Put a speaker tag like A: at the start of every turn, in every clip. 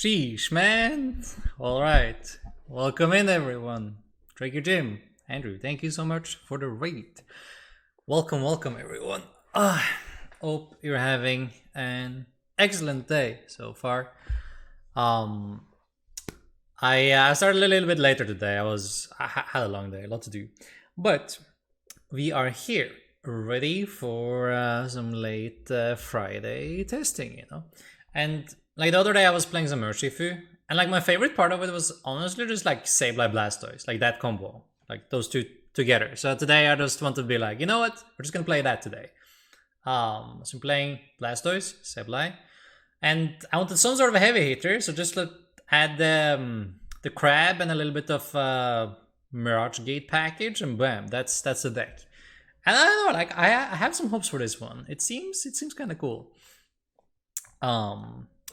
A: Sheesh, man. Alright. Welcome in, everyone. Drake your Jim. Andrew, thank you so much for the raid. Welcome, everyone. Hope you're having an excellent day so far. I started a little bit later today. I had a long day, a lot to do. But we are here, ready for some late Friday testing, And like the other day, I was playing some Urshifu, and like my favorite part of it was honestly just like Sableye Blastoise, like that combo, like those two together. So today I just want to be like, you know what? We're just gonna play that today. So I'm playing Blastoise, Sableye, and I wanted some sort of a heavy hitter. So just add the crab and a little bit of Mirage Gate package, and bam, that's the deck. And I don't know, like I have some hopes for this one. It seems kind of cool.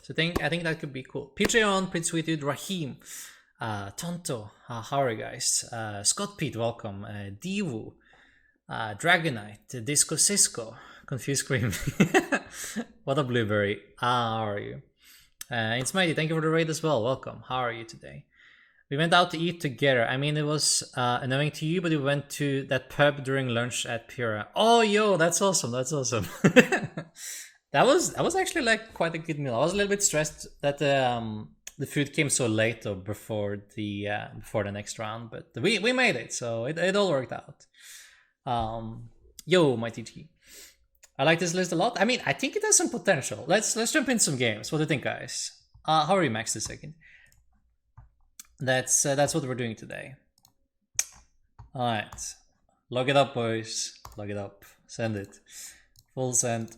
A: So I think that could be cool. Patreon, pretty sweet dude, Raheem, Tonto, how are you guys? Scott Pete, welcome. Divu, Dragonite, Disco Cisco, Confused Scream. What a blueberry. How are you? It's Mighty, thank you for the raid as well. Welcome. How are you today? We went out to eat together. I mean, it was annoying to you, but we went to that pub during lunch at Pura. Oh, yo, that's awesome. That's awesome. That was actually like quite a good meal. I was a little bit stressed that the food came so late though before the next round, but we made it, so it all worked out. Yo, my TG. I like this list a lot. I mean, I think it has some potential. Let's jump in some games. What do you think, guys? How are you, Max? This second. That's what we're doing today. All right, log it up, boys. Log it up. Send it. Full send.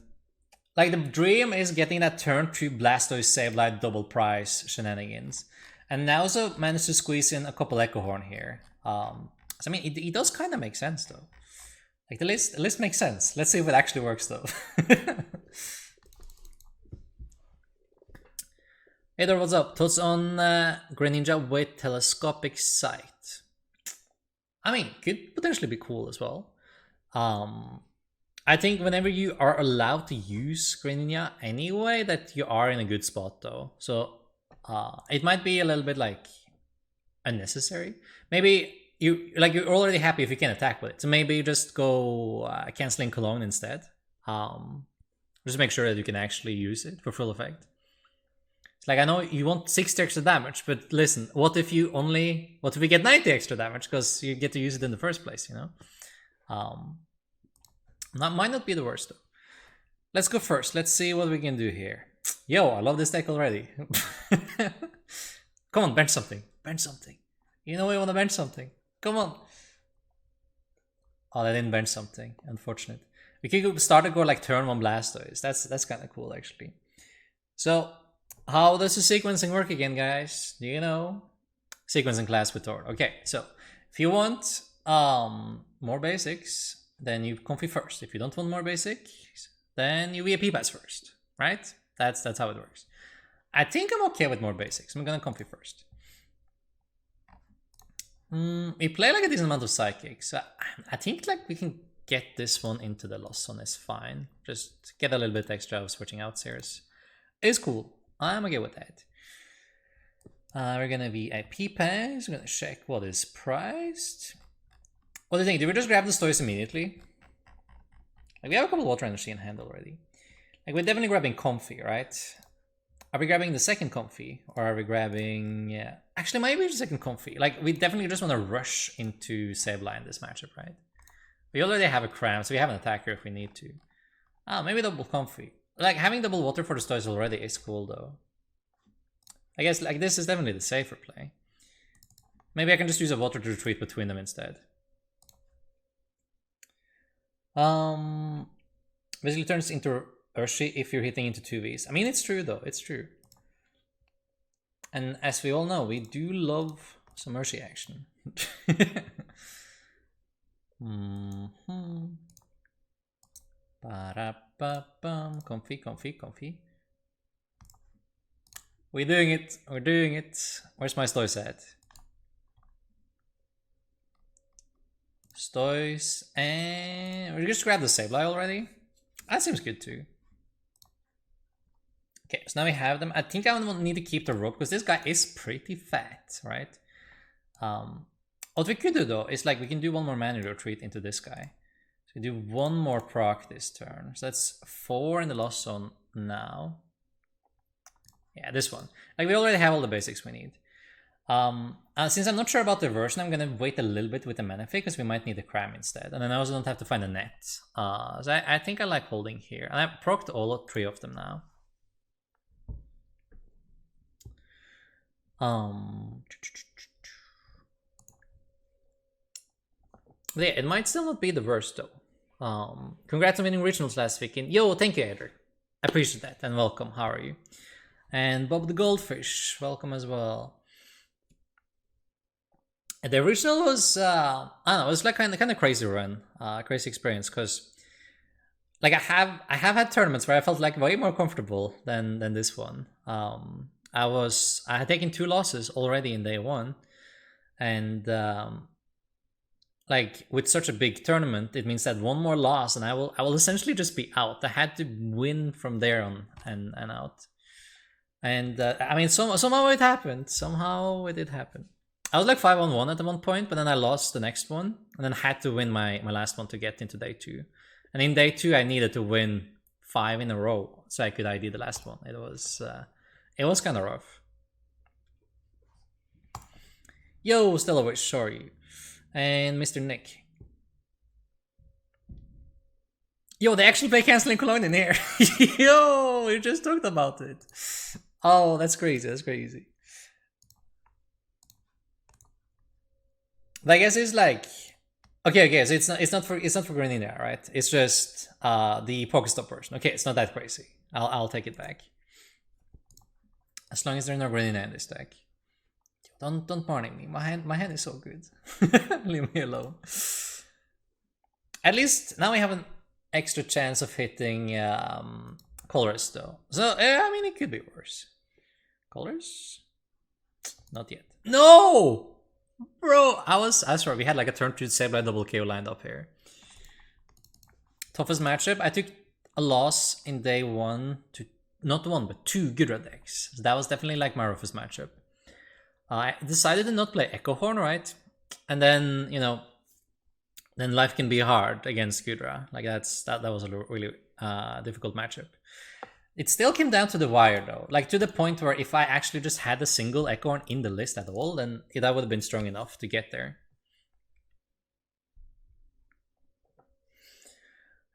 A: Like the dream is getting that turn 2 Blastoise Sableye double price shenanigans, and I also managed to squeeze in a couple Echo Horn here. So I mean, it does kind of make sense though. Like the list makes sense. Let's see if it actually works though. Hey there, what's up? Thoughts on Greninja with telescopic sight? I mean, could potentially be cool as well. I think whenever you are allowed to use Greninja anyway, that you are in a good spot though. So it might be a little bit like unnecessary. Maybe you're already happy if you can attack with it. So maybe you just go canceling Cologne instead. Just make sure that you can actually use it for full effect. It's like, I know you want 60 extra damage, but listen, what if we get 90 extra damage because you get to use it in the first place, That might not be the worst though. Let's go first. Let's see what we can do here. Yo, I love this deck already. Come on, bench something. Bench something. You know we want to bench something. Come on. Oh, they didn't bench something. Unfortunate. We could start to go like turn 1 Blastoise. That's kind of cool actually. So, how does the sequencing work again, guys? Do you know? Sequencing class with Thor. Okay, so if you want more basics, then you Comfey first. If you don't want more basics, then you VIP pass first, right? That's how it works. I think I'm okay with more basics. I'm gonna Comfey first. We play like a decent amount of psychics. So I think like we can get this one into the Lost Zone is fine. Just get a little bit extra of switching out series. It's cool. I'm okay with that. We're gonna VIP pass. We're gonna check what is priced. What do you think? Do we just grab the Stoys immediately? Like we have a couple Water Energy in hand already. Like we're definitely grabbing Comfey, right? Are we grabbing the second Comfey? Or are we grabbing... Yeah. Actually, maybe the second Comfey. Like we definitely just want to rush into Sableye in this matchup, right? We already have a Cram, so we have an attacker if we need to. Maybe double Comfey. Like having double Water for the Stoys already is cool though. I guess like this is definitely the safer play. Maybe I can just use a Water to retreat between them instead. Basically turns into Urshi if you're hitting into 2Vs. I mean, it's true though, it's true. And as we all know, we do love some Urshi action. Comfey. We're doing it. Where's my Stoys at? Stoys, and we just grabbed the Sableye already. That seems good too. Okay, so now we have them. I think I will need to keep the rope because this guy is pretty fat, right? What we could do though is like we can do one more manual retreat into this guy. So we do one more proc this turn. So that's 4 in the lost zone now. Yeah, this one. Like we already have all the basics we need. Since I'm not sure about the version, I'm gonna wait a little bit with the Manaphy because we might need a Cram instead. And then I also don't have to find a net. So I think I like holding here. And I procced all 3 of them now. Yeah, it might still not be the worst though. Congrats on winning regionals last weekend. Yo, thank you, Eder. I appreciate that and welcome. How are you? And Bob the Goldfish, welcome as well. The original was I don't know, it was like kind of crazy run, crazy experience because like I have had tournaments where I felt like way more comfortable than this one. I had taken 2 losses already in day 1, and like with such a big tournament, it means that one more loss and I will essentially just be out. I had to win from there on and out. And I mean, somehow it happened. Somehow it did happen. I was like 5-on-1 at one point, but then I lost the next one, and then had to win my last one to get into day 2. And in day 2, I needed to win 5 in a row so I could ID the last one. It was kind of rough. Yo, Stellarwish, sorry. And Mr. Nick. Yo, they actually play Canceling Cologne in here. Yo, we just talked about it. Oh, that's crazy. That's crazy. But I guess it's like okay. So it's not for Grenada, right? It's just the Pokestop version. Okay, it's not that crazy. I'll take it back. As long as there's no Grenada in this deck. Don't morning me. My hand is so good. Leave me alone. At least now we have an extra chance of hitting colors though. So I mean it could be worse. Colors? Not yet. No! Bro, I swear we had like a turn 2 Sableye double KO lined up here. Toughest matchup. I took a loss in day 1 to not 1 but 2 Gudra decks. So that was definitely like my roughest matchup. I decided to not play Echo Horn, right? And then, you know, then life can be hard against Gudra. Like that was a really difficult matchup. It still came down to the wire though, like to the point where if I actually just had a single Echo Horn in the list at all, then that would have been strong enough to get there.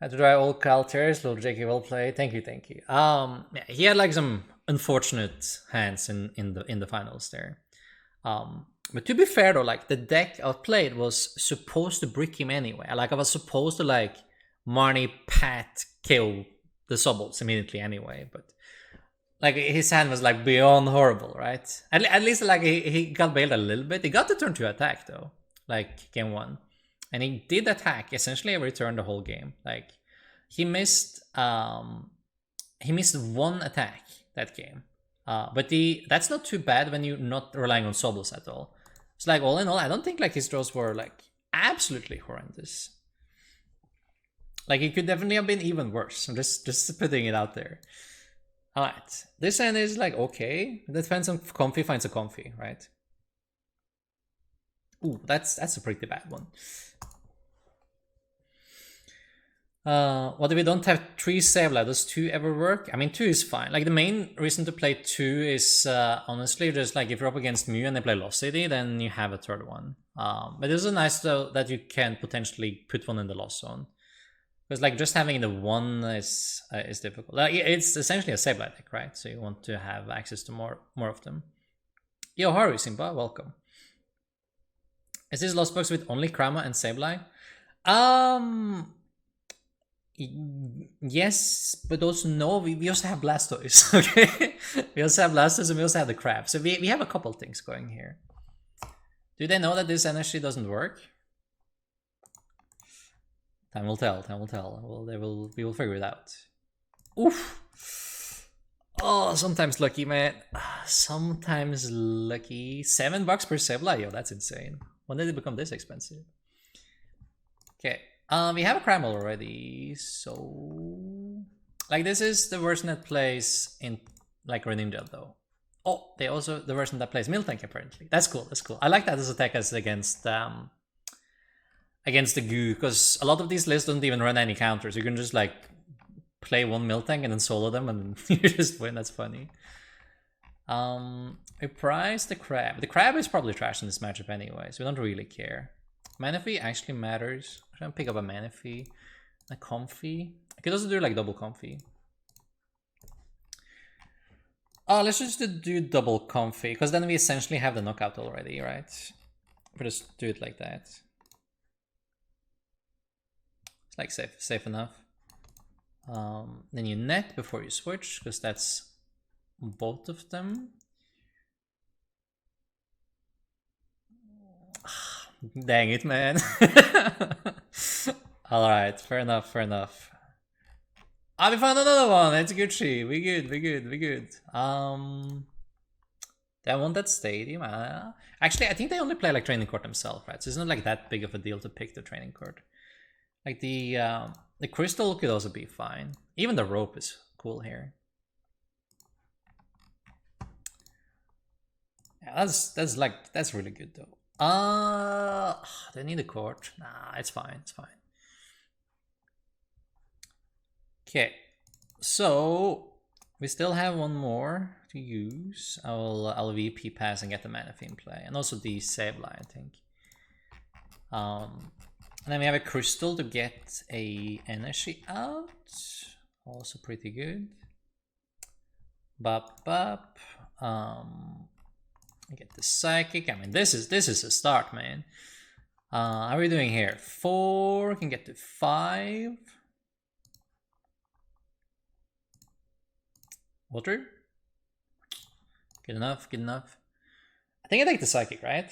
A: I had to try all Kyle Terrace, little JK well played. Thank you. Yeah, he had like some unfortunate hands in the finals there. But to be fair though, like the deck I played was supposed to brick him anyway. Like I was supposed to like Marnie Pat kill the Sobbles immediately anyway, but like his hand was like beyond horrible, right? At least like he got bailed a little bit. He got the turn 2 attack though, like game 1, and he did attack essentially every turn the whole game. Like he missed one attack that game, but that's not too bad when you're not relying on Sobbles at all. It's like all in all, I don't think like his draws were like absolutely horrendous. Like it could definitely have been even worse. I'm just putting it out there. Alright. This end is like okay. It depends on Comfey finds a Comfey, right? Ooh, that's a pretty bad one. What if we don't have 3 Sableye? Does 2 ever work? I mean 2 is fine. Like the main reason to play 2 is honestly just like if you're up against Mew and they play Lost City, then you have a third one. But it is nice though that you can potentially put one in the Lost Zone. Because like just having the one is difficult. Like, it's essentially a Sableye deck, right? So you want to have access to more of them. Yo, Haru Simba, welcome. Is this Lost Box with only Krama and Sableye? Yes, but also no. We also have Blastoise. Okay, we also have Blastoise and we also have the Crab. So we have a couple things going here. Do they know that this energy doesn't work? Time will tell. Well, we will figure it out. Oof. Oh, sometimes lucky, man. Sometimes lucky. $7 per Sableye, yo, that's insane. When did it become this expensive? Okay. We have a Cramorant already, so like this is the version that plays in like Greninja though. Oh, they also the version that plays Miltank apparently. That's cool. That's cool. I like that as attack as against the goo, because a lot of these lists don't even run any counters. You can just like play one Miltank and then solo them and you just win. That's funny. We prize the Crab. The Crab is probably trash in this matchup anyway, so we don't really care. Manaphy actually matters. I'm trying to pick up a Manaphy. A Comfey. I could also do like double Comfey. Oh, let's just do double Comfey, because then we essentially have the knockout already, right? We just do it like that. It's like safe enough. Then you net before you switch, because that's both of them. Dang it, man. Alright, fair enough, fair enough. Ah, we found another one. It's Gucci. We good. They want that stadium. Actually, I think they only play like training court themselves, right? So it's not like that big of a deal to pick the training court. Like the crystal could also be fine. Even the rope is cool here. Yeah, that's really good though. Do I need a court? Nah, it's fine. It's fine. Okay, so we still have one more to use. I'll VP pass and get the Manaphy in play, and also the Sableye, I think. And then we have a crystal to get a energy out, also pretty good. Bop. Get the psychic. I mean, this is a start, man. How are we doing here? 4 can get to 5. Water. Good enough. I think I take the psychic, right?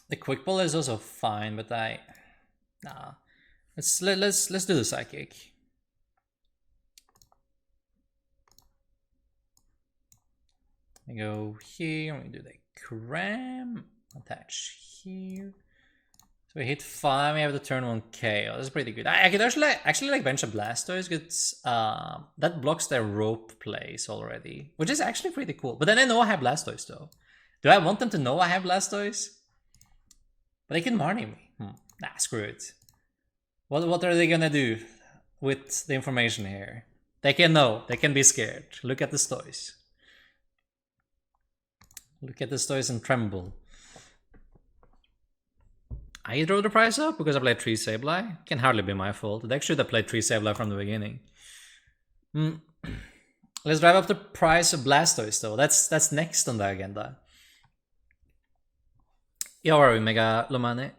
A: The quick ball is also fine, but nah. Let's do the psychic. We go here, we do the Cram, attach here. So we hit 5, we have the turn 1 KO. That's pretty good. I could actually like bench a Blastoise, because that blocks their rope plays already, which is actually pretty cool. But then I know I have Blastoise though. Do I want them to know I have Blastoise? But they can Marnie me. Nah, screw it. What are they gonna do with the information here? They can know. They can be scared. Look at the Stoise. Look at the Stoise and tremble. I drove the price up because I played 3 Sableye. Can hardly be my fault. The deck should have played 3 Sableye from the beginning. Let's drive up the price of Blastoise though. That's next on the agenda. Yeah, where are we, Mega Lomane?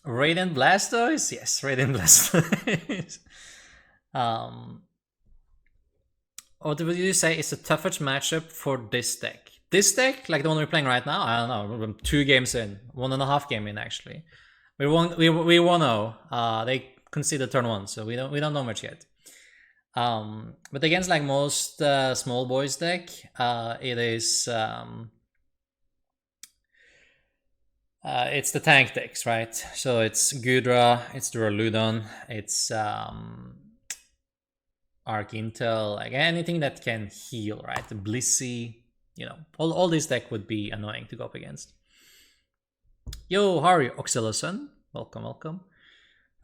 A: Radiant Blastoise? Yes, Radiant Blastoise. What did you say is the toughest matchup for this deck? This deck, like the one we're playing right now, I don't know. We're 2 games in, 1.5 game in actually. We won't know. They conceded turn 1, so we don't know much yet. But against like most small boys deck, it is it's the tank decks, right? So it's Gudra, it's Duraludon, it's Arc Intel, like anything that can heal, right? The Blissey, you know, all this deck would be annoying to go up against. Yo, how are you, Oxylosun? Welcome.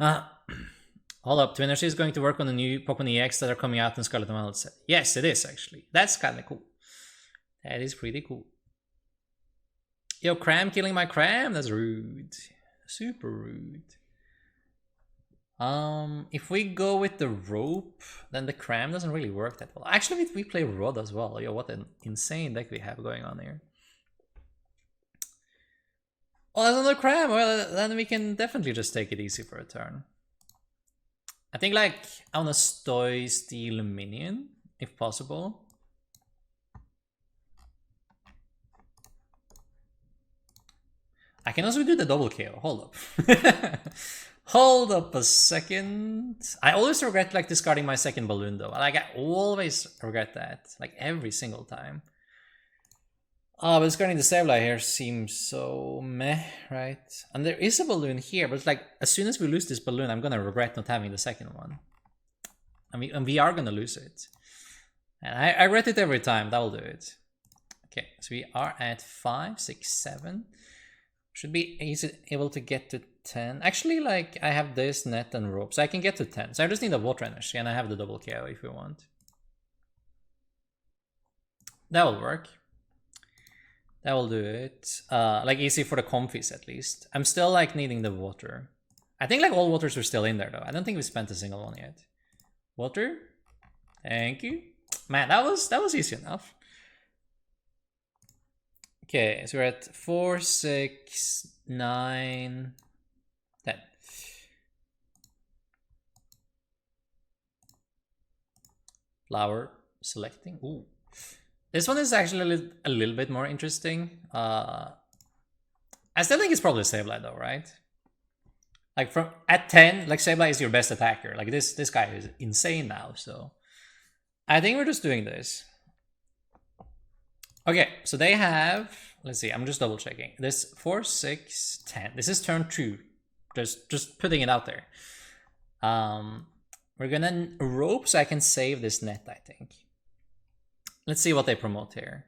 A: Hold up, Twinnergy is going to work on the new Pokemon EX that are coming out in Scarlet and Violet set. Yes, it is actually. That's kind of cool. That is pretty cool. Yo, Cram killing my Cram? That's rude. Super rude. If we go with the rope, then the Cram doesn't really work that well. Actually, if we play Rod as well, yo, what an insane deck we have going on here. Oh, there's another Cram. Well, then we can definitely just take it easy for a turn. I think like I want to Stoy steal a minion, if possible. I can also do the double KO. Hold up. Hold up a second. I always regret like discarding my second balloon though. Like I always regret that. Like every single time. Oh, but discarding the Sableye here seems so meh, right? And there is a balloon here, but it's like, as soon as we lose this balloon, I'm gonna regret not having the second one. And we are gonna lose it. And I read it every time, that'll do it. Okay, so we are at 5, 6, 7. Should be able to get to 10. Actually, like, I have this, net, and rope, so I can get to 10. So I just need a water energy, and I have the double KO if we want. That will work. That will do it. Like, easy for the Comfeys, at least. I'm still, like, needing the water. I think, like, all waters are still in there, though. I don't think we spent a single one yet. Water? Thank you. Man, that was easy enough. Okay, so we're at 4, 6, 9, 10. Flower selecting. Ooh. This one is actually a little bit more interesting. I still think it's probably Sableye though, right? Like from at 10, like Sableye is your best attacker. Like this guy is insane now, so I think we're just doing this. Okay, so they have, let's see, I'm just double checking. This 4, 6, 10. This is turn 2. Just putting it out there. We're gonna rope so I can save this net, I think. Let's see what they promote here.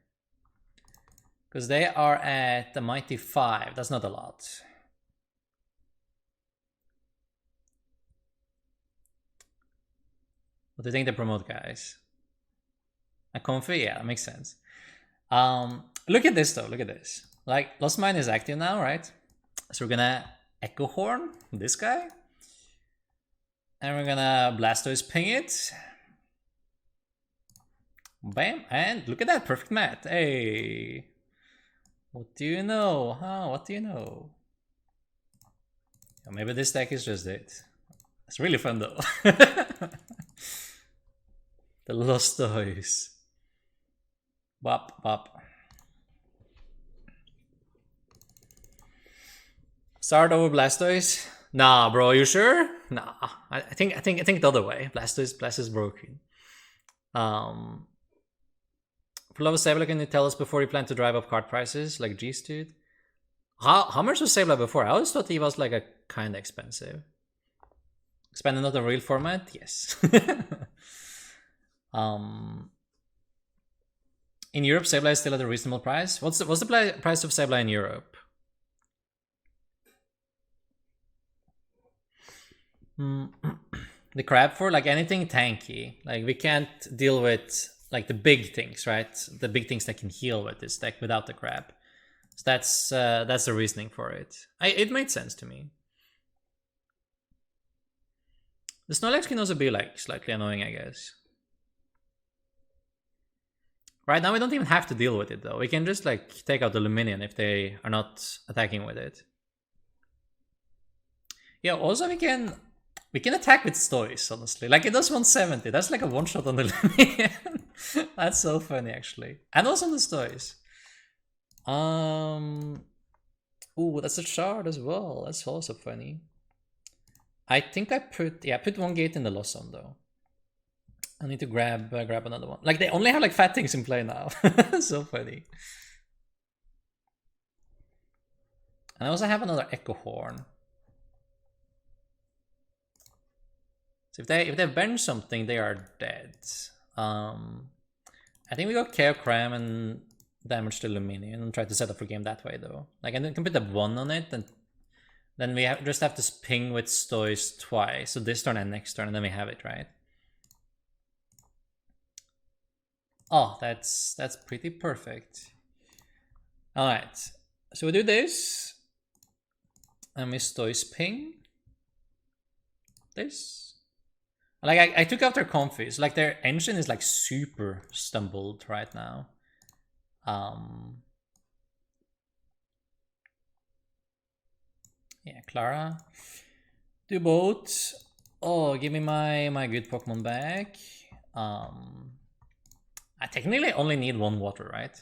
A: Because they are at the mighty 5. That's not a lot. What do you think they promote, guys? A Comfey? Yeah, that makes sense. Look at this though, look at this. Like, Lost Mine is active now, right? So we're gonna Echo Horn this guy. And we're gonna Blastoise ping it. Bam, and look at that, perfect mat. Hey, what do you know? Huh? What do you know? Maybe this deck is just it. It's really fun though. The Lost Toys. Bop, bop. Start over Blastoise? Nah, bro, you sure? Nah, I think the other way. Blastoise broken. For love of Sableye, can you tell us before you plan to drive up card prices? Like, geez, dude. How much was Sableye before? I always thought he was like a kind of expensive. Expanded not a real format? Yes. In Europe, Sableye is still at a reasonable price. What's the price of Sableye in Europe? The crab for like anything tanky. Like we can't deal with like the big things, right? The big things that can heal with this deck without the crab. So that's the reasoning for it. It made sense to me. The Snorlax can also be like slightly annoying, I guess. Right now we don't even have to deal with it though. We can just like take out the Luminion if they are not attacking with it. Yeah, also we can attack with Stoys, honestly. Like it does 170. That's like a one shot on the Luminion. That's so funny actually. And also on the Stoys. Ooh, that's a shard as well. That's also funny. I think I put one gate in the Lost Zone though. I need to grab another one. Like they only have like fat things in play now. So funny. And I also have another Echo Horn. So if they bench something, they are dead. I think we got KO Cram and damage the Luminion and try to set up for game that way though. Like I can put a 1 on it and then we just have to ping with Stoys twice. So this turn and next turn, and then we have it, right? Oh, that's pretty perfect. Alright. So we do this. And we Stoys ping. This. Like I took out their Comfeys. Like their engine is like super stumbled right now. Yeah, Clara. Do both. Oh, give me my good Pokemon back. I technically only need one water, right?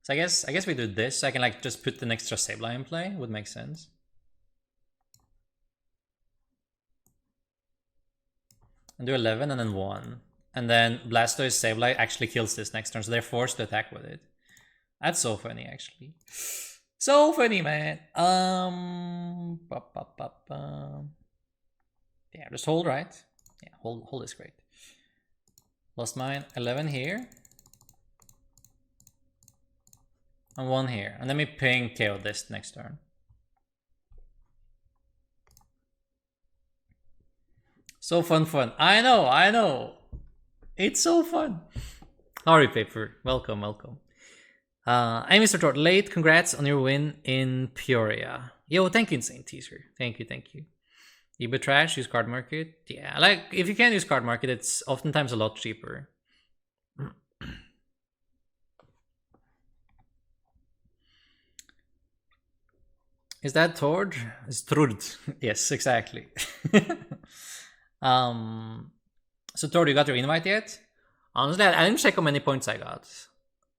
A: So I guess we do this. I can like just put an extra Sableye in play. Would make sense. And do 11 and then 1. And then Blastoise Sableye actually kills this next turn, so they're forced to attack with it. That's so funny, actually. So funny, man. Yeah, just hold, right? Yeah, hold is great. Lost mine. 11 here. And 1 here. And let me ping KO this next turn. So fun. I know. It's so fun. Sorry, Paper. Welcome. I'm Mr. Tort. Late. Congrats on your win in Peoria. Yo, thank you, Insane Teaser. Thank you. eBay trash, use card market. Yeah, like, if you can't use card market, it's oftentimes a lot cheaper. Is that Tord? It's Trud. Yes, exactly. So Tord, you got your invite yet? Honestly, I didn't check how many points I got.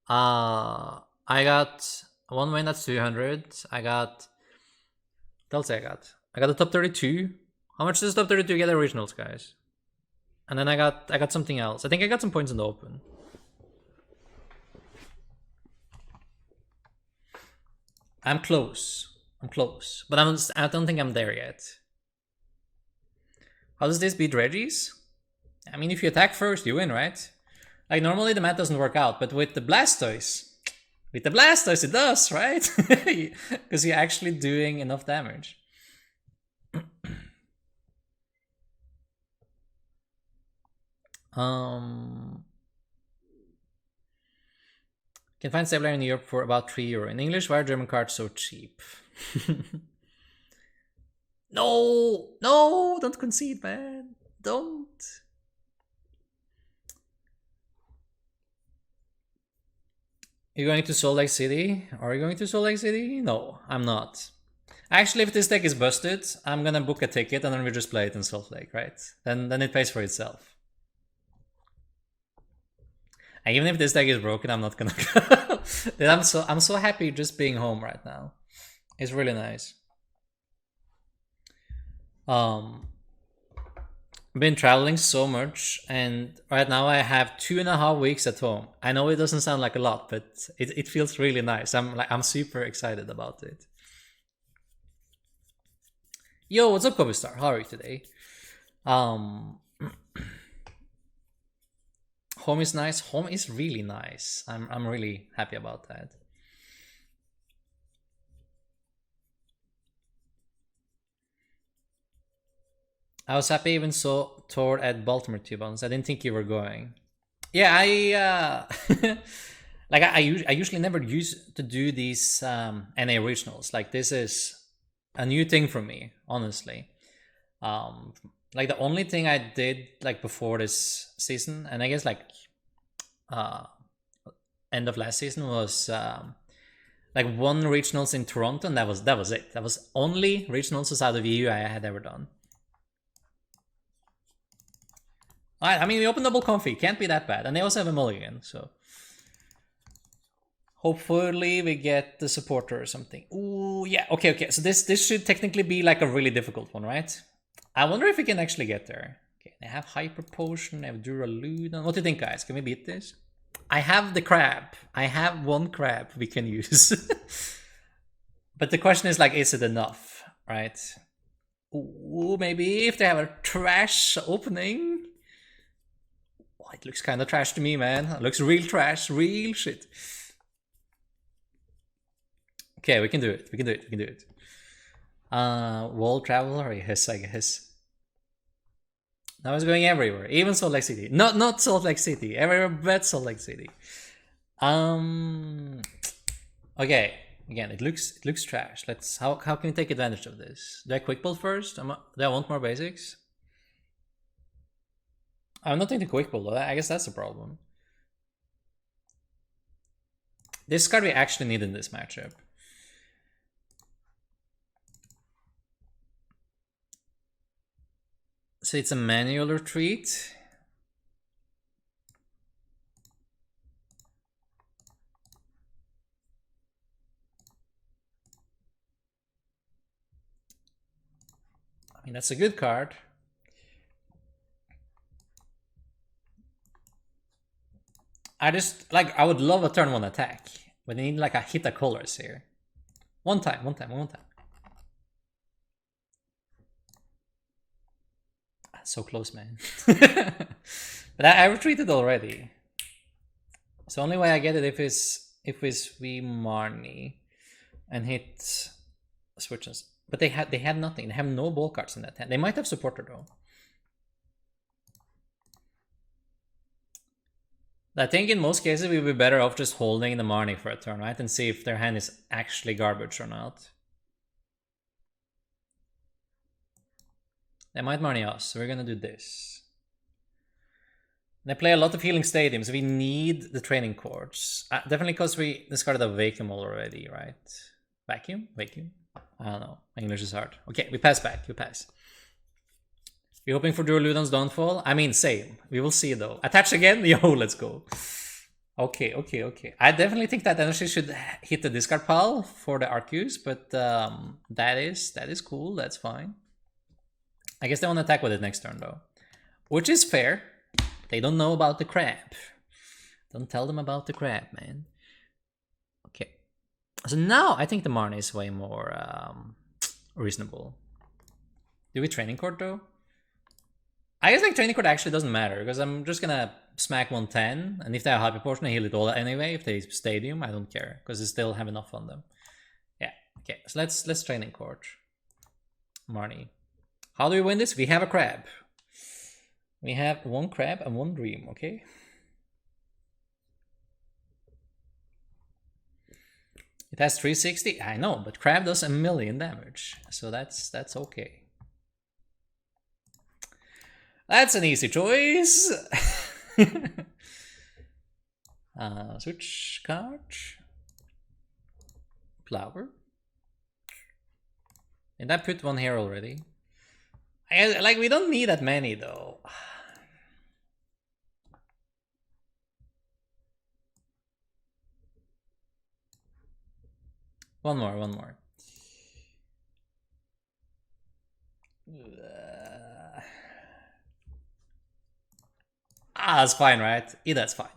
A: I got 1 win, that's 200. I got... What else I got? I got the top 32. How much does top 32 get at regionals, guys? And then I got something else. I think I got some points in the open. I'm close, but I don't think I'm there yet. How does this beat Reggie's? I mean, if you attack first, you win, right? Like, normally the math doesn't work out, but with the Blastoise, it does, right? Because you're actually doing enough damage. Can find Sableye in Europe for about €3. In English, why are German cards so cheap? No, don't concede, man. Don't. You're going to Salt Lake City? Are you going to Salt Lake City? No, I'm not. Actually, if this deck is busted, I'm gonna book a ticket and then we just play it in Salt Lake, right? Then it pays for itself. And even if this deck is broken, I'm not gonna go. I'm so happy just being home right now. It's really nice. I've been traveling so much, and right now I have 2.5 weeks at home. I know it doesn't sound like a lot, but it feels really nice. I'm super excited about it. Yo, what's up, Kobe Star? How are you today? Home is nice. Home is really nice. I'm really happy about that. I was happy even saw Tord at Baltimore 2 bounds. I didn't think you were going. Yeah, I usually never used to do these NA regionals. Like, this is a new thing for me, honestly. Like, the only thing I did like before this season, and I guess like end of last season, was like 1 regionals in Toronto, and that was it. That was only regionals out of EU I had ever done. I mean, we opened double Comfey, can't be that bad, and they also have a mulligan, so hopefully we get the supporter or something. Ooh, yeah, okay. So this should technically be like a really difficult one, right? I wonder if we can actually get there. Okay, they have Hyper Potion, they have Duraludon. What do you think, guys? Can we beat this? I have the crab. I have 1 crab we can use. But the question is, like, is it enough, right? Ooh, maybe if they have a trash opening. Oh, it looks kind of trash to me, man. It looks real trash, real shit. Okay, we can do it. World Traveler, yes, I guess. Now it's going everywhere, even Salt Lake City. Not Salt Lake City, everywhere but Salt Lake City. Okay, again, it looks trash. How can we take advantage of this? Do I quick pull first? Do I want more basics? I'm not taking the quick pull though. I guess that's the problem. This card we actually need in this matchup. So it's a manual retreat. I mean, that's a good card. I would love a turn 1 attack. But they need like a hit of colors here. One time. So close, man. But I retreated already. So only way I get it if it's we Marnie and hit switches. But they had nothing. They have no ball cards in that hand. They might have supporter though. I think in most cases we'd be better off just holding the Marnie for a turn, right? And see if their hand is actually garbage or not. They might Marnie us, so we're gonna do this. They play a lot of healing stadiums. We need the training courts. Definitely because we discarded a vacuum already, right? Vacuum? I don't know. English is hard. Okay, we pass back. You pass. We're hoping for Duraludon's downfall. I mean, same. We will see though. Attach again? Yo, let's go. Okay. I definitely think that energy should hit the discard pile for the Arceus, but that is cool. That's fine. I guess they want to attack with it next turn though, which is fair. They don't know about the crab. Don't tell them about the crab, man. Okay. So now I think the Marnie is way more reasonable. Do we training court though? I guess like training court actually doesn't matter because I'm just gonna smack 110, and if they have high proportion, I heal it all anyway. If they stadium, I don't care because they still have enough on them. Yeah. Okay. So let's training court. Marnie. How do we win this? We have a crab. We have one crab and one dream, okay? It has 360. I know, but crab does 1,000,000 damage, so that's okay. That's an easy choice. Switch card. Flower. And I put one here already. Like, we don't need that many though. One more. That's fine, right? Yeah, that's fine.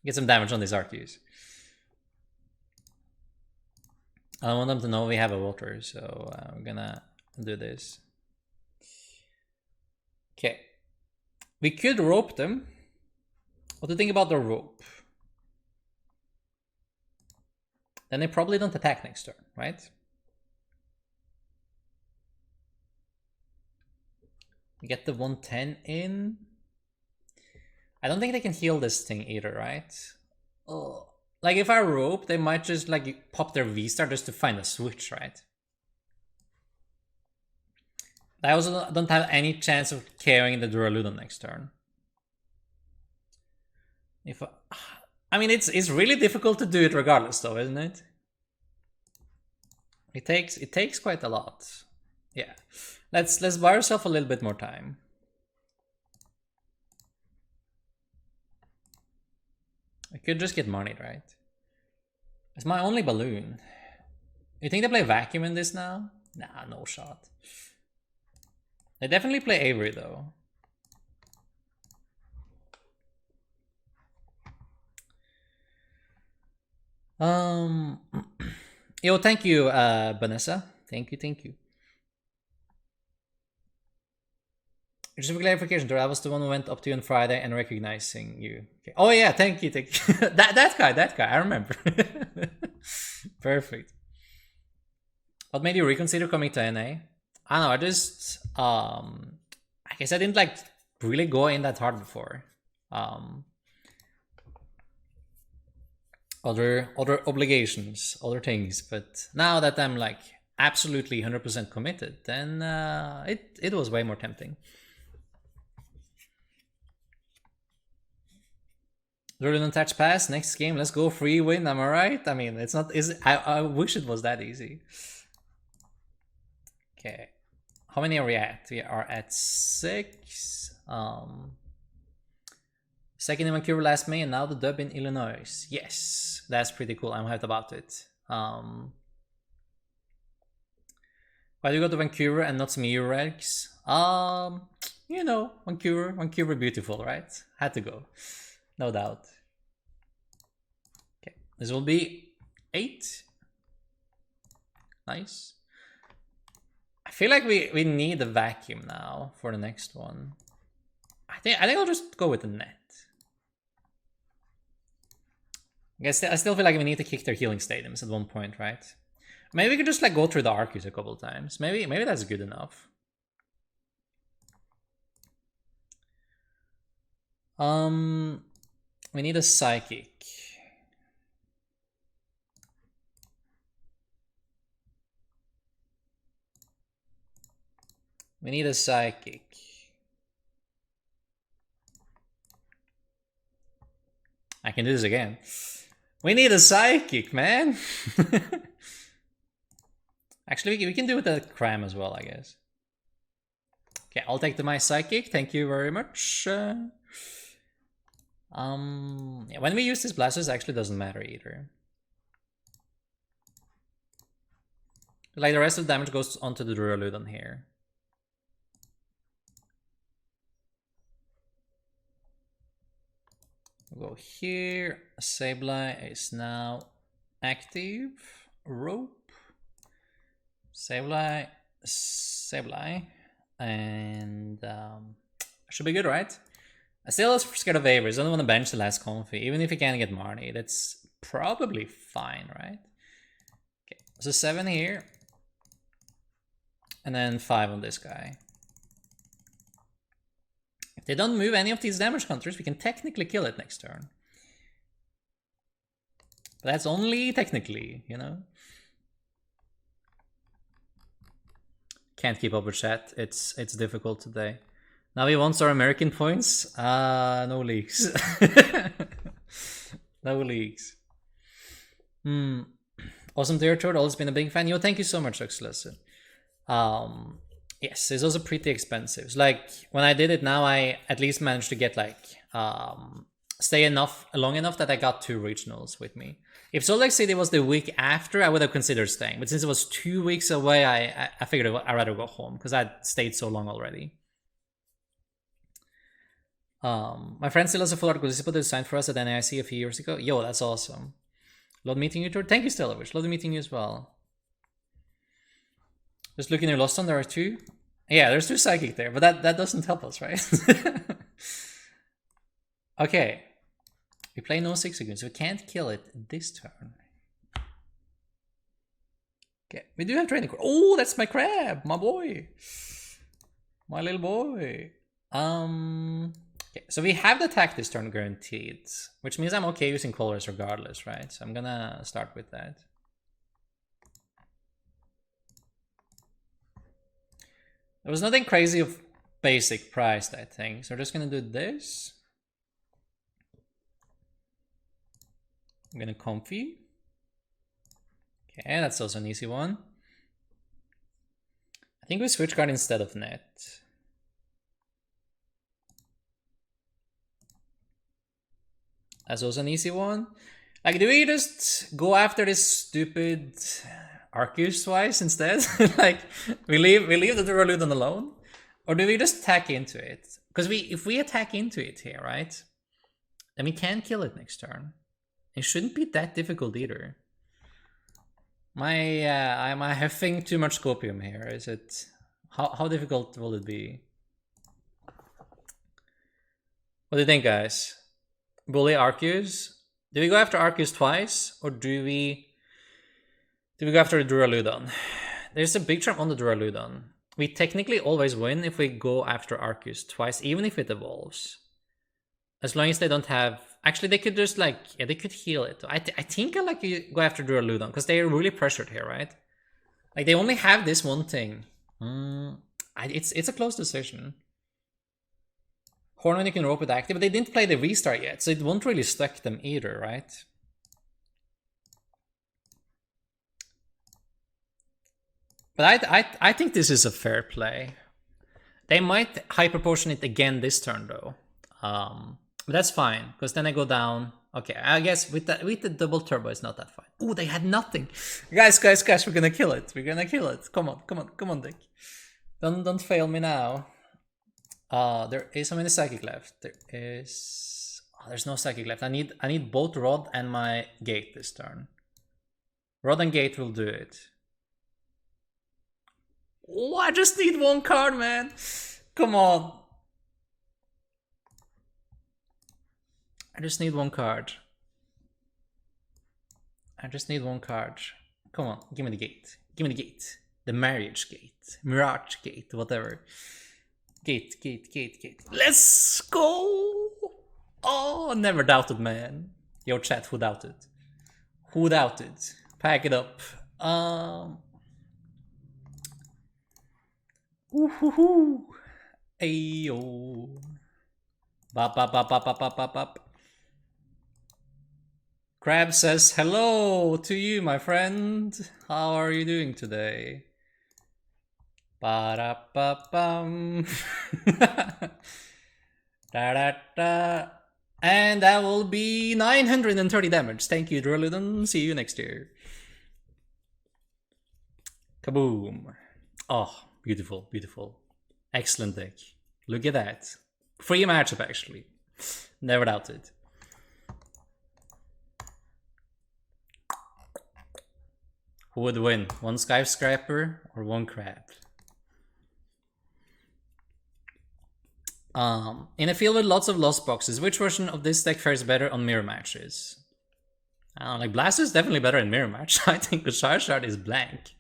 A: Get some damage on these Arceus. I don't want them to know we have a water, so I'm gonna do this. Okay. We could rope them. What do you think about the rope? Then they probably don't attack next turn, right? We get the 110 in. I don't think they can heal this thing either, right? Oh. Like if I rope, they might just like pop their V-Star just to find a switch, right? I also don't have any chance of carrying the Duraludon next turn. If I mean, it's really difficult to do it regardless, though, isn't it? It takes quite a lot. Yeah, let's buy ourselves a little bit more time. I could just get money, right? It's my only balloon. You think they play vacuum in this now? Nah, no shot. They definitely play Avery though. Yo, thank you, Vanessa. Thank you. Just for clarification, I was the one who went up to you on Friday and recognizing you. Okay. Oh yeah, thank you. that guy, I remember. Perfect. What made you reconsider coming to NA? I don't know, I just I guess I didn't like really go in that hard before. Other obligations, other things, but now that I'm like absolutely 100% committed, then it was way more tempting. Duraludon touch pass, next game, let's go, free win, am I right? I mean, it's not, I wish it was that easy. Okay, how many are we at? We are at 6. Second in Vancouver last May, and now the dub in Illinois. Yes, that's pretty cool. I'm hyped about it. Why do you go to Vancouver and not some Euregs? You know, Vancouver beautiful, right? Had to go. No doubt. Okay, This will be 8. Nice. I feel like we need a vacuum now for the next one. I think I'll just go with the net. I still feel like we need to kick their healing stadiums at one point, right? Maybe we could just like go through the Arceus a couple times. Maybe that's good enough. We need a Psychic. We need a Psychic. I can do this again. We need a Psychic, man. Actually, we can do it with a Cram as well, I guess. Okay, I'll take my Psychic. Thank you very much. Yeah, when we use this Blastoise, it actually doesn't matter either. Like the rest of the damage goes onto the Duraludon here. We'll go here. Sableye is now active. Rope. Sableye. And should be good, right? I'm still scared of Avers. I don't want to bench the last Comfey. Even if he can't get Marnie, that's probably fine, right? Okay, so 7 here. And then 5 on this guy. If they don't move any of these damage counters, we can technically kill it next turn. But that's only technically, you know? Can't keep up with chat. It's difficult today. Now he wants our American points. No leaks. No leaks. Awesome territory. Always been a big fan. Yo, thank you so much, Oxless. Yes, it's also pretty expensive. It's like when I did it now, I at least managed to get like stay long enough that I got 2 regionals with me. If Salt Lake City was the week after, I would have considered staying. But since it was 2 weeks away, I figured I'd rather go home because I'd stayed so long already. My friend still has a full article designed for us at NIC a few years ago. Yo, that's awesome. Love meeting you, George. Thank you, Stellavich. Love meeting you as well. Just looking at Lost on, there are 2. Yeah, there's 2 Psychic there, but that doesn't help us, right? Okay. We play no 6 again, so we can't kill it this turn. Okay, we do have training core. Oh, that's my crab, my boy. My little boy. Okay, so we have the attack this turn guaranteed, which means I'm okay using colors regardless, right? So I'm gonna start with that. There was nothing crazy of basic priced, I think. So we're just gonna do this. I'm gonna Comfey. Okay, that's also an easy one. I think we switch card instead of net. That's also an easy one. Like, do we just go after this stupid Arceus twice instead? Like, we leave the Duraludon alone? Or do we just attack into it? Because if we attack into it here, right? Then we can kill it next turn. It shouldn't be that difficult either. Am I having too much Scopium here? Is it how difficult will it be? What do you think, guys? Bully Arceus? Do we go after Arceus twice, or do we go after the Duraludon? There's a big trap on the Duraludon. We technically always win if we go after Arceus twice, even if it evolves. As long as they don't have... Actually, they could just like... Yeah, they could heal it. I think I like you go after Duraludon, because they are really pressured here, right? Like, they only have this one thing. It's a close decision. Horn when you can rope it active, but they didn't play the restart yet, so it won't really stack them either, right? But I think this is a fair play. They might high proportion it again this turn though. But that's fine, because then I go down. Okay, I guess with the double turbo it's not that fine. Oh, they had nothing. Guys, we're gonna kill it. We're gonna kill it. Come on, Dick. Don't fail me now. There is how many Psychic left? There is Oh, there's no Psychic left. I need both Rod and my Gate this turn. Rod and Gate will do it. Oh, I just need one card, man. Come on. I just need one card. I just need one card. Come on, give me the Gate. Give me the Gate. The Marriage Gate. Mirage Gate, whatever. Gate. Let's go! Oh, never doubted, man. Yo, chat, who doubted? Who doubted? Pack it up. Ooh. Ayo. Bop. Crab says hello to you, my friend. How are you doing today? Ba-da-ba-bum. Da-da-da. And that will be 930 damage. Thank you, Drillidon. See you next year. Kaboom. Oh, beautiful. Excellent deck. Look at that. Free matchup, actually. Never doubted. Who would win? One Skyscraper or one Crab? In a field with lots of lost boxes, which version of this deck fares better on mirror matches? Like Blastoise is definitely better in mirror match. I think the Charizard is blank.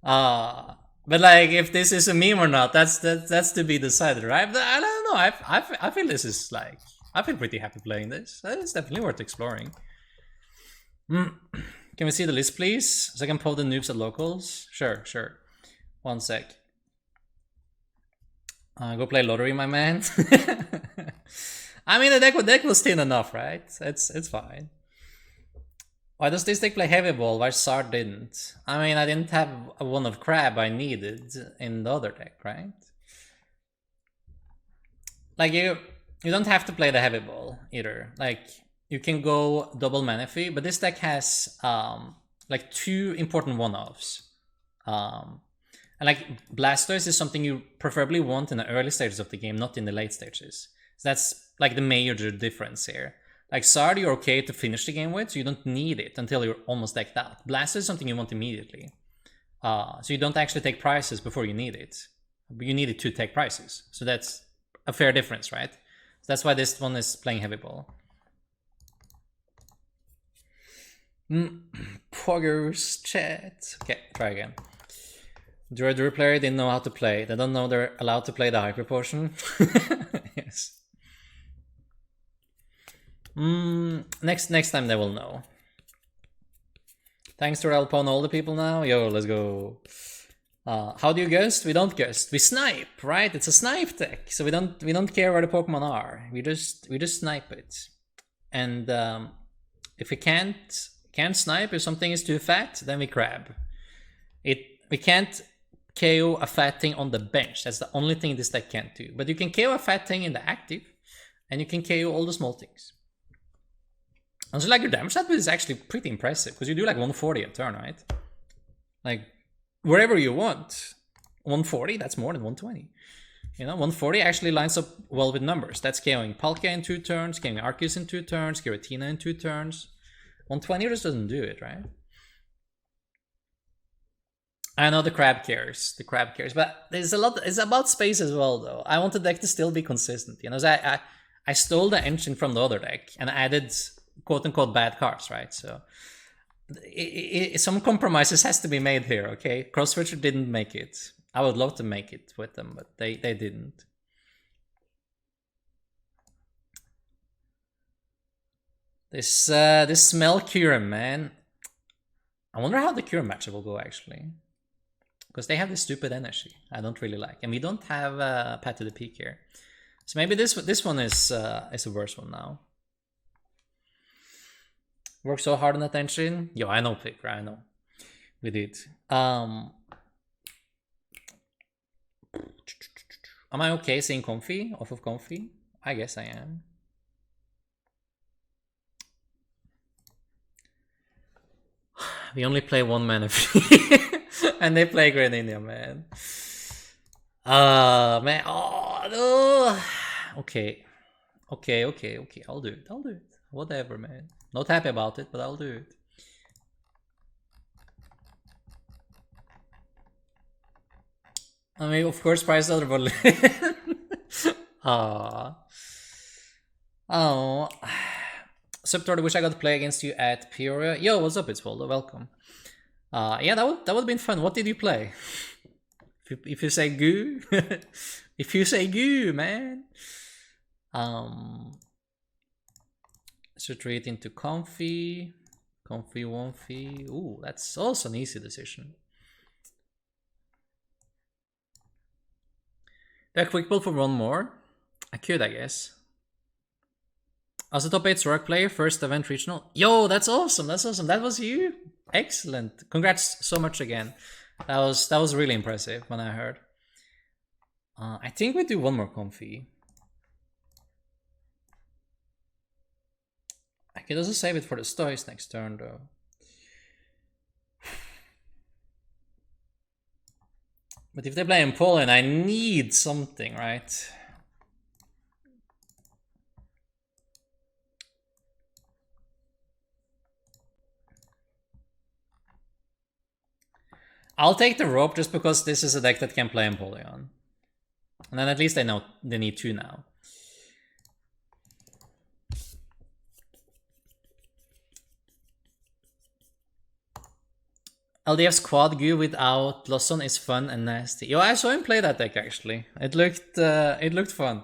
A: But like, if this is a meme or not, that's to be decided, right? But I don't know. I feel this is like, I feel pretty happy playing this. It's definitely worth exploring. Can we see the list, please? So I can pull the noobs at locals. Sure. 1 sec. Go play lottery, my man. I mean, the deck was thin enough, right? It's fine. Why does this deck play heavy ball while Sard didn't? I mean, I didn't have one of Crab I needed in the other deck, right? Like, you don't have to play the heavy ball either. Like, you can go double Manaphy, but this deck has like 2 important one-offs. And like Blastoise is something you preferably want in the early stages of the game, not in the late stages. So that's like the major difference here. Like Sard, you're okay to finish the game with, so you don't need it until you're almost decked out. Blastoise is something you want immediately. So you don't actually take prizes before you need it. But you need it to take prizes. So that's a fair difference, right? So that's why this one is playing heavy ball. Poggers chat. Okay, try again. Drew player didn't know how to play. They don't know they're allowed to play the hyper potion. Yes. Next time they will know. Thanks to Alpon, all the people now. Yo, let's go. How do you gust? We don't gust. We snipe, right? It's a snipe deck, so we don't care where the Pokemon are. We just snipe it. And if we can't snipe, if something is too fat, then we crab. We can't KO a fat thing on the bench. That's the only thing this deck can't do. But you can KO a fat thing in the active, and you can KO all the small things. And so like your damage output is actually pretty impressive, because you do like 140 a turn, right? Like wherever you want. 140, that's more than 120. You know, 140 actually lines up well with numbers. That's KOing Palkia in 2 turns, KOing Arceus in 2 turns, Giratina in 2 turns. 120 just doesn't do it, right? I know the crab cares, but there's a lot. It's about space as well, though. I want the deck to still be consistent. You know, so I stole the engine from the other deck and added quote unquote bad cards, right? So some compromises has to be made here. Okay, CrossFit didn't make it. I would love to make it with them, but they didn't. This smell Kyurem, man. I wonder how the Kyurem matchup will go actually. Because they have this stupid energy I don't really like. And we don't have Path to the Peak here. So maybe this one is a worse one now. Worked so hard on that engine. Yo, I know, Picker, I know. We did. Am I okay seeing Comfey off of Comfey? I guess I am. We only play one Manaphy. And they play Greninja, man. Man. Oh, no. Okay. Okay, okay, okay. I'll do it. I'll do it. Whatever, man. Not happy about it, but I'll do it. I mean, of course, price other bottle. Ah. Oh. Subtorty, wish I got to play against you at Peoria. Yo, what's up? It's Voldo. Welcome. Yeah, that would have been fun. What did you play? If you say goo, if you say goo, man. So treat into Comfey, Comfey Womfey. Ooh, that's also an easy decision. Do a quick pull for one more? I could, I guess. As a top 8 Zorak player, first event regional. Yo, that's awesome. That's awesome. That was you. Excellent. Congrats so much again. That was really impressive when I heard. I think we do one more Comfey. I could also save it for the Stoys next turn though. But if they play in Poland, I need something, right? I'll take the rope just because this is a deck that can play Empoleon. And then at least I know they need 2 now. LDF's quad goo without Blossom is fun and nasty. Yo, I saw him play that deck actually. It looked fun.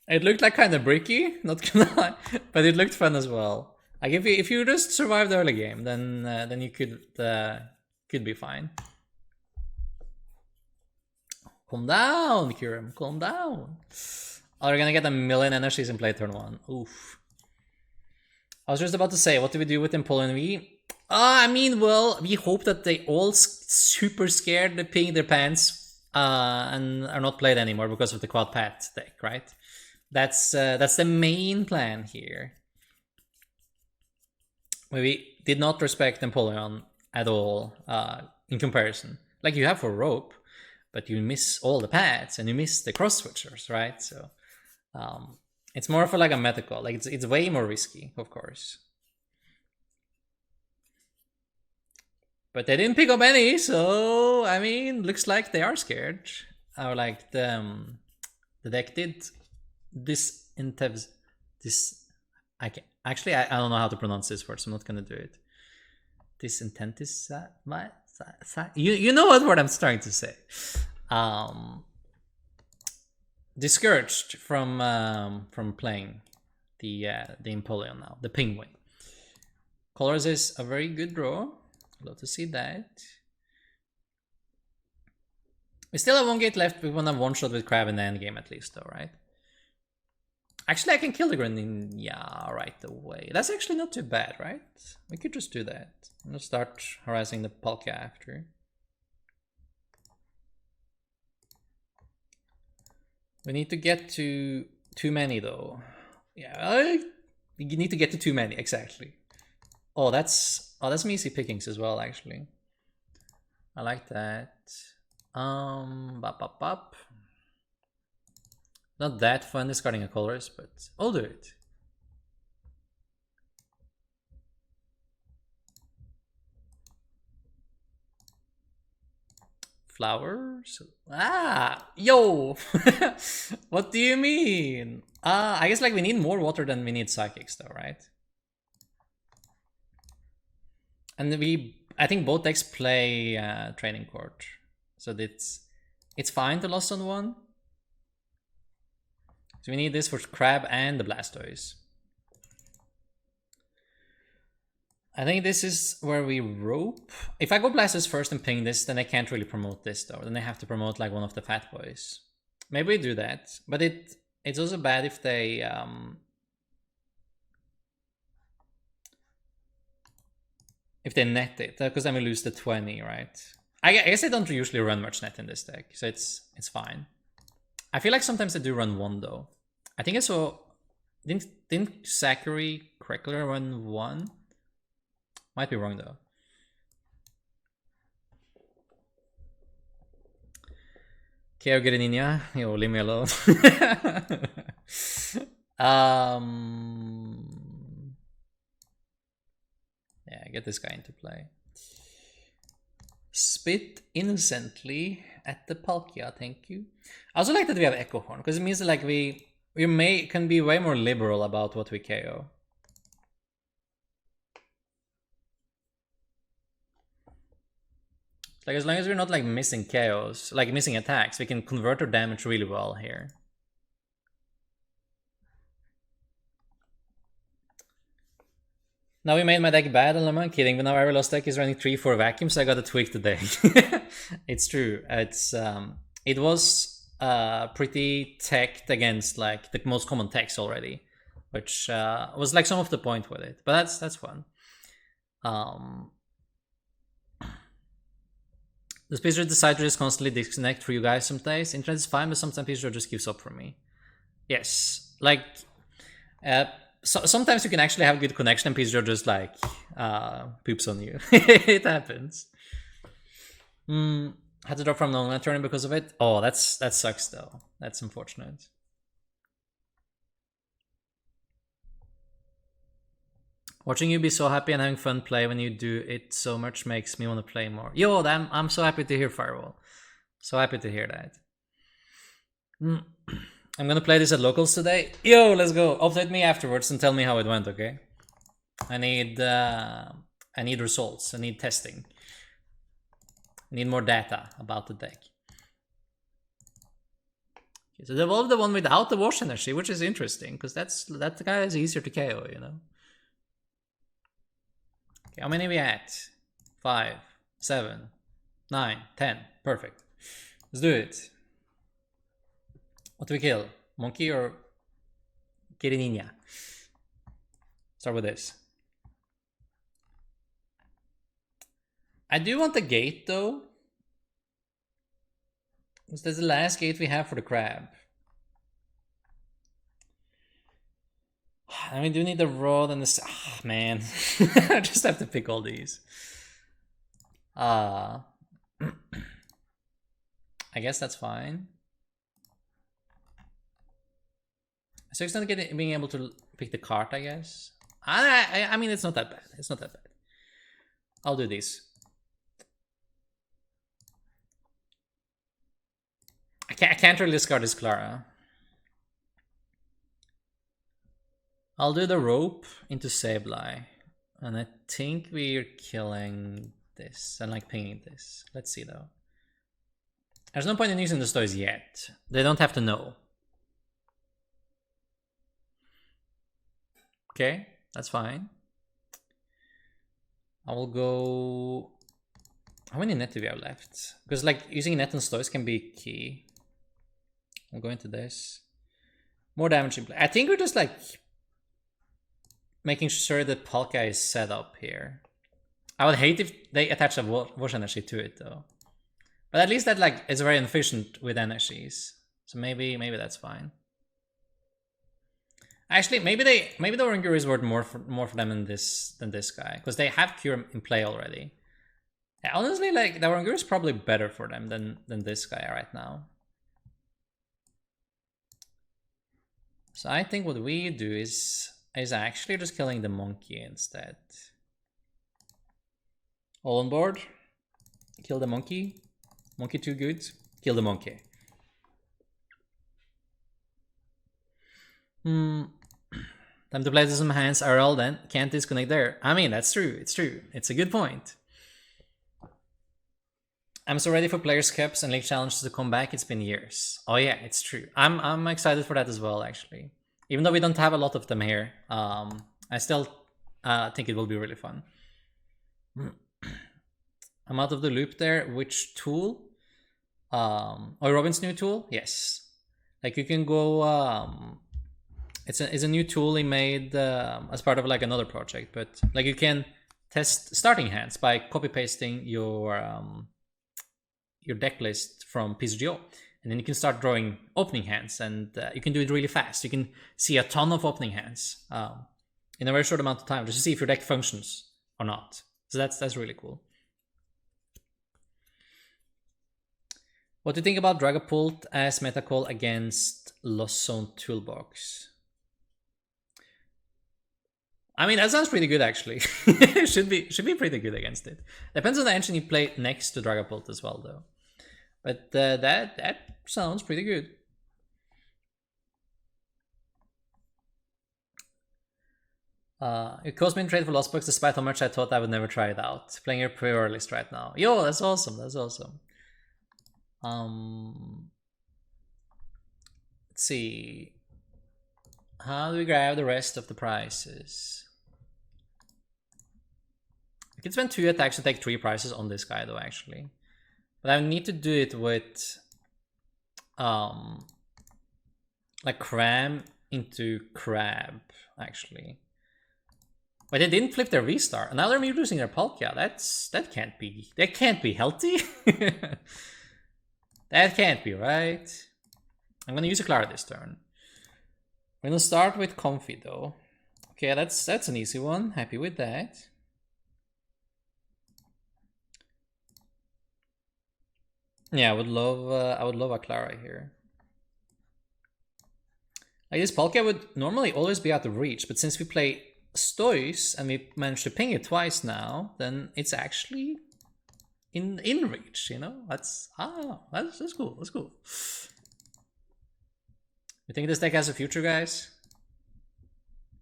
A: It looked like kind of bricky, not gonna lie, but it looked fun as well. Like if you just survived the early game, then you could be fine. Calm down, Kirim. Calm down. Oh, they're gonna get a million energies in play turn 1. Oof. I was just about to say, what do we do with Empoleon V? I mean, well, we hope that they all super scared, they're peeing their pants, and are not played anymore because of the quad pat deck, right? That's the main plan here. We did not respect Empoleon at all in comparison. Like you have for Rope, but you miss all the pads and you miss the cross switchers, right? So it's more of like a meta call. Like it's way more risky, of course. But they didn't pick up any, so I mean, looks like they are scared. Or like the deck did this intense. This I can actually I don't know how to pronounce this word, so I'm not gonna do it. This intent is you know what word I'm trying to say. Discouraged from playing the Empoleon now, the Penguin. Colors is a very good draw. Love to see that. We still have 1 gate left. We want to one-shot with Crab in the end game at least though, right? Actually, I can kill the Greninja right away. That's actually not too bad, right? We could just do that. I'm gonna start harassing the Palkia after. We need to get to too many though. Yeah, you need to get to too many, exactly. Oh, that's some easy pickings as well, actually. I like that. Bop. Not that fun discarding a colors, but I'll do it. Flowers? Ah, yo! What do you mean? I guess like we need more water than we need psychics though, right? And I think both decks play Training Court, so it's fine to loss on 1. So we need this for Crab and the Blastoise. I think this is where we rope. If I go Blastoise first and ping this, then I can't really promote this though. Then I have to promote like one of the fat boys. Maybe we do that, but it's also bad if they net it, because then we lose the 20, right? I guess I don't usually run much net in this deck, so it's fine. I feel like sometimes I do run 1 though. I think I saw didn't Zachary correctly run 1? Might be wrong though. KO Greninja, yo, leave me alone. Yeah, get this guy into play. Spit innocently at the Palkia, thank you. I also like that we have Echo Horn, because it means that, like, we can be way more liberal about what we KO. Like, as long as we're not like missing KOs, like missing attacks, we can convert our damage really well here. Now we made my deck bad, and I'm kidding, but now our lost deck is running 3-4 vacuum, so I gotta tweak the deck. It's true. It was pretty teched against like the most common techs already, which was like some of the point with it. But that's fun. Does Pizzer decide to just constantly disconnect for you guys some days? Internet is fine, but sometimes Pizzer just gives up for me. Yes, like so sometimes you can actually have good connection and Pizzer just like poops on you. It happens. Had to drop from the online tournament because of it. Oh, that sucks though. That's unfortunate. Watching you be so happy and having fun play when you do it so much makes me want to play more. Yo, I'm so happy to hear, Firewall. So happy to hear that. I'm gonna play this at locals today. Yo, let's go. Update me afterwards and tell me how it went, okay? I need results. I need testing. I need more data about the deck. Okay, so devolve the one without the wash energy, which is interesting, because that guy is easier to KO, you know? Okay, how many are we at? 5, 7, 9, 10. Perfect. Let's do it. What do we kill? Monkey or Kirinina? Start with this. I do want the gate though. Because that's the last gate we have for the crab. And we do need the rod and the... Oh, man. I just have to pick all these. I guess that's fine. So it's not being able to pick the cart, I guess. I mean, it's not that bad. It's not that bad. I'll do these. I can't really discard this Clara. I'll do the rope into Sableye. And I think we're killing this and like pinging this. Let's see though. There's no point in using the stories yet. They don't have to know. Okay, that's fine. I will go... How many net do we have left? Because like using net and stories can be key. I'll go into this. More damage in play. I think we're just like making sure that Palkia is set up here. I would hate if they attach a wash energy to it though. But at least that like is very efficient with energies. So maybe that's fine. Actually, maybe the Oranguru is worth more for them than this guy, because they have Cure in play already. Yeah, honestly, like the Oranguru is probably better for them than this guy right now. So I think what we do is actually just killing the monkey instead. All on board. Kill the monkey. Monkey too good. Kill the monkey. Time to play some hands RL then. Can't disconnect there. I mean, that's true. It's true. It's a good point. I'm so ready for Players Cups and League Challenges to come back. It's been years. Oh yeah, it's true. I'm excited for that as well, actually. Even though we don't have a lot of them here, I still think it will be really fun. I'm out of the loop there. Which tool? Oh, Robin's new tool? Yes. Like you can go... It's a new tool he made as part of like another project, but like you can test starting hands by copy pasting your deck list from PGO, and then you can start drawing opening hands, and you can do it really fast. You can see a ton of opening hands in a very short amount of time, just to see if your deck functions or not. So that's really cool. What do you think about Dragapult as meta call against Lost Zone Toolbox? I mean, that sounds pretty good actually. should be pretty good against it. Depends on the engine you play next to Dragapult as well, though. But that sounds pretty good. It caused me to trade for Lost Books despite how much I thought I would never try it out. Playing your pre-order list right now. Yo, that's awesome. That's awesome. Let's see. How do we grab the rest of the prices? I can spend 2 attacks to take 3 prices on this guy though, actually. But I need to do it with like Cram into Crab, actually. But they didn't flip their V-Star. And now they're using their Palkia. That can't be healthy. That can't be right. I'm gonna use a Clara this turn. We're gonna start with Comfey though. Okay, that's an easy one. Happy with that. Yeah, I would love a Clara here. Like this Palkia would normally always be out of reach, but since we play Stoise and we managed to ping it twice now, then it's actually in reach, you know? That's cool. That's cool. You think this deck has a future, guys?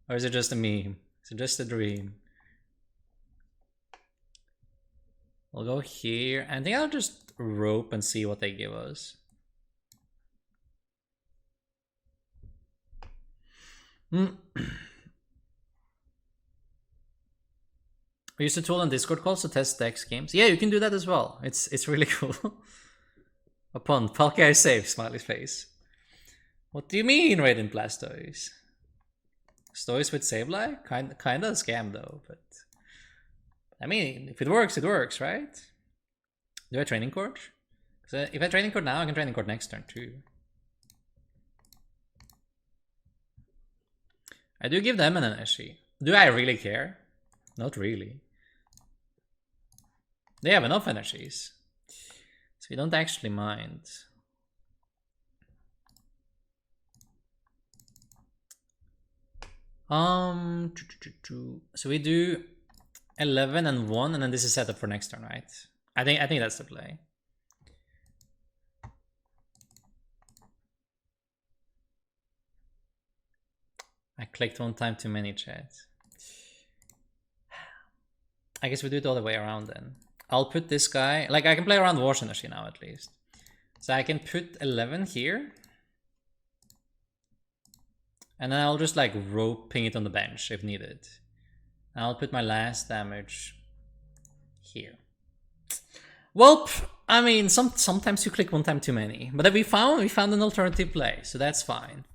A: Or is it just a meme? Is it just a dream? We'll go here. I think I'll just rope and see what they give us. We use the tool on Discord calls to test decks games. Yeah, you can do that as well. It's really cool. Upon Palkia is safe, smiley face. What do you mean, Radiant Blastoise? Stoise with Sableye? Kinda a scam though, but I mean, if it works, it works, right? Do I training court? Because if I training court now, I can training court next turn too. I do give them an energy. Do I really care? Not really. They have enough energies, so we don't actually mind. So we do 11 and 1, and then this is set up for next turn, right? I think that's the play. I clicked one time too many, chat. I guess we do it all the way around then. I'll put this guy, like I can play around Wash Energy now at least. So I can put 11 here. And then I'll just like rope ping it on the bench if needed. And I'll put my last damage here. Well, I mean, sometimes you click one time too many. But we found an alternative play, so that's fine.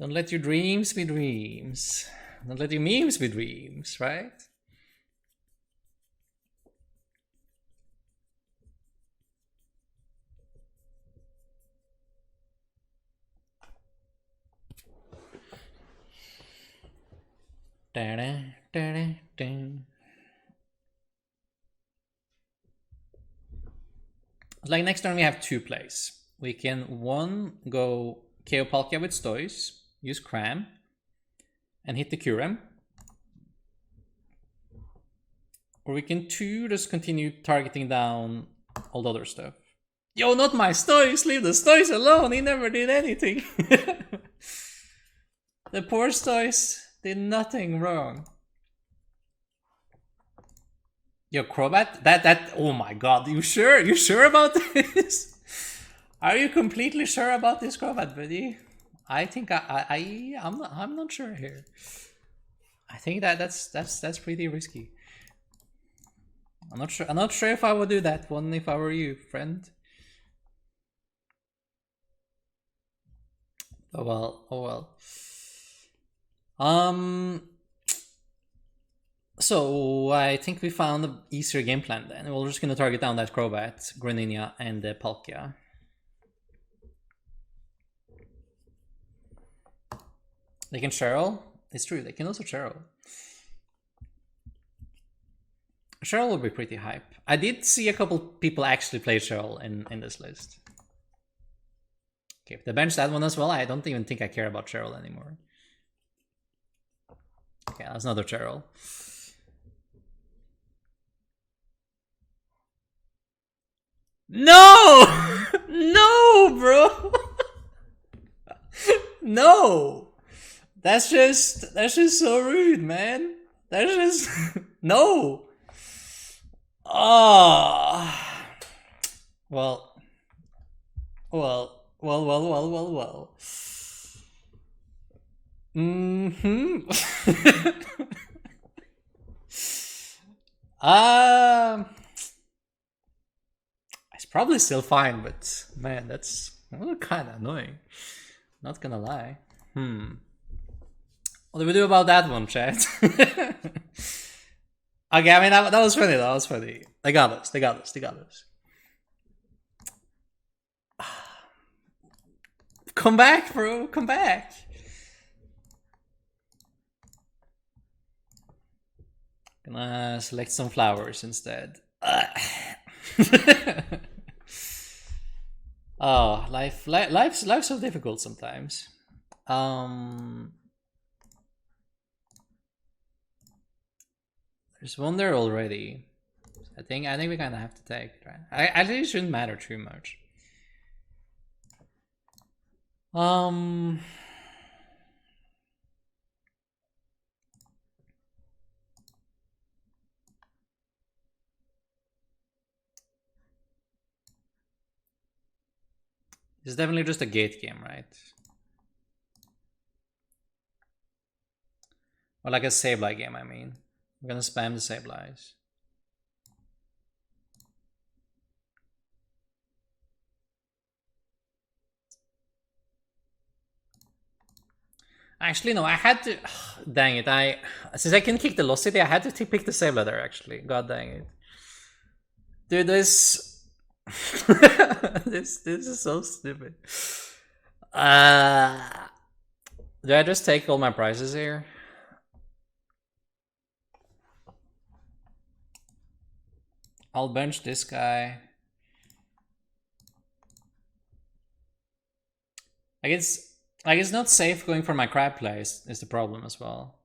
A: Don't let your dreams be dreams. Don't let your memes be dreams, right? Like next turn we have 2 plays. We can 1 go KO Palkia with Stoise, use Cram, and hit the Kyurem. Or we can 2 just continue targeting down all the other stuff. Yo, not my Stoise! Leave the Stoise alone! He never did anything! The poor Stoise did nothing wrong. Yo, Crobat? That oh my god, you sure? You sure about this? Are you completely sure about this, Crobat, buddy? I think I'm not sure here. I think that's pretty risky. I'm not sure if I would do that one if I were you, friend. Oh well, oh well. So I think we found an easier game plan then. We're just gonna target down that Crobat, Greninja, and the Palkia. They can Cheryl. It's true, they can also Cheryl. Cheryl will be pretty hype. I did see a couple people actually play Cheryl in this list. Okay, if they bench that one as well, I don't even think I care about Cheryl anymore. okay, that's another Cheryl. No! No, bro! No! That's just so rude, man. That's just no. Ah. Well. Mm-hmm. It's probably still fine, but man, that's kind of annoying. Not gonna lie. What do we do about that one, chat? Okay, I mean that was funny. That was funny. They got us. They got us. They got us. Come back, bro. Come back. Gonna select some flowers instead. Oh, life's so difficult sometimes. There's one there already. I think we kind of have to take it, right? I think it shouldn't matter too much. It's definitely just a gate game, right? Or like a Sableye game, I mean. I'm gonna spam the Sableyes. Actually, no, I had to... dang it, since I can kick the Velocity, I had to pick the Sableye there, actually. God dang it. Dude, this... this is so stupid. Do I just take all my prizes here? I'll bench this guy. It's not safe going for my crab plays is the problem as well.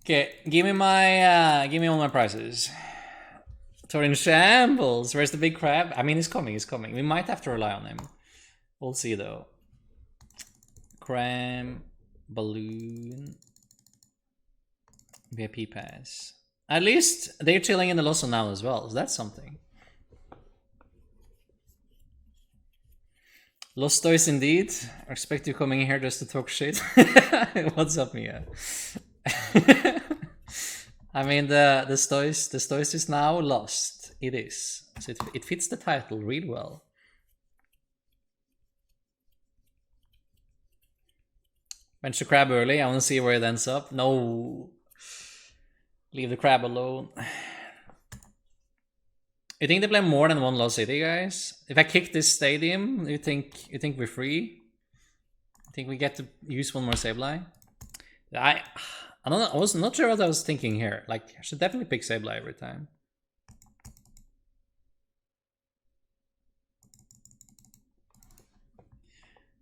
A: Okay, give me all my prizes. Torin shambles. Where's the big crab? I mean, he's coming. We might have to rely on him. We'll see though. Cram, balloon, VIP pass. At least they're chilling in the Lawson now as well, so that's something. Blastoise indeed. I expect you coming here just to talk shit. What's up, Mia? I mean, the Stoice is now lost. It is. So it fits the title really well. Bench the crab early. I want to see where it ends up. No. Leave the crab alone. You think they play more than one Lost City, guys? If I kick this stadium, you think we're free? You think we get to use one more Sableye? I don't know. I was not sure what I was thinking here. Like, I should definitely pick Sableye every time.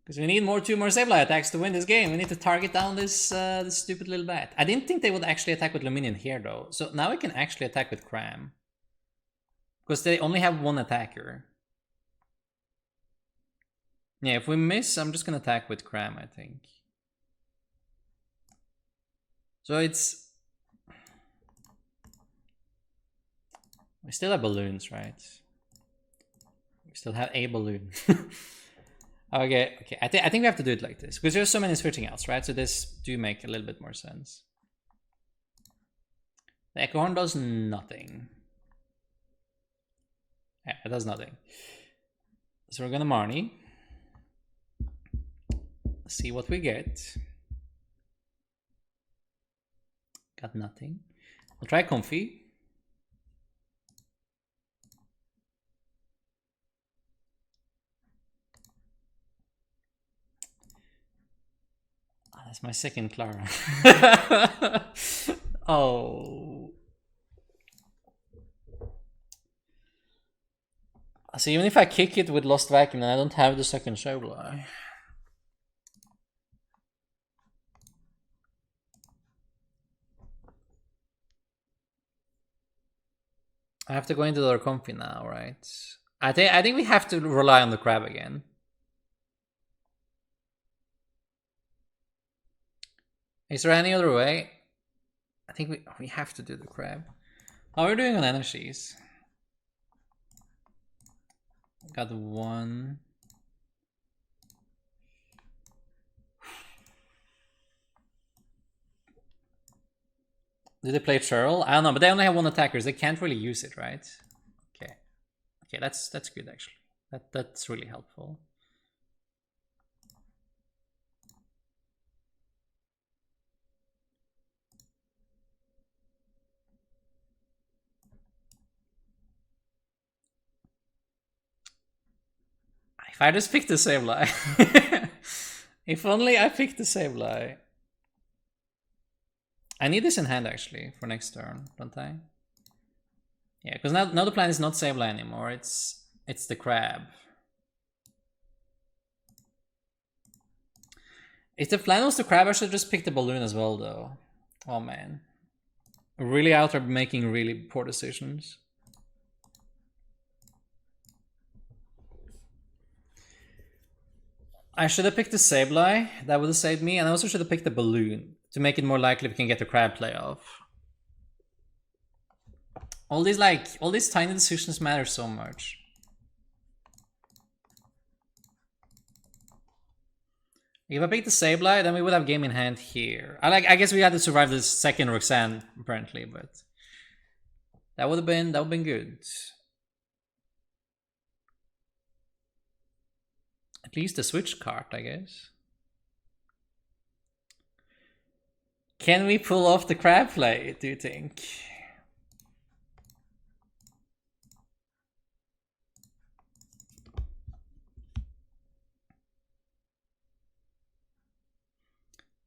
A: Because we need two more Sableye attacks to win this game. We need to target down this this stupid little bat. I didn't think they would actually attack with Luminion here though. So now we can actually attack with Cram. Because they only have one attacker. Yeah, if we miss, I'm just gonna attack with Cram, I think. So it's... we still have balloons, right? We still have a balloon. Okay. I think we have to do it like this. Because there's so many switching outs, right? So this do make a little bit more sense. The Echo Horn does nothing. Yeah, it does nothing. So we're gonna Marnie. See what we get. Got nothing. We'll try Comfey. Oh, that's my second Clara. Oh. So even if I kick it with Lost Vacuum, then I don't have the second Sableye. I have to go into the Comfey now, right? I think we have to rely on the Crab again. Is there any other way? I think we have to do the Crab. How are we doing on energies? Got one. Did they play Churl? I don't know, but they only have one attackers. They can't really use it, right? Okay. Okay, that's good actually. That's really helpful. If I just picked the Sableye. If only I picked the Sableye. I need this in hand actually for next turn, don't I? Yeah, because now the plan is not Sableye anymore. It's the Crab. If the plan was the Crab, I should just pick the Balloon as well, though. Oh man, really out there making really poor decisions. I should have picked the Sableye. That would have saved me, and I also should have picked the Balloon to make it more likely we can get the Crab play off. All these tiny decisions matter so much. If I picked the Sableye, then we would have game in hand here. I guess we had to survive the second Roxanne apparently, but that would have been good. At least a switch card, I guess. Can we pull off the Crab play, do you think?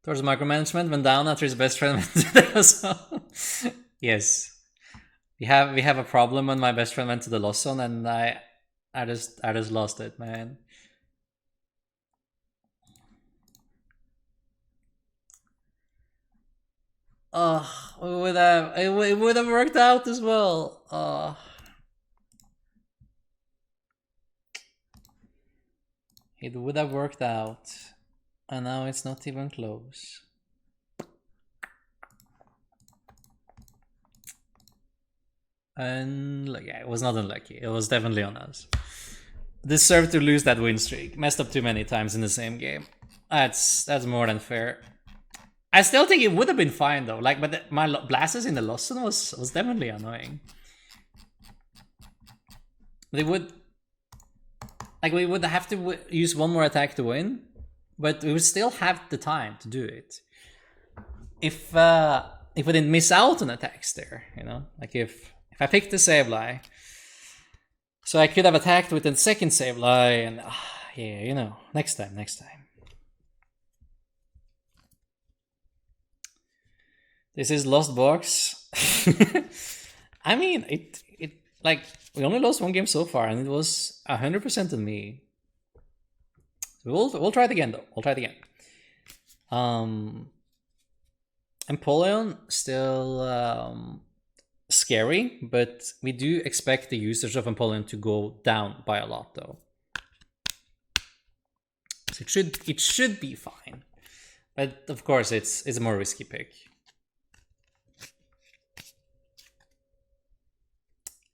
A: Towards micromanagement went down after his best friend went to the Lost Zone. Yes. We have a problem when my best friend went to the Lost Zone, and I just lost it, man. Oh, it would have worked out as well. Oh. It would have worked out. And now it's not even close. And yeah, it was not unlucky. It was definitely on us. Deserved to lose that win streak. Messed up too many times in the same game. That's more than fair. I still think it would have been fine though. Like, but my Blastoise in the Lost Zone was definitely annoying. They would, like, we would have to use one more attack to win. But we would still have the time to do it. If we didn't miss out on attacks there, you know? Like if I picked the Sableye, so I could have attacked with the second Sableye, and yeah, you know, next time. This is Lost Box. I mean, it like, we only lost one game so far, and it was 100% on me. We'll try it again though. We'll try it again. Empoleon still scary, but we do expect the usage of Empoleon to go down by a lot though. So it should be fine. But of course it's a more risky pick.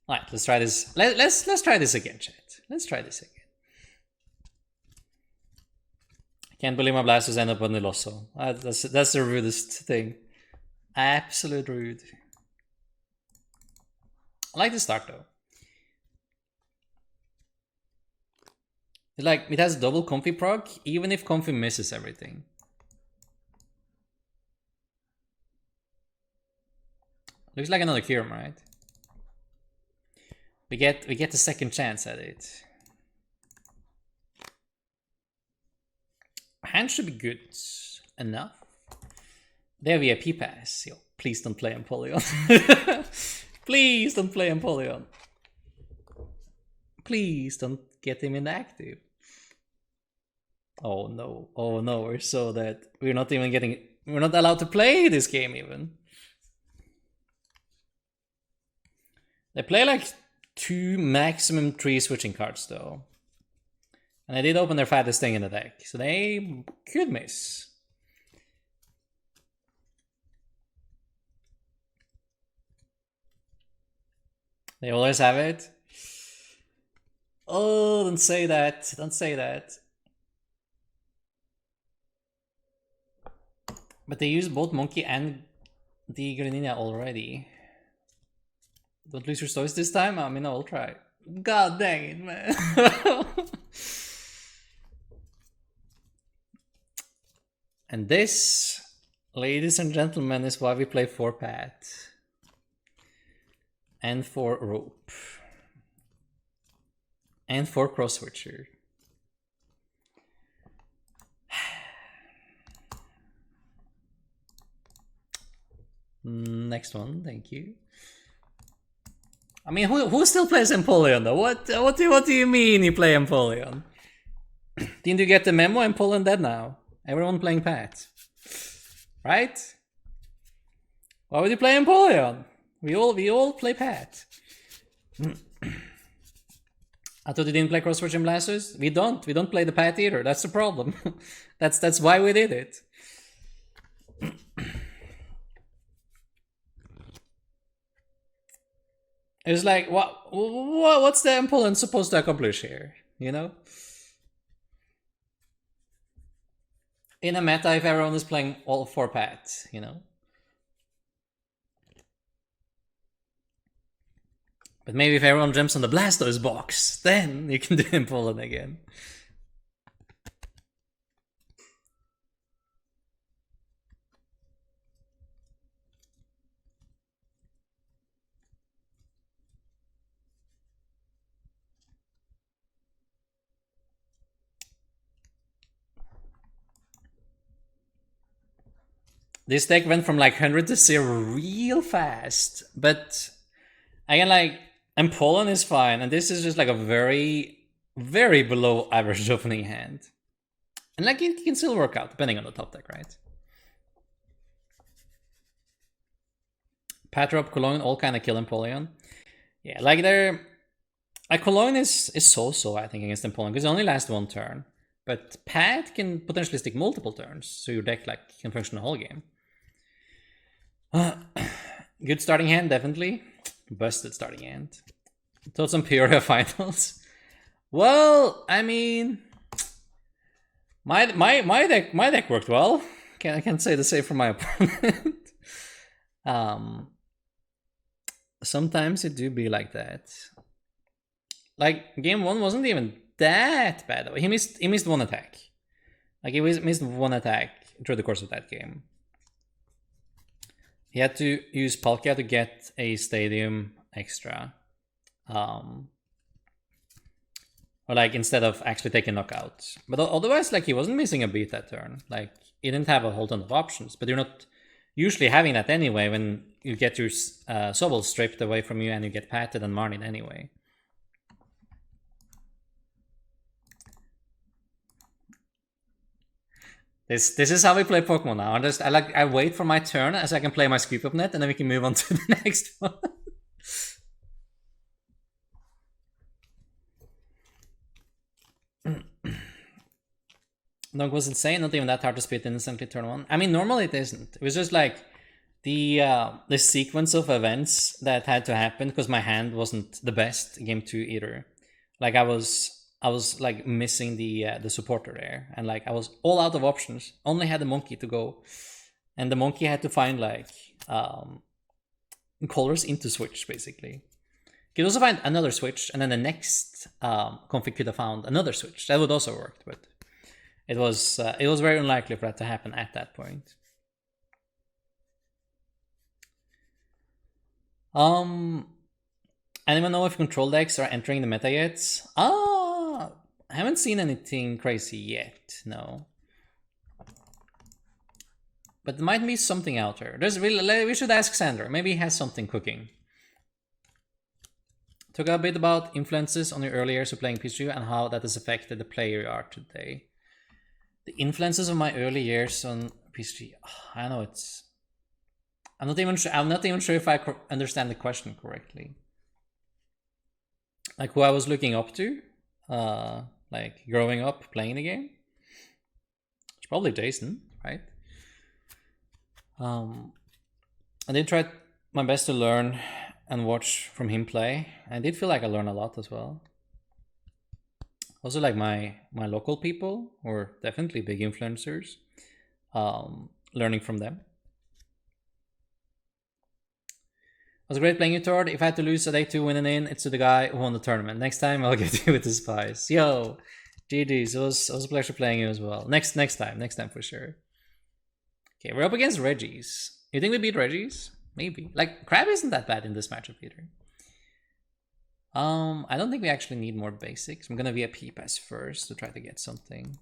A: Alright, let's try this. Let's try this again, chat. Let's try this again. Can't believe my Blastoise end up on the Lost Zone. That's the rudest thing. Absolute rude. I like the start though. It has double Comfey proc, even if Comfey misses everything. Looks like another Kyurem, right? We get the second chance at it. Hand should be good enough. There VIP pass. Yo, please don't play Empoleon. Please don't play Empoleon. Please don't get him inactive. Oh no, we're so dead. We're not allowed to play this game even. They play like 2, maximum 3 switching cards though. And they did open their fattest thing in the deck, so they could miss. They always have it. Oh, don't say that. Don't say that. But they use both Monkey and the Greninja already. Don't lose your stories this time? I mean, I'll try. God dang it, man. And this, ladies and gentlemen, is why we play 4 Pat. And 4 Rope. And 4 Cross Switcher. Next one, thank you. I mean, who still plays Empoleon though? What do you mean you play Empoleon? Didn't you get the memo? Empoleon dead now. Everyone playing Pat, right? Why would you play Empoleon? We all play Pat. I thought you didn't play Cross Radiant Blastoise. We don't play the Pat either. That's the problem. that's why we did it. It's like, what's the Empoleon supposed to accomplish here? You know? In a meta, if everyone is playing all 4 Pat, you know? But maybe if everyone jumps on the Blastoise box, then you can do Empoleon again. This deck went from like 100 to 0 real fast. But again, like, Empoleon is fine, and this is just like a very, very below average opening hand. And like, it can still work out, depending on the top deck, right? Patrop, Cologne, all kind of kill Empoleon. Yeah, like they're... Like, Cologne is so-so, I think, against Empoleon, because it only lasts 1 turn. But Pat can potentially stick multiple turns, so your deck like can function the whole game. Good starting hand, definitely. Busted starting hand. Thoughts on Peoria finals? Well, I mean, my deck worked well. I can't say the same for my opponent. Sometimes it do be like that. Like, game 1 wasn't even that bad though. He missed 1 attack. Like, he missed 1 attack through the course of that game. He had to use Palkia to get a stadium extra. Or like, instead of actually taking knockout. But otherwise, like, he wasn't missing a beat that turn. Like, he didn't have a whole ton of options. But you're not usually having that anyway when you get your Sobble stripped away from you and you get patted and Marnied anyway. This is how we play Pokemon now. I wait for my turn as I can play my Scoop Up Net, and then we can move on to the next one. Dog was insane, not even that hard to spit instantly turn 1. I mean, normally it isn't. It was just like the sequence of events that had to happen because my hand wasn't the best game 2 either. Like, I was like missing the supporter there, and like I was all out of options. Only had the monkey to go, and the monkey had to find like colors into switch basically. Could also find another switch, and then the next config could have found another switch. That would also work, but it was very unlikely for that to happen at that point. Anyone know if control decks are entering the meta yet? I haven't seen anything crazy yet, no. But there might be something out there. We should ask Sander. Maybe he has something cooking. Talk a bit about influences on your early years of playing PGO and how that has affected the player you are today. The influences of my early years on PGO. I know it's. I'm not even sure if I understand the question correctly. Like who I was looking up to, like growing up playing the game. It's probably Jason, right? I did try my best to learn and watch from him play. I did feel like I learned a lot as well. Also, like my local people were definitely big influencers. Learning from them. It was great playing you, Tord. If I had to lose a day 2 winning in, it's to the guy who won the tournament. Next time I'll get you with the spice. Yo, GG's. It was a pleasure playing you as well. Next time for sure. Okay, we're up against Reggie's. You think we beat Reggie's? Maybe. Like, Crab isn't that bad in this matchup either. I don't think we actually need more basics. I'm gonna VIP pass first to try to get something.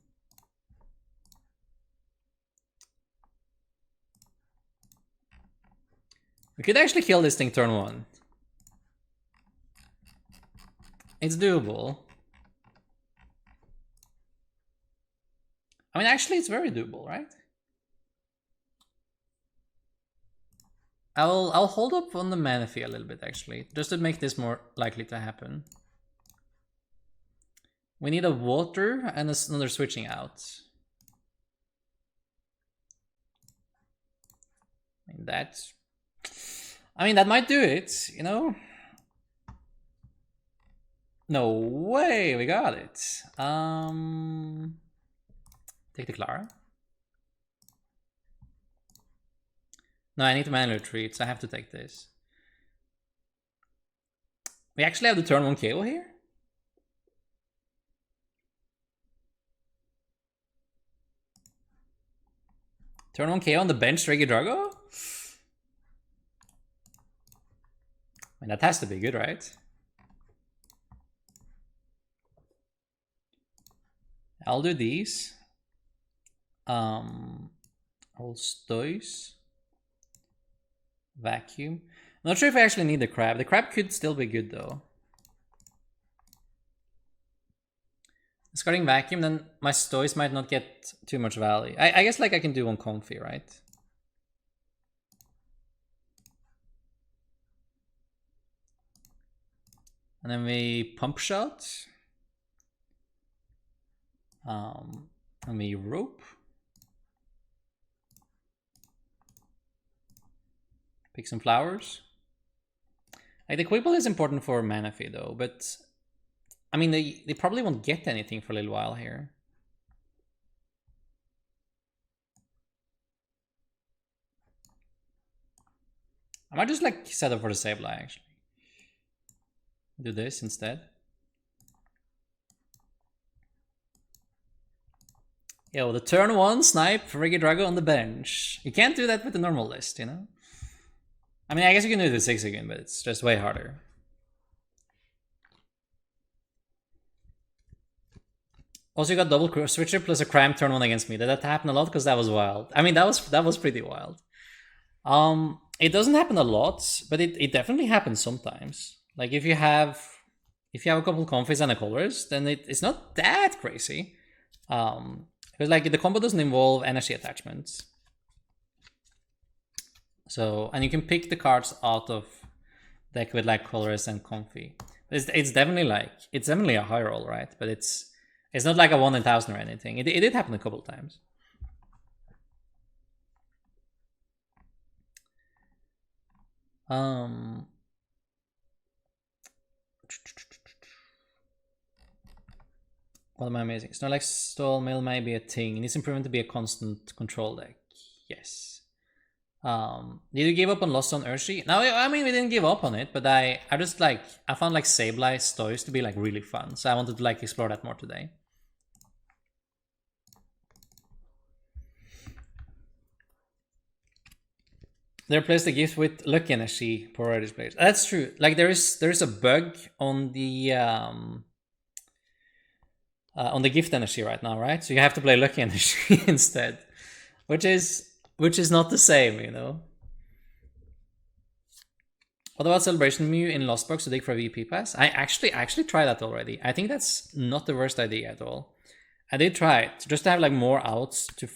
A: We could actually kill this thing turn 1. It's doable. I mean, actually, it's very doable, right? I'll hold up on the Manaphy a little bit, actually, just to make this more likely to happen. We need a water and another switching out. And that's... I mean, that might do it, you know? No way, we got it. Take the Clara. No, I need to manually retreat, so I have to take this. We actually have the turn 1 KO here? Turn 1 KO on the bench, Regidrago? I mean, that has to be good, right? I'll do these. Blastoise. Vacuum. I'm not sure if I actually need the crab. The crab could still be good though. Discarding vacuum, then my Stoise might not get too much value. I guess like I can do one Comfey, right? And then we pump shot. And we rope. Pick some flowers. Like the Quibble is important for Manaphy though, but I mean they probably won't get anything for a little while here. I might just like set up for the Sableye actually. Do this instead. Yo, the turn 1 snipe Regidrago on the bench. You can't do that with the normal list, you know? I mean, I guess you can do the 6 again, but it's just way harder. Also, you got double switcher plus a cram turn 1 against me. Did that happen a lot? Because that was wild. I mean, that was pretty wild. It doesn't happen a lot, but it definitely happens sometimes. Like if you have a couple Comfeys and a colorist, then it's not that crazy. Because like the combo doesn't involve energy attachments. So, and you can pick the cards out of deck with like colorist and Comfey. It's definitely a high roll, right? But it's not like a 1 in 1,000 or anything. It did happen a couple times. What am I amazing? Snorlax Stall Mill may be a thing. It needs improvement to be a constant control deck. Yes. Did you give up on Lost on Urshi? No, I mean we didn't give up on it, but I found like Sableye Stoise to be like really fun. So I wanted to like explore that more today. They replaced the gift with Lucky Energy for Reddish players. That's true. Like there is a bug on the gift energy right now, right? So you have to play Lucky Energy instead, which is not the same, you know. What about Celebration Mew in Lost Box to dig for a VP pass? I actually tried that already. I think that's not the worst idea at all. I did try it just to have like more outs to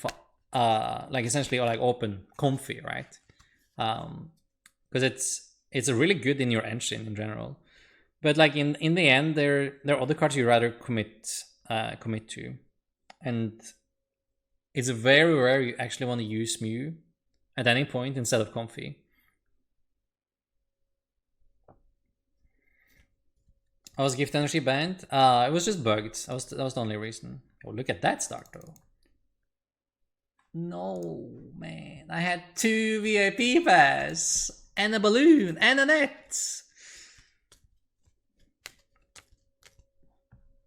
A: like essentially or like open Comfey, right? Because it's really good in your engine in general. But like in the end, there are other cards you rather commit to, and it's very rare you actually want to use Mew at any point instead of Comfey. I was gift energy banned. It was just bugged. That was the only reason. Oh, look at that start though. No, man. I had 2 VIP pass and a balloon and a net.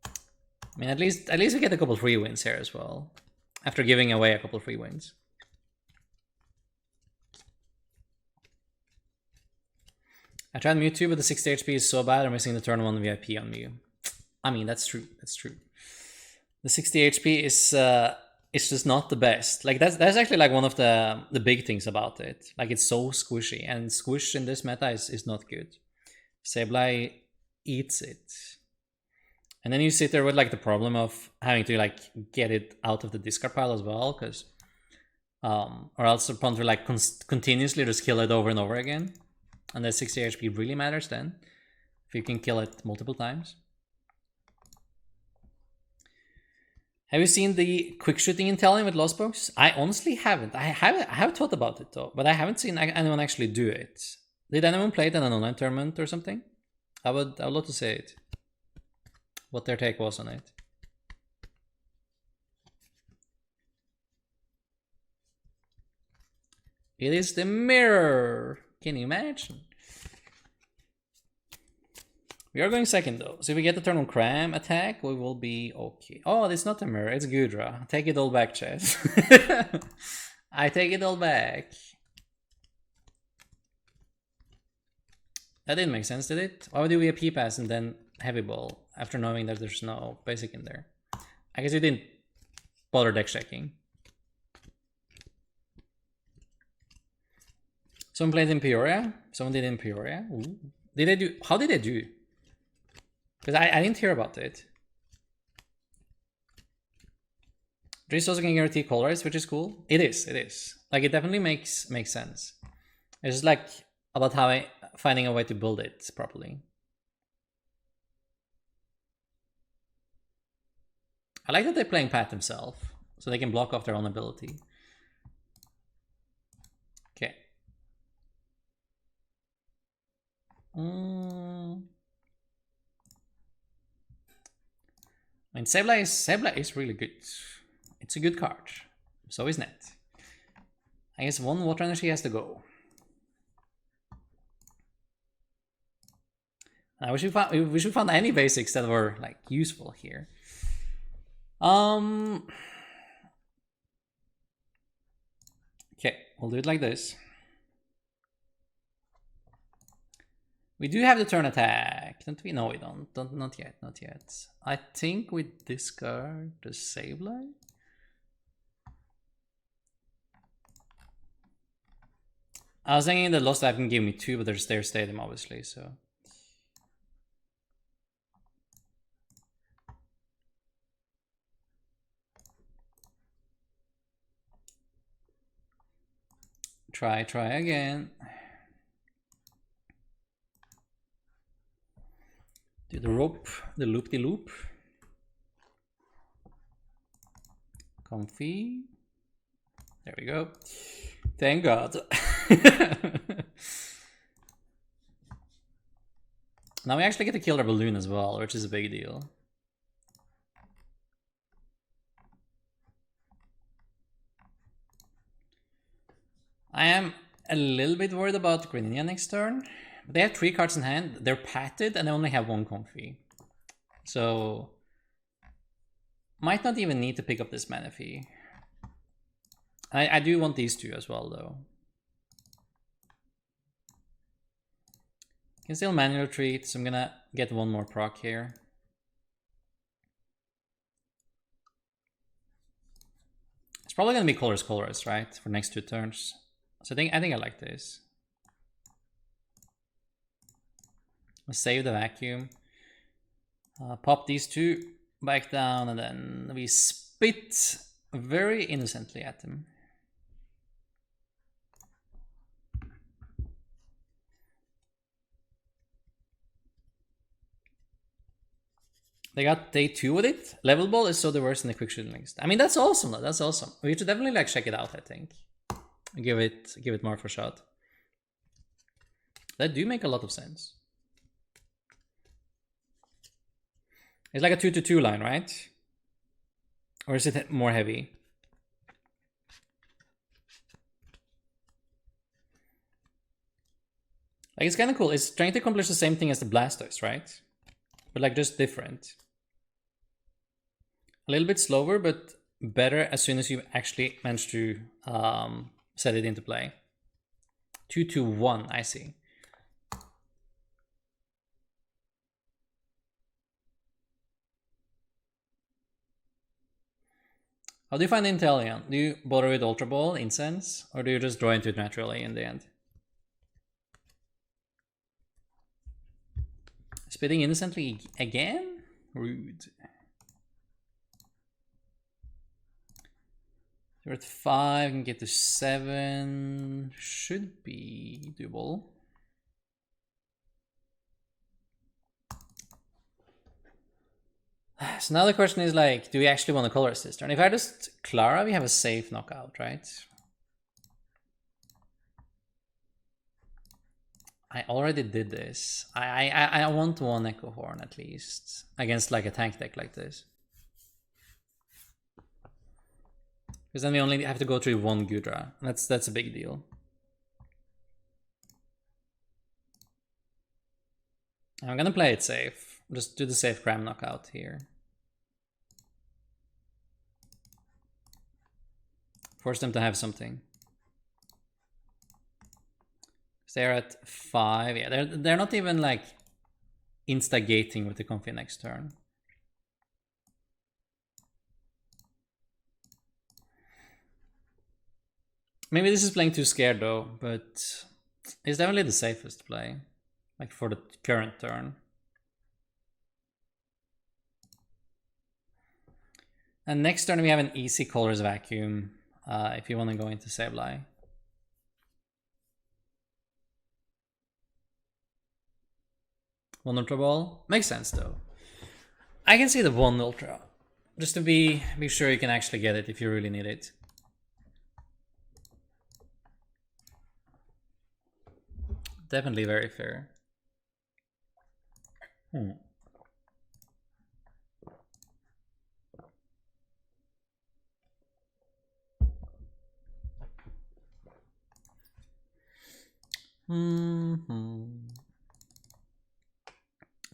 A: I mean, at least we get a couple free wins here as well, after giving away a couple free wins. I tried Mewtwo, but the 60 HP is so bad I'm missing the turn 1 VIP on Mew. I mean, that's true. That's true. The 60 HP is it's just not the best. Like that's actually like one of the big things about it. Like it's so squishy, and squish in this meta is not good. Sableye eats it. And then you sit there with like the problem of having to like get it out of the discard pile as well, because or else opponent will like continuously just kill it over and over again. And that 60 HP really matters then, if you can kill it multiple times. Have you seen the quick shooting intelligence with Lost Box? I honestly haven't. I have thought about it though, but I haven't seen anyone actually do it. Did anyone play it in an online tournament or something? I would love to say it. What their take was on it. It is the mirror. Can you imagine? We are going second though, so if we get the turn on Cram attack, we will be okay. Oh, it's not a mirror, it's Gudra. Take it all back, chat. I take it all back. That didn't make sense, did it? Why would you VIP pass and then Heavy Ball after knowing that there's no basic in there? I guess you didn't bother deck checking. Someone played in Peoria? Someone did in Peoria? Ooh. Did they do? How did they do? Because I didn't hear about it. Driss also can guarantee colors, which is cool. It is. Like it definitely makes sense. It's just like about finding a way to build it properly. I like that they're playing Pat himself, so they can block off their own ability. Okay. I mean, Sableye is really good. It's a good card. So is Net. I guess one water energy has to go. I wish we should find any basics that were like useful here. Okay, we'll do it like this. We do have the turn attack, don't we? No, we don't. Not yet. I think we discard the Sableye. I was thinking the Lost Life can give me 2, but there's their stadium, obviously, so. Try again. Do the rope, the loop-de-loop. Comfey. There we go. Thank God. Now we actually get to kill our balloon as well, which is a big deal. I am a little bit worried about Greninja next turn. They have 3 cards in hand, they're patted, and they only have 1 Comfey. So, might not even need to pick up this Manaphy. I do want these 2 as well, though. Can still manual retreat, so I'm gonna get 1 more proc here. It's probably gonna be colorless, right? For next 2 turns. So I think I like this. Save the vacuum. Pop these two back down, and then we spit very innocently at them. They got day 2 with it. Level ball is so the worst in the quick shooting list. I mean, that's awesome though. That's awesome. We should definitely like check it out, I think. Give it more of a shot. That do make a lot of sense. It's like a 2-2 line, right? Or is it more heavy? Like, it's kind of cool. It's trying to accomplish the same thing as the Blastoise, right? But like just different. A little bit slower, but better as soon as you actually manage to set it into play. 2-2-1, I see. How do you find Inteleon? Do you bother with Ultra Ball, Incense, or do you just draw into it naturally in the end? Spitting innocently again? Rude. You're at 5, can get to 7. Should be doable. So now the question is like, do we actually want to color assist? And if I just Clara, we have a safe knockout, right? I already did this. I want one Echo Horn at least against like a tank deck like this. Because then we only have to go through one Gudra. That's a big deal. I'm gonna play it safe. Just do the safe Cram knockout here. Force them to have something. They're at 5. Yeah, they're not even like instigating with the Comfey next turn. Maybe this is playing too scared though, but it's definitely the safest play, like for the current turn. And next turn we have an easy Color's Vacuum if you want to go into Sableye. One Ultra Ball makes sense though. I can see the one Ultra, just to be sure you can actually get it if you really need it. Definitely very fair.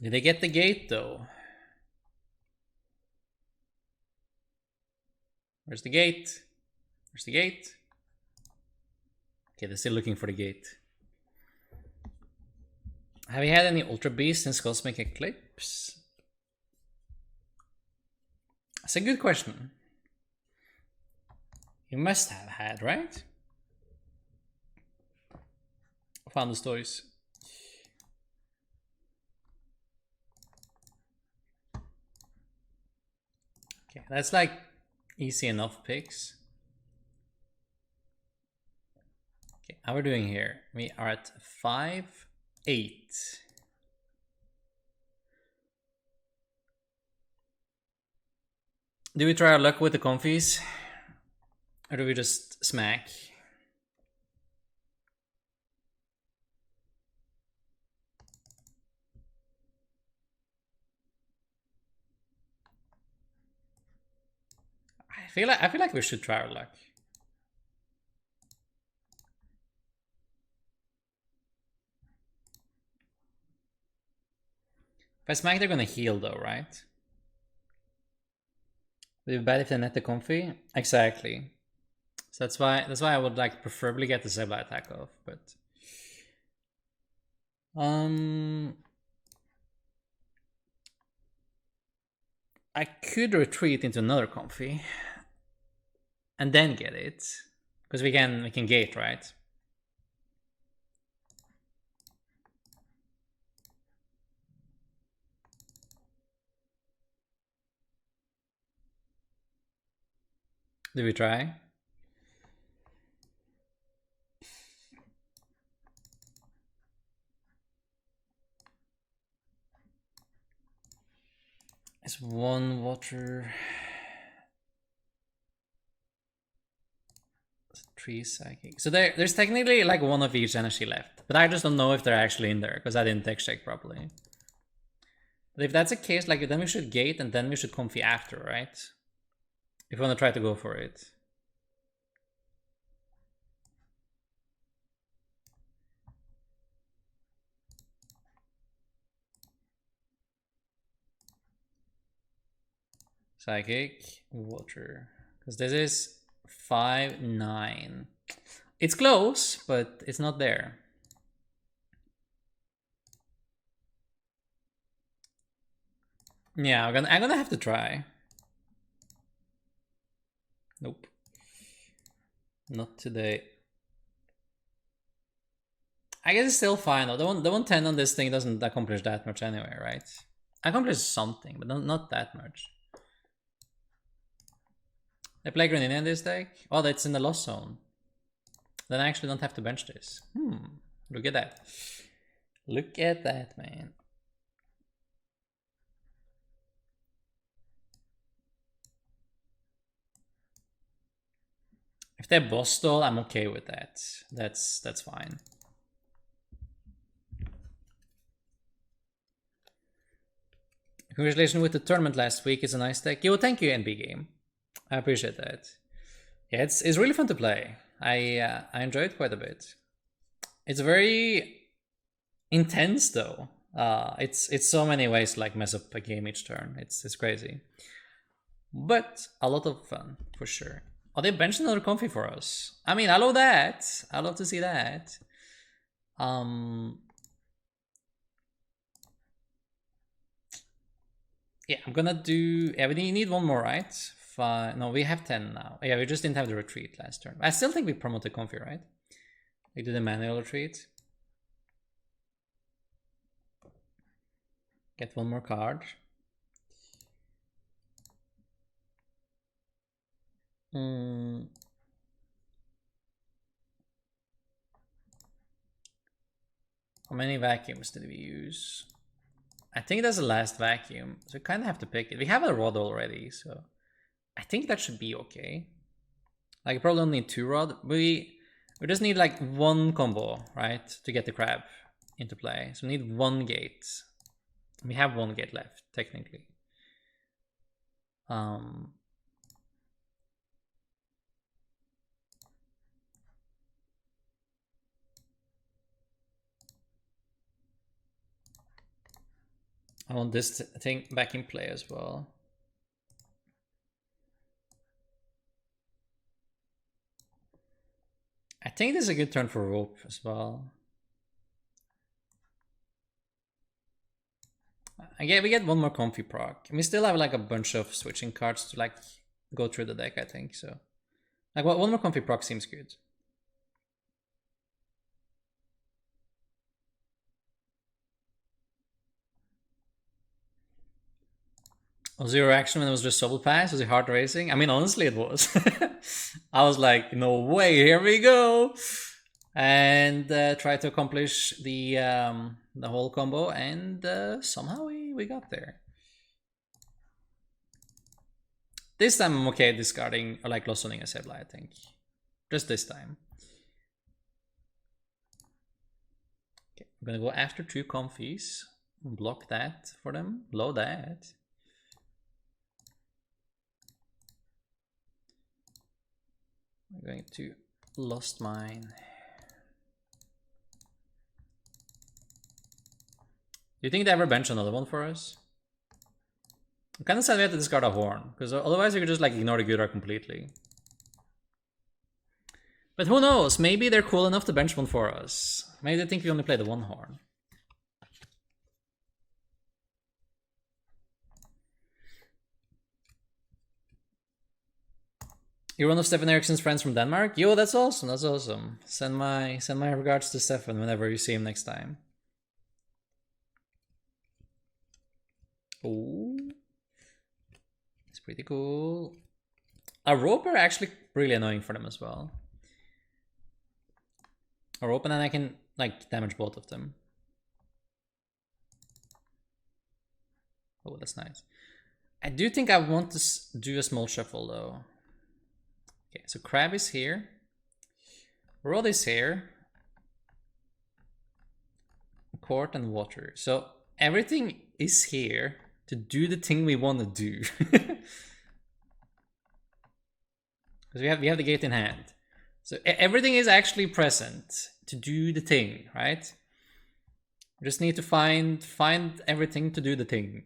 A: Did they get the gate though? Where's the gate? Where's the gate? Okay, they're still looking for the gate. Have you had any Ultra Beast since Cosmic Eclipse? That's a good question. You must have had, right? Found the stories. Okay, that's like easy enough picks. Okay, how we're doing here? We are at 5, 8. Do we try our luck with the Comfeys? Or do we just smack? I feel like we should try our luck. If I smack, they're gonna heal though, right? Would it be bad if they net the Comfey? Exactly. So that's why I would like preferably get the Sableye attack off, but I could retreat into another Comfey and then get it, because we can gate, right? Do we try? It's one water. 3 psychic. So there's technically like one of each energy left, but I just don't know if they're actually in there because I didn't text check properly. But if that's the case, like then we should gate and then we should Comfey after, right? If we want to try to go for it. Psychic, water. Because this is 5, 9. It's close, but it's not there. Yeah, I'm gonna have to try. Nope. Not today. I guess it's still fine though. The 110 on this thing doesn't accomplish that much anyway, right? Accomplishes something, but not that much. They play Greninja in this deck? Oh, that's in the loss zone. Then I actually don't have to bench this. Look at that. Look at that, man. If they boss stall, I'm okay with that. That's fine. Congratulations with the tournament last week. It's a nice deck. Yo, thank you, NB Game. I appreciate that. Yeah, it's really fun to play. I enjoy it quite a bit. It's very intense though. It's so many ways to like mess up a game each turn. It's crazy, but a lot of fun for sure. Oh, they benched another Comfey for us. I mean, I love that. I love to see that. Yeah, I'm gonna do. Yeah, we need one more, right? 5. No, we have 10 now. Yeah, we just didn't have the retreat last turn. I still think we promoted Comfey, right? We did a manual retreat. Get one more card. How many vacuums did we use? I think that's the last vacuum, so we kind of have to pick it. We have a rod already, so I think that should be okay. Like, probably only need 2 rod. We just need like 1 combo, right, to get the crab into play. So we need 1 gate. We have 1 gate left, technically. I want this thing back in play as well. I think this is a good turn for rope as well. Again, we get 1 more Comfey proc. And we still have like a bunch of switching cards to like go through the deck, I think. So like 1 more Comfey proc seems good. Oh, 0 action when it was just Sobble Pass? Was it hard racing? I mean, honestly, it was. I was like, no way, here we go. And try to accomplish the whole combo, and somehow we got there. This time I'm okay discarding or like loss owning a Sableye, I think. Just this time. Okay, I'm gonna go after 2 Comfeys. Block that for them. Blow that. I'm going to Lost Mine. Do you think they ever bench another one for us? I'm kind of sad we have to discard a Horn, because otherwise we could just like ignore the Gudar completely. But who knows? Maybe they're cool enough to bench one for us. Maybe they think we only play the 1 Horn. You're one of Stefan Eriksson's friends from Denmark? Yo, that's awesome, that's awesome. Send my regards to Stefan whenever you see him next time. Oh, it's pretty cool. A rope are actually really annoying for them as well. A rope, and then I can like damage both of them. Oh, that's nice. I do think I want to do a small shuffle though. Okay, so Crab is here. Rod is here. Court and water. So everything is here to do the thing we want to do. Because we have the gate in hand. So everything is actually present to do the thing, right? We just need to find everything to do the thing.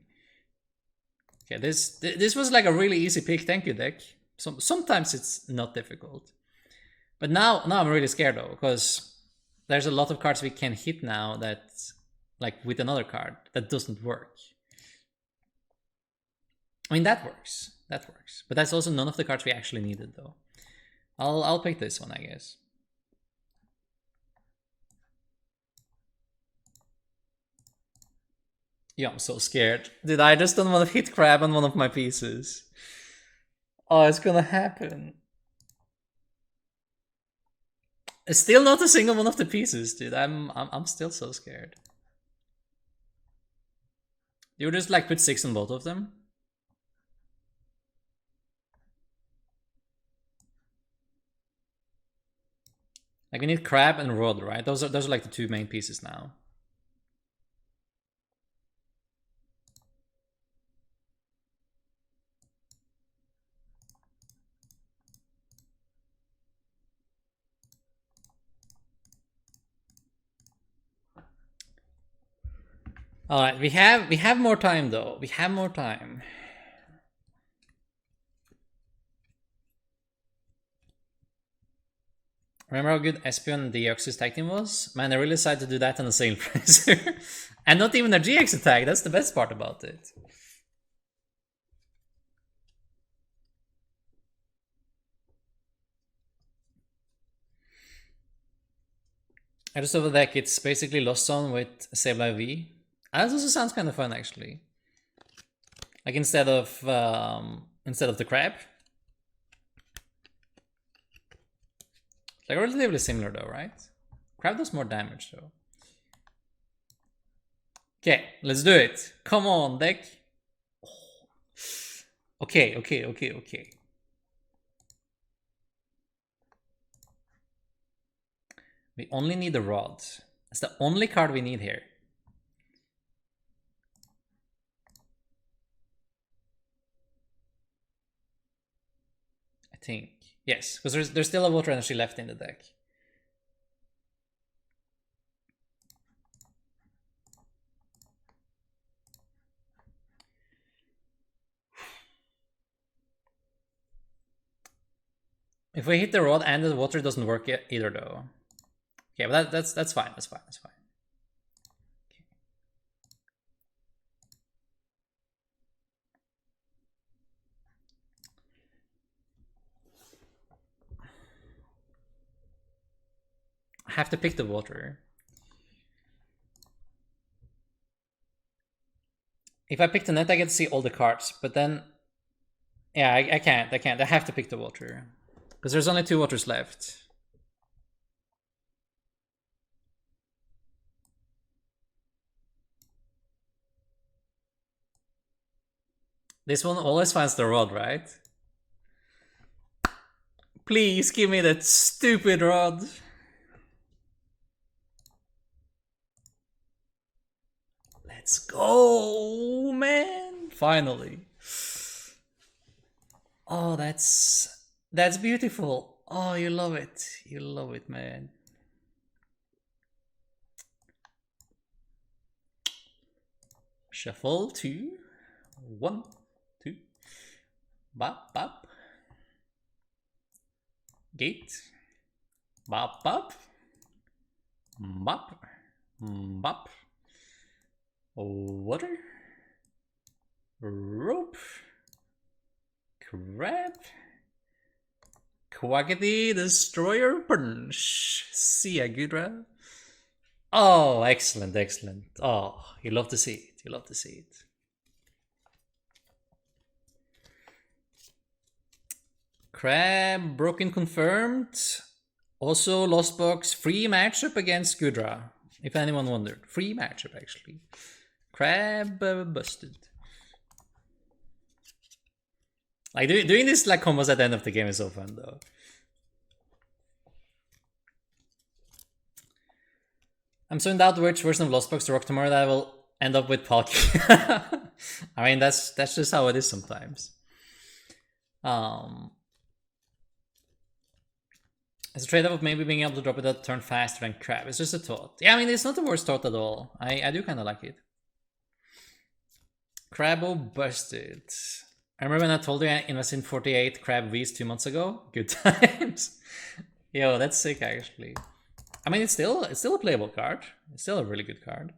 A: Okay, this was like a really easy pick. Thank you, deck. Sometimes it's not difficult. But now I'm really scared though, because there's a lot of cards we can hit now that, like with another card, that doesn't work. I mean, that works. That works. But that's also none of the cards we actually needed though. I'll pick this one, I guess. Yeah, I'm so scared. Dude, I just don't want to hit Crab on one of my pieces. Oh, it's gonna happen. It's still not a single one of the pieces, dude. I'm still so scared. You just like put 6 on both of them? Like we need Crab and Rod, right? Those are like the 2 main pieces now. All right, we have more time though. We have more time. Remember how good Espeon and Deoxys tag team was? Man, I really decided to do that on a Sail Pricer. And not even a GX attack, that's the best part about it. I just over the deck, it's basically Lost Zone with Sableye V. That also sounds kind of fun actually. Like instead of the Crab. Like relatively similar though, right? Crab does more damage though. Okay, let's do it. Come on, deck. Oh. Okay. We only need a Rod. That's the only card we need here. I think. Yes, because there's still a water energy left in the deck. If we hit the Rod and the water doesn't work either though. Okay, but that's fine. That's fine. Okay. I have to pick the water. If I pick the net, I get to see all the cards, but then... Yeah, I can't. I have to pick the water. Because there's only 2 waters left. This one always finds the Rod, right? Please give me that stupid Rod. Let's go, man! Finally. Oh, that's beautiful. Oh, you love it. You love it, man. Shuffle 2. 1, 2. Bop, bop. Gate. Bop, bop. Bop. Bop. Water. Rope. Crab. Quackity Destroyer Punch. See ya, Gudra. Oh, excellent. Oh, you love to see it. Crab, broken confirmed. Also, Lost Box, free matchup against Gudra. If anyone wondered. Free matchup, actually. Crab busted. Like, doing this like combos at the end of the game is so fun, though. I'm so in doubt which version of Lost Box to rock tomorrow that I will end up with Palkia. I mean, that's just how it is sometimes. It's a trade-off of maybe being able to drop it a turn faster than Crab. It's just a thought. Yeah, I mean, it's not the worst thought at all. I do kind of like it. Crabo busted. I remember when I told you I invested in 48 Crab Vs 2 months ago. Good times. Yo, that's sick, actually. I mean, it's still a playable card. It's still a really good card.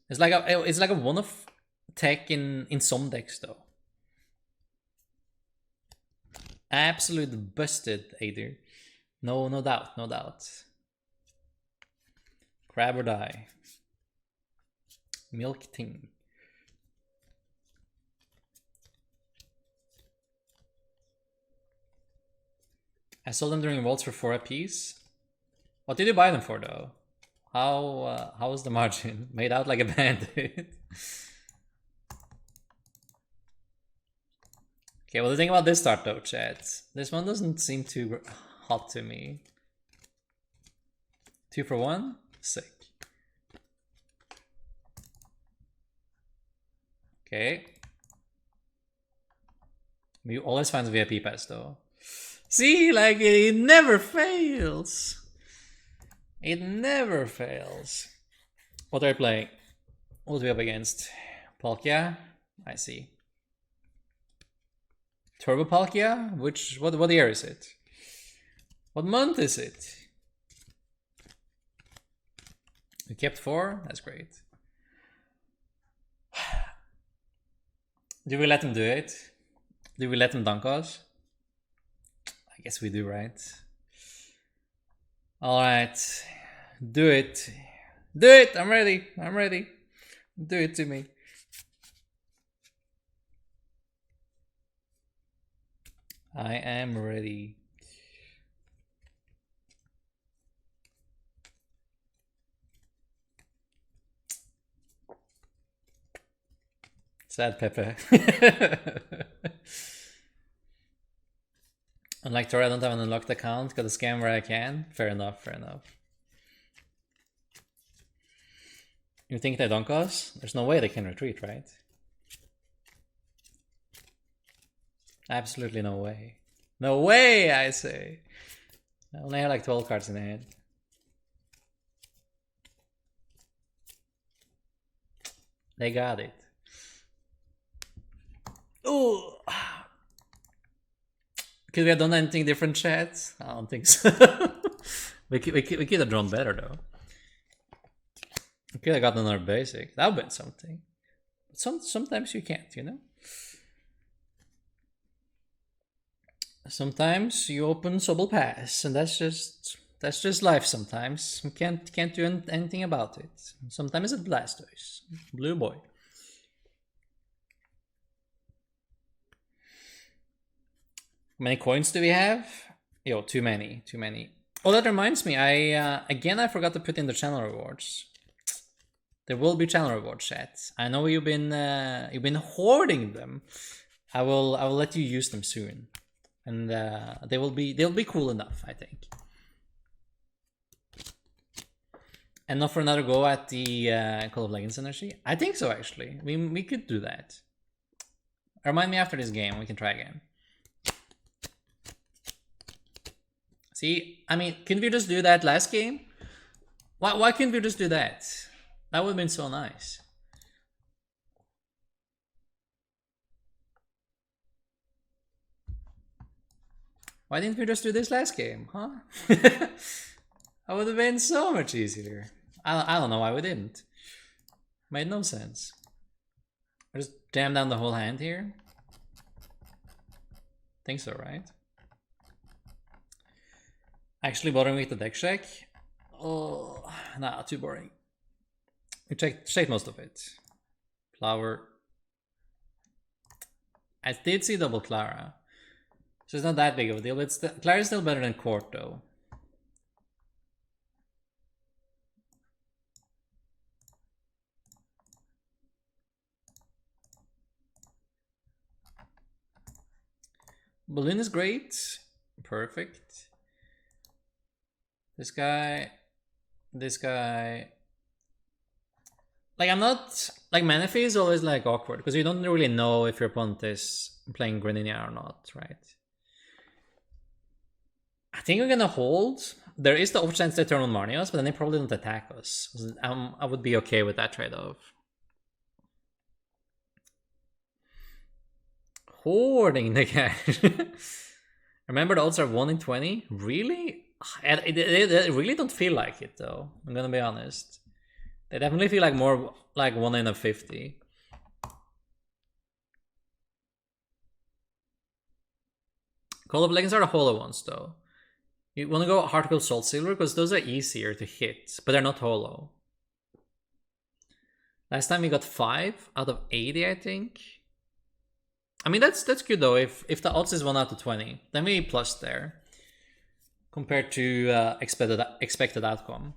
A: It's like a one-off tech in some decks, though. Absolute busted, Ader. No doubt, no doubt. Crab or die. Milk Ting. I sold them during Worlds for 4 apiece. What did you buy them for, though? How was the margin? Made out like a bandit. Okay, well, the thing about this start, though, chat. This one doesn't seem too hot to me. 2 for 1? Sick. Okay. We always find the VIP pass, though. See, like, it never fails. It never fails. What are you playing? What are we up against? Palkia? I see. Turbo Palkia? What year is it? What month is it? We kept 4? That's great. Do we let him do it? Do we let him dunk us? I guess we do, right? Alright. Do it. Do it! I'm ready. I'm ready. Do it to me. I am ready. Sad Pepe. Unlike Tora, I don't have an unlocked account. Got a scam where I can. Fair enough, fair enough. You think they dunk us? There's no way they can retreat, right? Absolutely no way. No way, I say. I only have like 12 cards in the hand. They got it. Ooh. Could we have done anything different, chat? I don't think so. we could have drawn better, though. We could have gotten another basic. That would have been something. But sometimes you can't, you know? Sometimes you open Sobble Pass, and that's just life sometimes. You can't do anything about it. Sometimes it's Blastoise. Blue boy. How many coins do we have? Yo, too many. Oh, that reminds me. I forgot to put in the channel rewards. There will be channel rewards, chat. I know you've been hoarding them. I will let you use them soon, and they'll be cool enough, I think. And not for another go at the Call of Legends energy. I think so, actually. We could do that. Remind me after this game. We can try again. See, I mean, couldn't we just do that last game? Why couldn't we just do that? That would have been so nice. Why didn't we just do this last game, huh? That would have been so much easier. I don't know why we didn't. Made no sense. I just jam down the whole hand here. Think so, right? Actually bothering with the deck check? Oh, nah, too boring. We checked most of it. Flower. I did see double Clara. So it's not that big of a deal, but Clara's still better than Court though. Balloon is great. Perfect. This guy. Like, I'm not... Like, Manaphy is always, like, awkward, because you don't really know if your opponent is playing Greninja or not, right? I think we're gonna hold. There is the off chance they turn on Marnios, but then they probably don't attack us. I would be okay with that trade-off. Hoarding the cash. Remember, the odds are 1 in 20? Really? They really don't feel like it, though. I'm gonna be honest. They definitely feel like more like 1 in a 50. Call of Legends are the hollow ones, though. You want to go Heart Gold Soul Silver because those are easier to hit, but they're not hollow. Last time we got 5 out of 80, I think. I mean, that's good though. If the odds is 1 out of 20, then we plus there compared to expected outcome.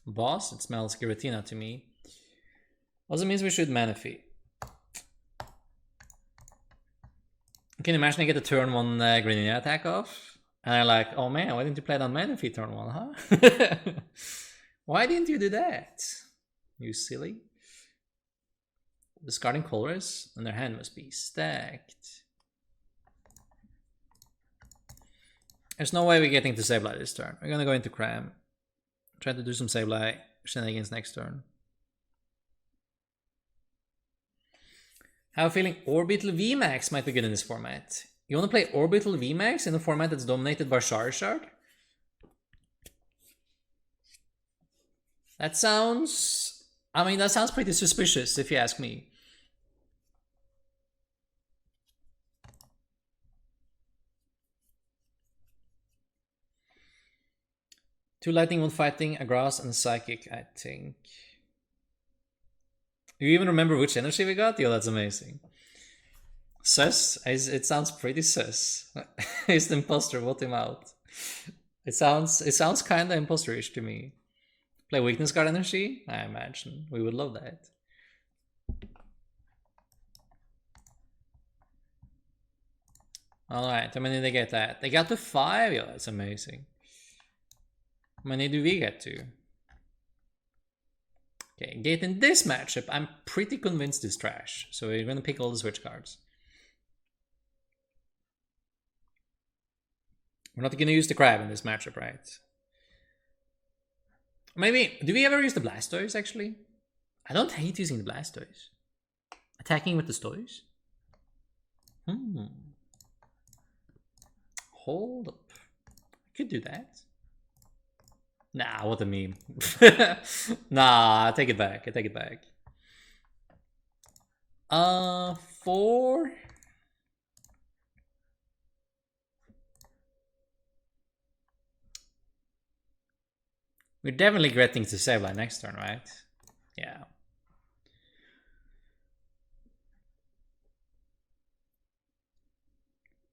A: Boss, it smells Giratina to me. Also means we should Manaphy. Can you imagine I get a turn 1 Greninja attack off? And I'm like, oh man, why didn't you play it on Manaphy turn 1, huh? Why didn't you do that? You silly. Discarding colors, and their hand must be stacked. There's no way we're getting to Sableye this turn. We're gonna go into Cram. Try to do some Sableye shenanigans next turn. Have a feeling Orbital VMAX might be good in this format. You want to play Orbital VMAX in a format that's dominated by Charizard? That sounds... I mean, that sounds pretty suspicious if you ask me. Two Lightning, 1 Fighting, a Grass, and a Psychic, I think. Do you even remember which energy we got? Yo, that's amazing. Sus? It sounds pretty sus. He's the imposter, vote him out. It sounds kinda imposterish to me. Play Weakness Card energy? I imagine. We would love that. Alright, how many did they get that? They got to 5? Yo, that's amazing. How many do we get to? Okay, Gate in this matchup, I'm pretty convinced is trash. So we're gonna pick all the switch cards. We're not gonna use the Crab in this matchup, right? Maybe, do we ever use the Blastoise, actually? I don't hate using the Blastoise. Attacking with the Stoise? Hold up. I could do that. Nah, what a meme. Nah, I take it back. I take it back. 4. We're definitely getting to Sableye next turn, right? Yeah.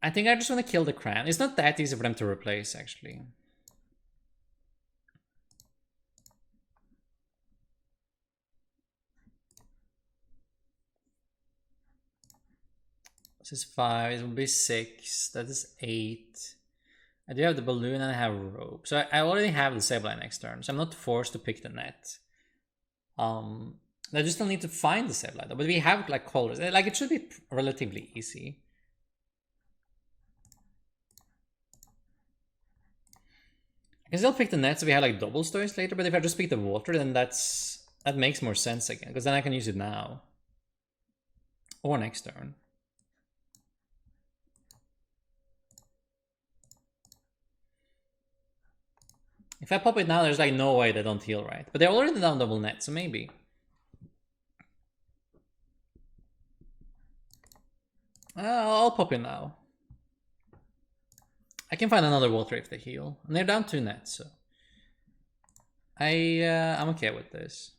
A: I think I just want to kill the Cram. It's not that easy for them to replace, actually. This is 5, it will be 6, that is 8. I do have the Balloon and I have Rope. So I already have the Sableye next turn, so I'm not forced to pick the net. I just don't need to find the Sableye though, but we have like colors. Like it should be relatively easy. I can still pick the net so we have like double Stories later, but if I just pick the Water, then that makes more sense again, because then I can use it now. Or next turn. If I pop it now, there's like no way they don't heal, right? But they're already down double net, so maybe. I'll pop it now. I can find another Water if they heal. And they're down 2 nets, so... I'm okay with this.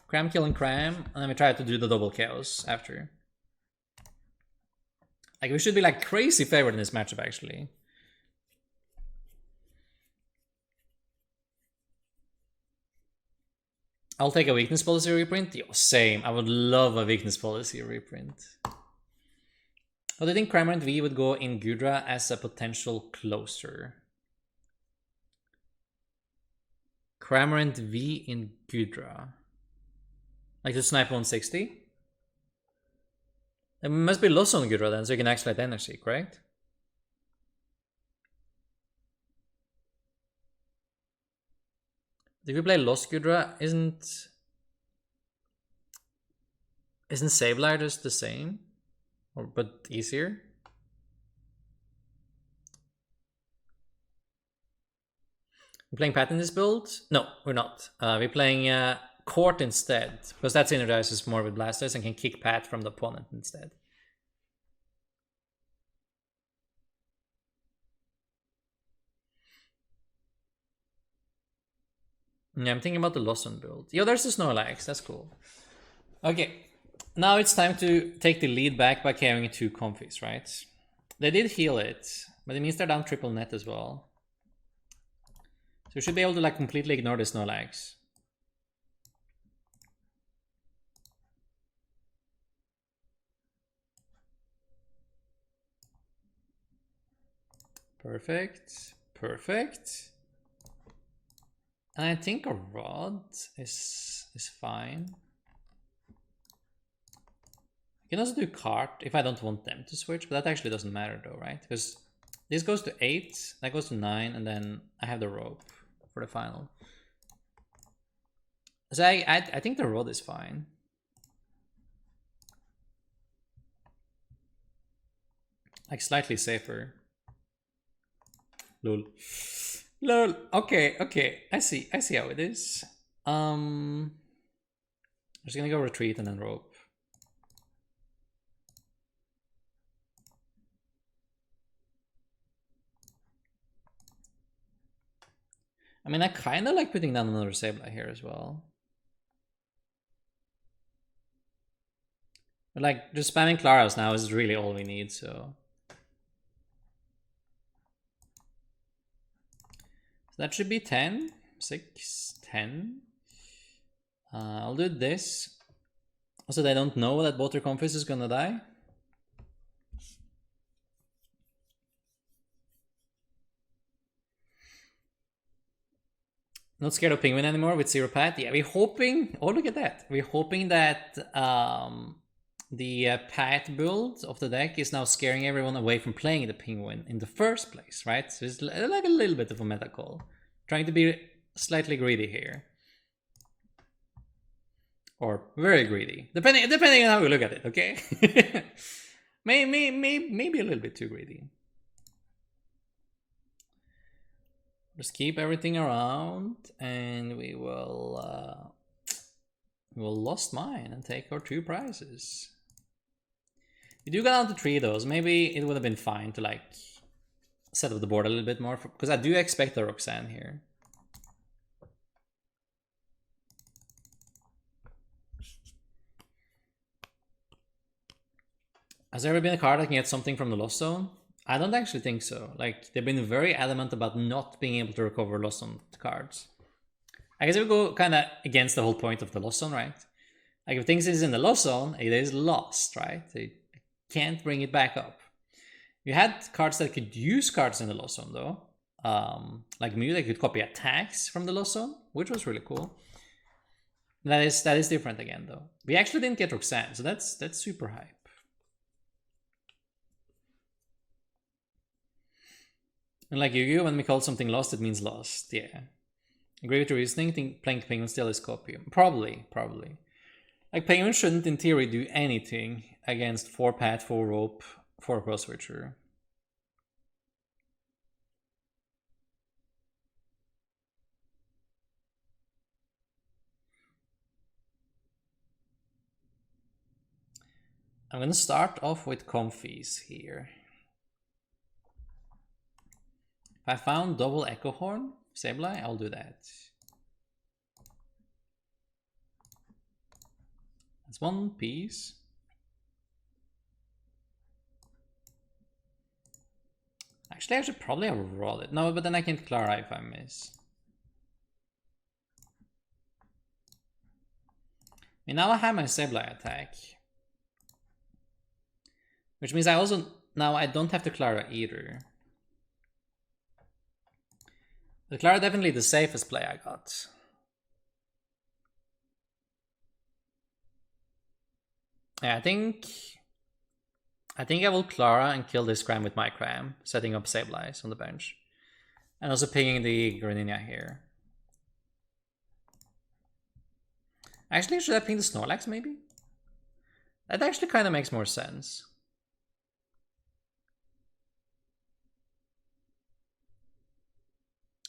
A: Cram killing Cram, and then we try to do the double Chaos after. Like, we should be like crazy favorite in this matchup, actually. I'll take a weakness policy reprint. Yo, same. I would love a weakness policy reprint. But I think Cramorant V would go in Gudra as a potential closer. Cramorant V in Gudra. Like to snipe 160? It must be lost on Gudra then, so you can X-Light Energy, correct? If you play Lost Gudra, isn't Sableye just the same? Or but easier? We're playing Pat in this build? No, we're not. We're playing Court instead, because that synergizes more with Blastoise and can kick Pat from the opponent instead. Yeah, I'm thinking about the Lawson build. Yo, there's the Snorlax, that's cool. Okay, now it's time to take the lead back by carrying 2 Comfeys, right? They did heal it, but it means they're down triple net as well. So we should be able to like completely ignore the Snorlax. Perfect, perfect. And I think a Rod is fine. I can also do Cart if I don't want them to switch, but that actually doesn't matter though, right? Because this goes to 8, that goes to 9, and then I have the rope for the final. So I think the Rod is fine. Like slightly safer. Lol. Lol. Okay, okay. I see how it is. I'm just gonna go retreat and then rope. I mean, I kind of like putting down another Sableye here as well. But like, just spamming Claros now is really all we need, so... So that should be 10, 6, 10. I'll do this. Also, they don't know that both their Comfeys is gonna die. Not scared of Penguin anymore with 0 Pat. Yeah, we're hoping... Oh, look at that. We're hoping that the Pat build of the deck is now scaring everyone away from playing the Penguin in the first place, right? So it's like a little bit of a meta call. Trying to be slightly greedy here. Or very greedy. Depending on how we look at it, okay? maybe a little bit too greedy. Just keep everything around, and we will lost mine and take our 2 prizes. We do go down to 3 though, so maybe it would have been fine to like set up the board a little bit more, because I do expect a Roxanne here. Has there ever been a card that can get something from the Lost Zone? I don't actually think so. Like, they've been very adamant about not being able to recover Lost Zone cards. I guess it would go kind of against the whole point of the Lost Zone, right? Like, if things is in the Lost Zone, it is lost, right? They can't bring it back up. You had cards that could use cards in the Lost Zone, though. Like Mew, they could copy attacks from the Lost Zone, which was really cool. That is different again, though. We actually didn't get Roxanne, so that's super hype. And like Yu-Gi-Oh, when we call something lost, it means lost. Yeah. Agree with your reasoning? Think playing Penguin still is copy. Probably. Like, Penguin shouldn't, in theory, do anything against 4 Pat, 4 Rope, 4 Cross Switcher. I'm gonna start off with Comfeys here. If I found double Echo Horn, Sableye, I'll do that. That's 1 piece. Actually, I should probably have rolled it. No, but then I can Clara if I miss. I mean, now I have my Sableye attack. Which means I also... Now I don't have to Clara either. But Clara definitely the safest play I got. Yeah, I think I will Clara and kill this Cram with my Cram, setting up Sableye on the bench. And also pinging the Greninja here. Actually, should I ping the Snorlax maybe? That actually kind of makes more sense.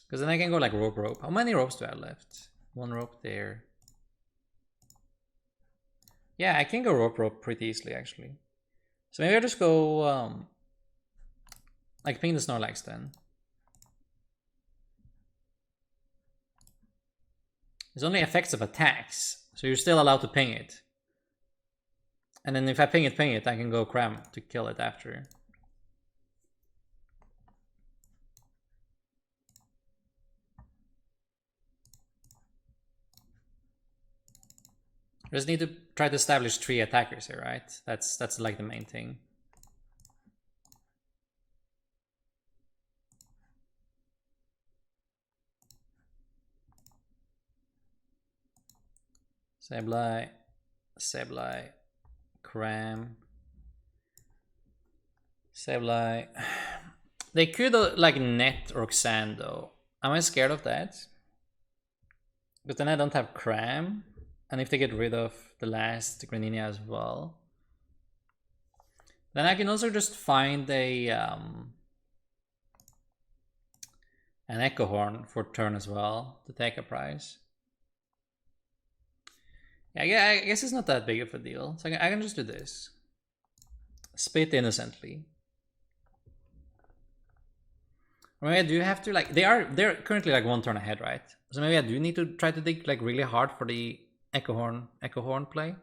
A: Because then I can go like rope. How many ropes do I have left? One rope there. Yeah, I can go rope pretty easily actually. So maybe I'll just go like ping the Snorlax then. There's only effects of attacks, so you're still allowed to ping it. And then if I ping it, I can go Cram to kill it after. I just need to try to establish 3 attackers here, right? That's like the main thing. Sableye, Cram, Sableye. They could like net Roxanne though. Am I scared of that? But then I don't have Cram. And if they get rid of the last Greninja as well, then I can also just find a an Echo Horn for turn as well to take a prize. Yeah, I guess it's not that big of a deal. So I can just do this. Spit innocently. Or maybe I do have to like they're currently like 1 turn ahead, right? So maybe I do need to try to dig like really hard for the Echo Horn play.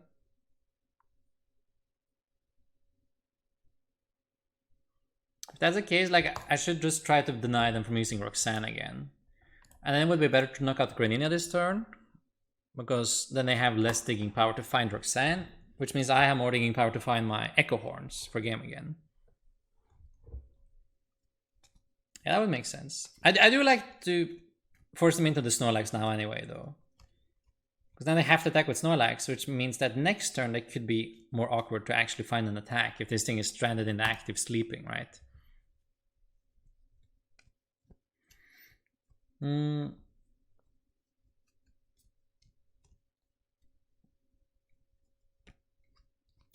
A: If that's the case, like I should just try to deny them from using Roxanne again. And then it would be better to knock out Greninja this turn, because then they have less digging power to find Roxanne, which means I have more digging power to find my Echo Horns for game again. Yeah, that would make sense. I do like to force them into the Snorlax now anyway, though. Because then they have to attack with Snorlax, which means that next turn they could be more awkward to actually find an attack if this thing is stranded in active sleeping, right?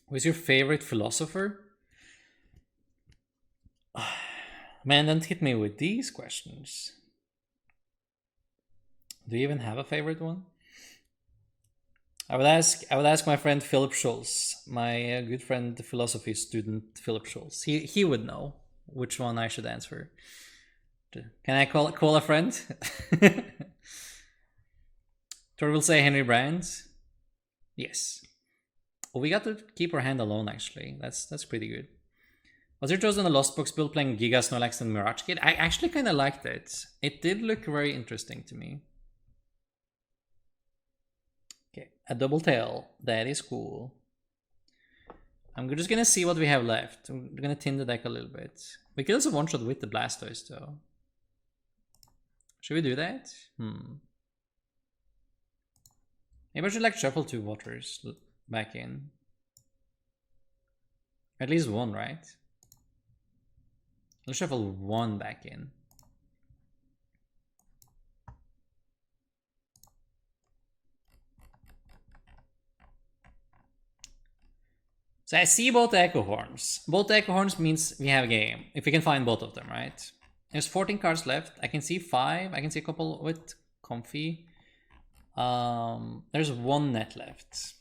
A: Who's your favorite philosopher? Man, don't hit me with these questions. Do you even have a favorite one? I would ask my friend Philip Schultz, my good friend, the philosophy student Philip Schultz. He would know which one I should answer. Can I call a friend? Tor will say Henry Brands. Yes. Oh, we got to keep our hand alone actually. That's pretty good. Was your chosen a Lost Box build playing Giga, Snorlax, and Mirage Kid? I actually kind of liked it. It did look very interesting to me. Okay, a double tail. That is cool. I'm just gonna see what we have left. I'm gonna tin the deck a little bit. We could also one-shot with the Blastoise though. Should we do that? Maybe I should like shuffle 2 waters back in. At least one, right? Let's shuffle 1 back in. So I see both the Echo Horns. Both the Echo Horns means we have a game. If we can find both of them, right? There's 14 cards left. I can see 5. I can see a couple with Comfey. There's 1 net left.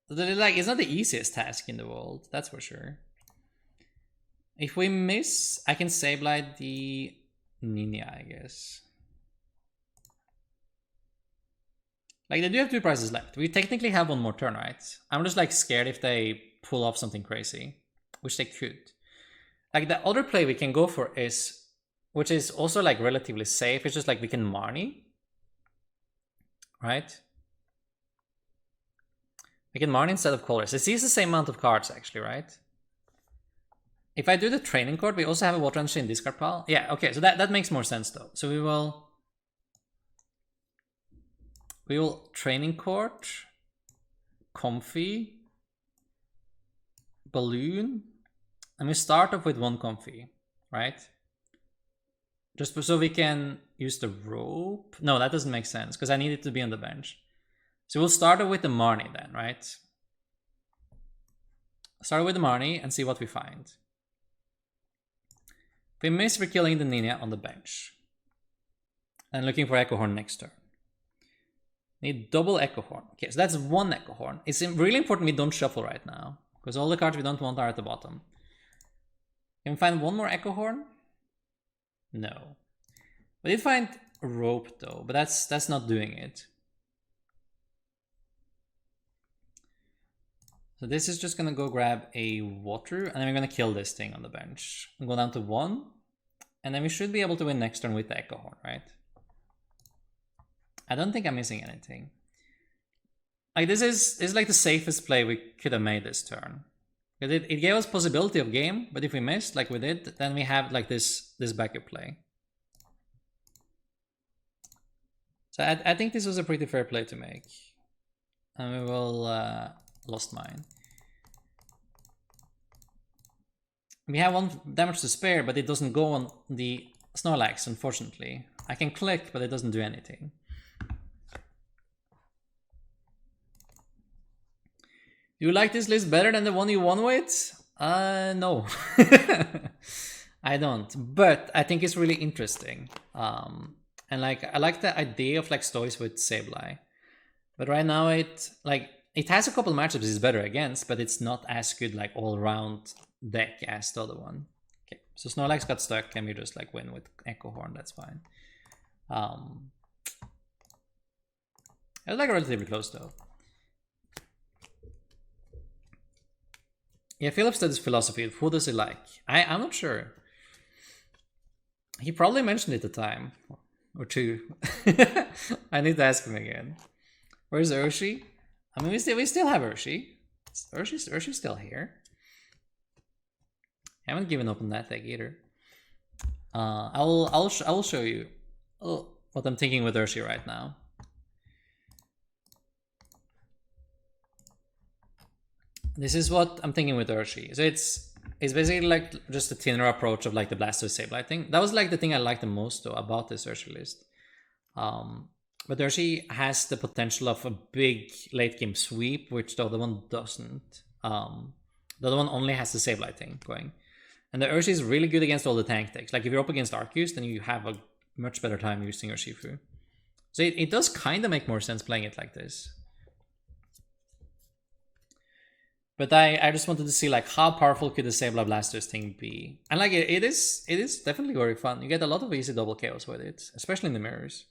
A: Like, it's not the easiest task in the world, that's for sure. If we miss, I can Sableye the Ninja, I guess. Like, they do have 2 prizes left. We technically have 1 more turn, right? I'm just like scared if they pull off something crazy, which they could. Like the other play we can go for is, which is also like relatively safe, it's just like we can Marnie, right? We can Marnie instead of Colors. It sees the same amount of cards actually, right? If I do the training card, we also have a Water Energy in discard pile. Yeah, okay, so that makes more sense though. So we will training card, Comfey, Balloon, and we start off with one Comfey, right? Just so we can use the rope. No, that doesn't make sense because I need it to be on the bench. So we'll start off with the Marnie then, right? Start with the Marnie and see what we find. If we miss, we're killing the Nina on the bench. And looking for Echo Horn next turn. Need double Echo Horn. Okay, so that's one Echo Horn. It's really important we don't shuffle right now, because all the cards we don't want are at the bottom. Can we find one more Echo Horn? No. We did find a rope though, but that's not doing it. So this is just gonna go grab a water, and then we're gonna kill this thing on the bench. And go down to 1, and then we should be able to win next turn with the Echo Horn, right? I don't think I'm missing anything. Like this is like the safest play we could have made this turn. It gave us possibility of game, but if we missed like we did, then we have like this backup play. So I think this was a pretty fair play to make. And we will lost mine. We have 1 damage to spare, but it doesn't go on the Snorlax, unfortunately. I can click, but it doesn't do anything. Do you like this list better than the one you won with? No. I don't. But I think it's really interesting. And like I like the idea of like Stoice with Sableye. But right now it has a couple matchups it's better against, but it's not as good like all round deck as the other one. Okay, so Snorlax got stuck and we just like win with Echo Horn, that's fine. It was like relatively close though. Yeah, Philip said his philosophy. Who does he like? I'm not sure. He probably mentioned it a time or two. I need to ask him again. Where's Urshi? I mean, we still have Urshi. Urshi's still here. I haven't given up on that deck either. I'll show you what I'm thinking with Urshi right now. This is what I'm thinking with Urshi. So it's basically like just a thinner approach of like the Blastoise Sableye thing. That was like the thing I liked the most though about this Urshi list. But Urshi has the potential of a big late game sweep, which the other one doesn't. The other one only has the Sableye thing going. And the Urshi is really good against all the tank decks. Like if you're up against Arceus, then you have a much better time using Urshifu. So it does kind of make more sense playing it like this. But I just wanted to see like how powerful could the Sableye Blastoise thing be. And like it is definitely very fun. You get a lot of easy double KOs with it, especially in the mirrors.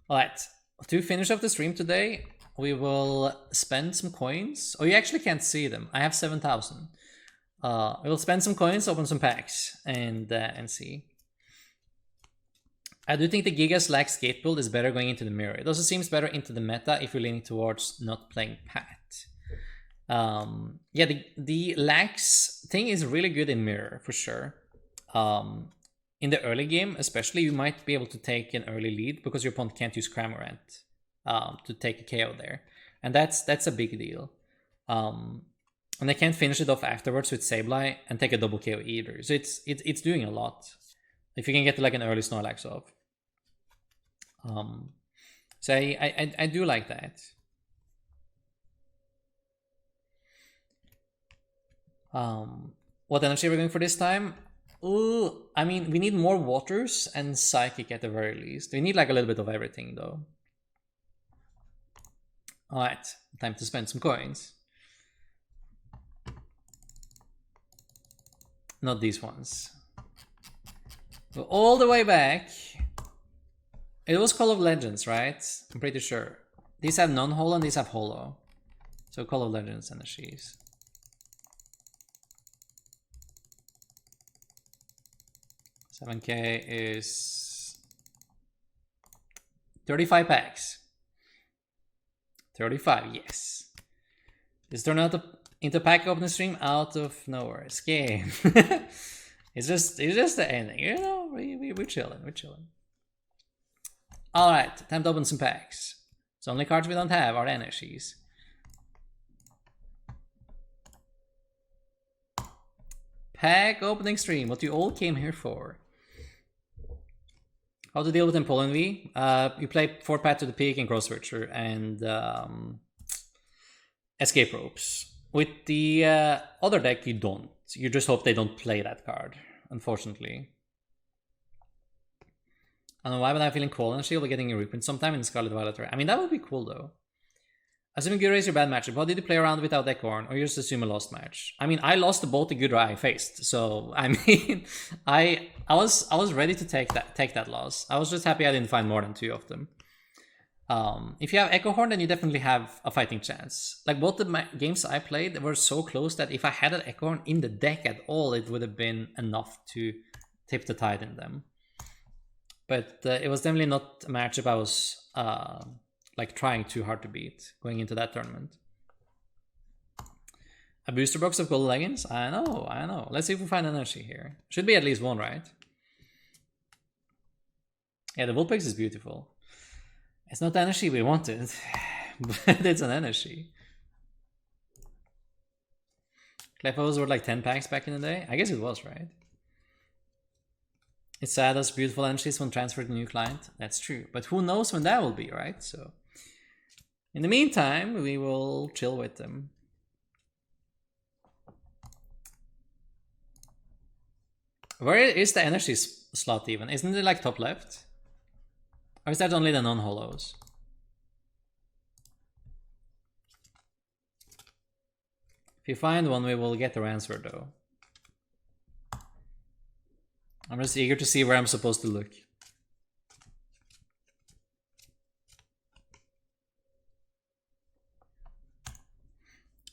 A: Alright, to finish off the stream today, we will spend some coins. Oh, you actually can't see them. I have 7,000. We'll spend some coins, open some packs, and see. I do think the Giga Slack skate build is better going into the mirror. It also seems better into the meta if you're leaning towards not playing Pat. Yeah, the lax thing is really good in mirror for sure. In the early game, especially, you might be able to take an early lead because your opponent can't use Cramorant to take a KO there, and that's a big deal. And they can't finish it off afterwards with Sableye and take a double KO either. So it's doing a lot if you can get like an early Snorlax off. So I do like that. What energy are we going for this time? Ooh, I mean, we need more waters and psychic at the very least. We need like a little bit of everything though. Alright, time to spend some coins. Not these ones. Go all the way back. It was Call of Legends, right? I'm pretty sure. These have non-holo and these have holo. So Call of Legends energies. 7K is 35 packs. 35, yes. This turned out into pack opening stream out of nowhere. It's game. it's just the ending, you know. We're chilling. All right, time to open some packs. The only cards we don't have are energies. Pack opening stream, what you all came here for. How to deal with Empoleon V? You play 4 Path to the Peak and Cross Switcher and Escape Ropes. With the other deck, you don't. You just hope they don't play that card, unfortunately. I don't know why, but I'm feeling cold and Shield getting a reprint sometime in Scarlet Violet. I mean, that would be cool though. Assuming Gura is your bad matchup, how did you play around without Ecorn, or you just assume a lost match? I mean, I lost both the Gura I faced, so I mean, I was ready to take that loss. I was just happy I didn't find more than 2 of them. If you have Echo Horn, then you definitely have a fighting chance. Like both the games I played were so close that if I had an Echo Horn in the deck at all, it would have been enough to tip the tide in them. But it was definitely not a matchup I was like trying too hard to beat going into that tournament. A booster box of gold leggings? I know. Let's see if we find energy here. Should be at least 1, right? Yeah, the Vulpix is beautiful. It's not the energy we wanted, but it's an energy. Clefos were like 10 packs back in the day? I guess it was, right? It's sad as beautiful energies when transferred to a new client. That's true. But who knows when that will be, right? So in the meantime, we will chill with them. Where is the energy slot even? Isn't it like top left? Or is that only the non-holos? If you find one, we will get their answer though. I'm just eager to see where I'm supposed to look.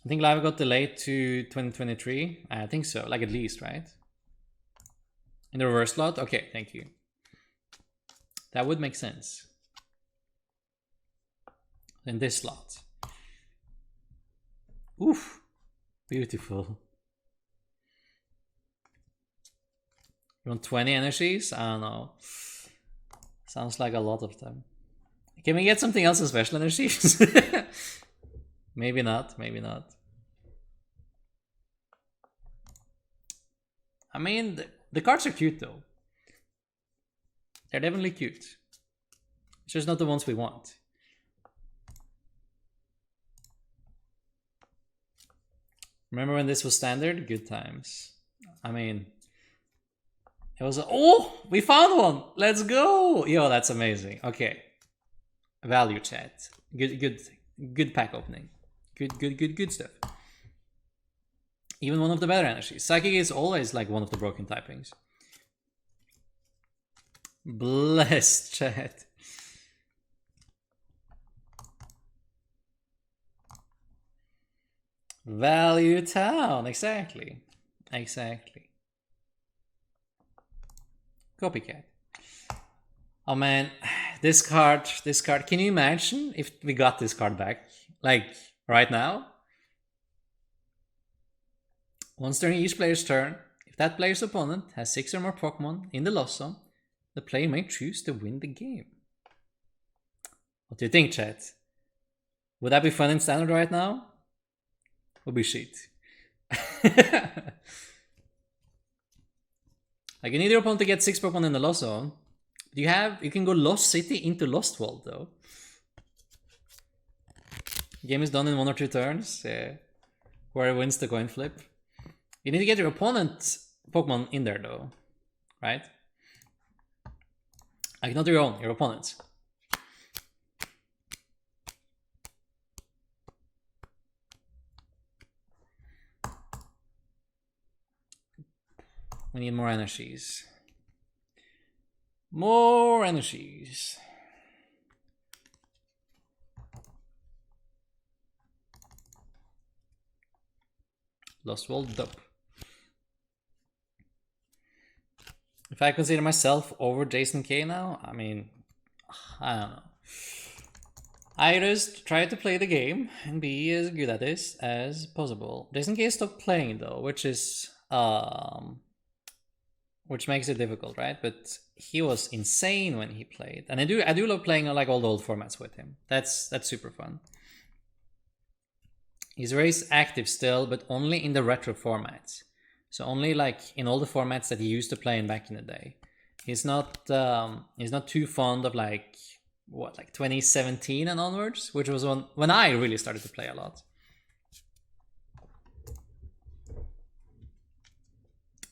A: I think live got delayed to 2023. I think so, like at least, right? In the reverse slot? Okay, thank you. That would make sense. In this slot. Oof, beautiful. You want 20 energies? I don't know. Sounds like a lot of them. Can we get something else in special energies? Maybe not, maybe not. I mean, the cards are cute though. They're definitely cute. It's just not the ones we want. Remember when this was standard? Good times. I mean, it was oh, we found one. Let's go. Yo, that's amazing. Okay. Value chat. Good pack opening. Good stuff. Even one of the better energies. Psychic is always like one of the broken typings. Bless chat. Value town. Exactly. Copycat. Oh man, this card. Can you imagine if we got this card back? Like, right now? Once during each player's turn, if that player's opponent has 6 or more Pokemon in the lost zone, the player may choose to win the game. What do you think, chat? Would that be fun in standard right now? Would be shit. Like, you need your opponent to get 6 Pokemon in the lost zone. You can go Lost City into Lost World though. Game is done in 1 or 2 turns. Whoever wins the coin flip. You need to get your opponent's Pokemon in there though, right? Like, not your own, your opponent's. We need more energies. More energies. Lost World Dope. If I consider myself over Jason K now, I mean, I don't know. I just try to play the game and be as good at this as possible. Jason K stopped playing though, which makes it difficult, right? But he was insane when he played, and I do love playing like all the old formats with him. That's super fun. He's very active still, but only in the retro formats. So only like in all the formats that he used to play in back in the day. He's not too fond of like 2017 and onwards, which was when I really started to play a lot.